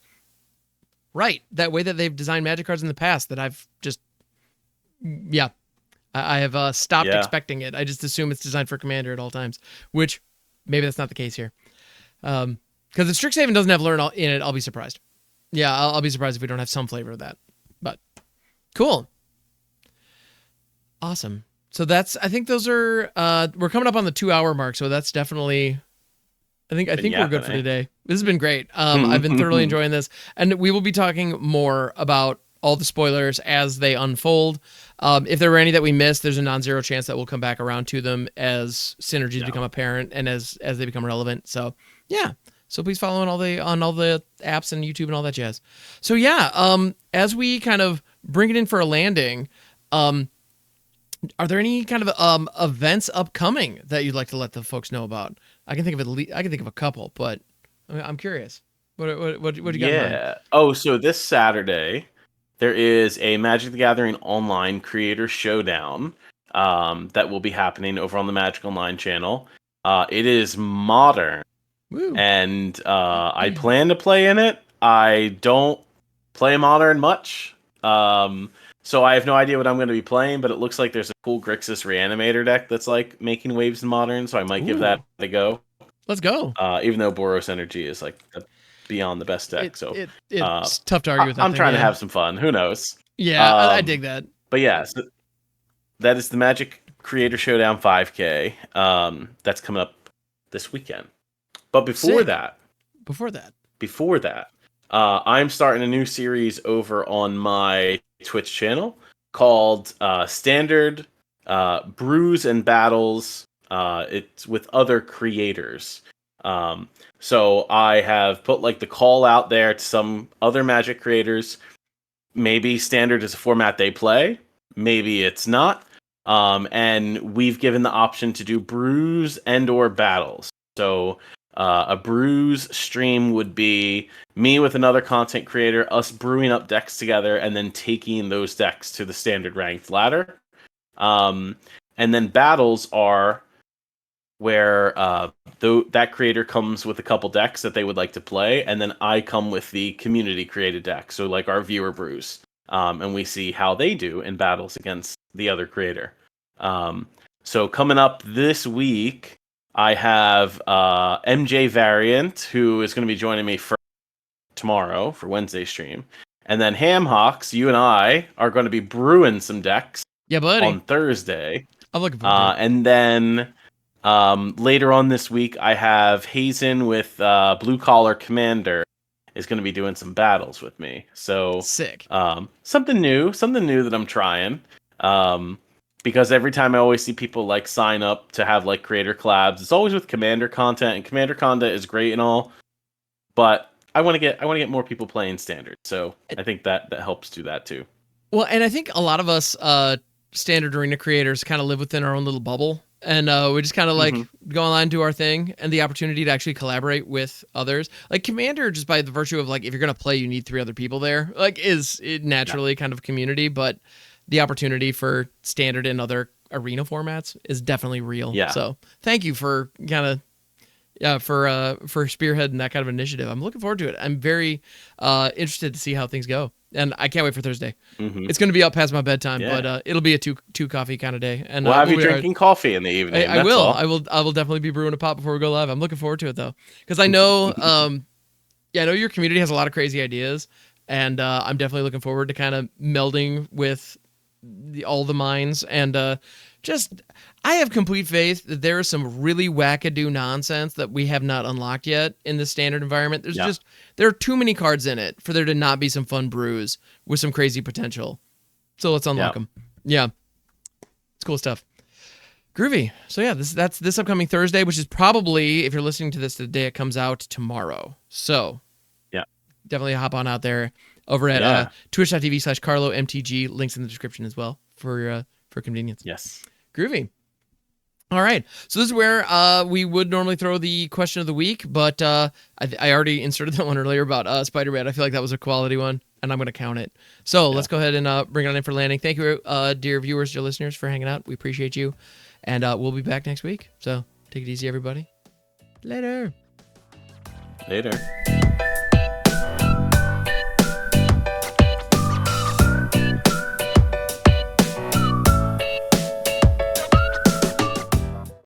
right, that way that they've designed Magic cards in the past that I've just I have stopped expecting it. I just assume it's designed for Commander at all times, which maybe that's not the case here. Because if Strixhaven doesn't have learn in it, I'll be surprised. Yeah, I'll be surprised if we don't have some flavor of that. But cool, awesome. So I think those are, we're coming up on the 2-hour mark, so that's definitely I think we're good for today. This has been great. I've been thoroughly enjoying this, and we will be talking more about all the spoilers as they unfold. If there were any that we missed, there's a non-zero chance that we'll come back around to them as synergies become apparent and as they become relevant. So yeah. So please follow on all the apps and YouTube and all that jazz. So yeah, as we kind of bring it in for a landing, are there any kind of events upcoming that you'd like to let the folks know about? I can think of a couple, but I'm curious. What you got in mind? Oh, so this Saturday there is a Magic the Gathering Online Creator Showdown that will be happening over on the Magic Online channel. It is modern. Woo. And I plan to play in it. I don't play Modern much. So I have no idea what I'm going to be playing, but it looks like there's a cool Grixis Reanimator deck that's like making waves in Modern, so I might give that a go. Let's go. Even though Boros Energy is like beyond the best deck, it's tough to argue with that. I'm trying to have some fun. Who knows? Yeah, I dig that. But yeah, so that is the Magic Creator Showdown 5K. That's coming up this weekend. But before that, I'm starting a new series over on my Twitch channel called Standard Brews and Battles. It's with other creators. So I have put like the call out there to some other Magic creators. Maybe Standard is a format they play. Maybe it's not. And we've given the option to do brews and or battles. So a brews stream would be me with another content creator, us brewing up decks together, and then taking those decks to the Standard ranked ladder. And then battles are where that creator comes with a couple decks that they would like to play, and then I come with the community created deck, so like our viewer brews, and we see how they do in battles against the other creator. So coming up this week, I have MJ Variant, who is going to be joining me for tomorrow for Wednesday's stream. And then Hamhawks, you and I are going to be brewing some decks on Thursday. I'm looking forward to it. And then later on this week, I have Hazen with Blue Collar Commander is going to be doing some battles with me. So sick. Something new that I'm trying. Because every time I always see people like sign up to have like creator collabs, it's always with Commander content, and Commander content is great and all, but I want to get more people playing Standard. So I think that helps do that too. Well, and I think a lot of us Standard Arena creators kind of live within our own little bubble, and we just kind of like go online, do our thing, and the opportunity to actually collaborate with others. Like Commander, just by the virtue of like if you're gonna play, you need 3 other people there. Like is it naturally kind of community, but the opportunity for Standard and other arena formats is definitely real. Yeah. So thank you for kind of, for spearheading that kind of initiative. I'm looking forward to it. I'm very interested to see how things go, and I can't wait for Thursday. It's going to be up past my bedtime, but it'll be a two coffee kind of day. And we'll have you drinking coffee in the evening. I will definitely be brewing a pot before we go live. I'm looking forward to it though, because I know, I know your community has a lot of crazy ideas, and I'm definitely looking forward to kind of melding with all the minds, and I have complete faith that there is some really wackadoo nonsense that we have not unlocked yet in the Standard environment. There are too many cards in it for there to not be some fun brews with some crazy potential. So let's unlock them. Yeah, it's cool stuff. Groovy. So yeah, that's this upcoming Thursday, which is probably, if you're listening to this the day it comes out, tomorrow. So yeah, definitely hop on out there. Over at twitch.tv/CarloMTG. Links in the description as well for convenience. Yes. Groovy. All right. So this is where we would normally throw the question of the week, but I already inserted that one earlier about Spider-Man. I feel like that was a quality one, and I'm going to count it. So let's go ahead and bring it on in for landing. Thank you, dear viewers, dear listeners, for hanging out. We appreciate you, and we'll be back next week. So take it easy, everybody. Later. Later.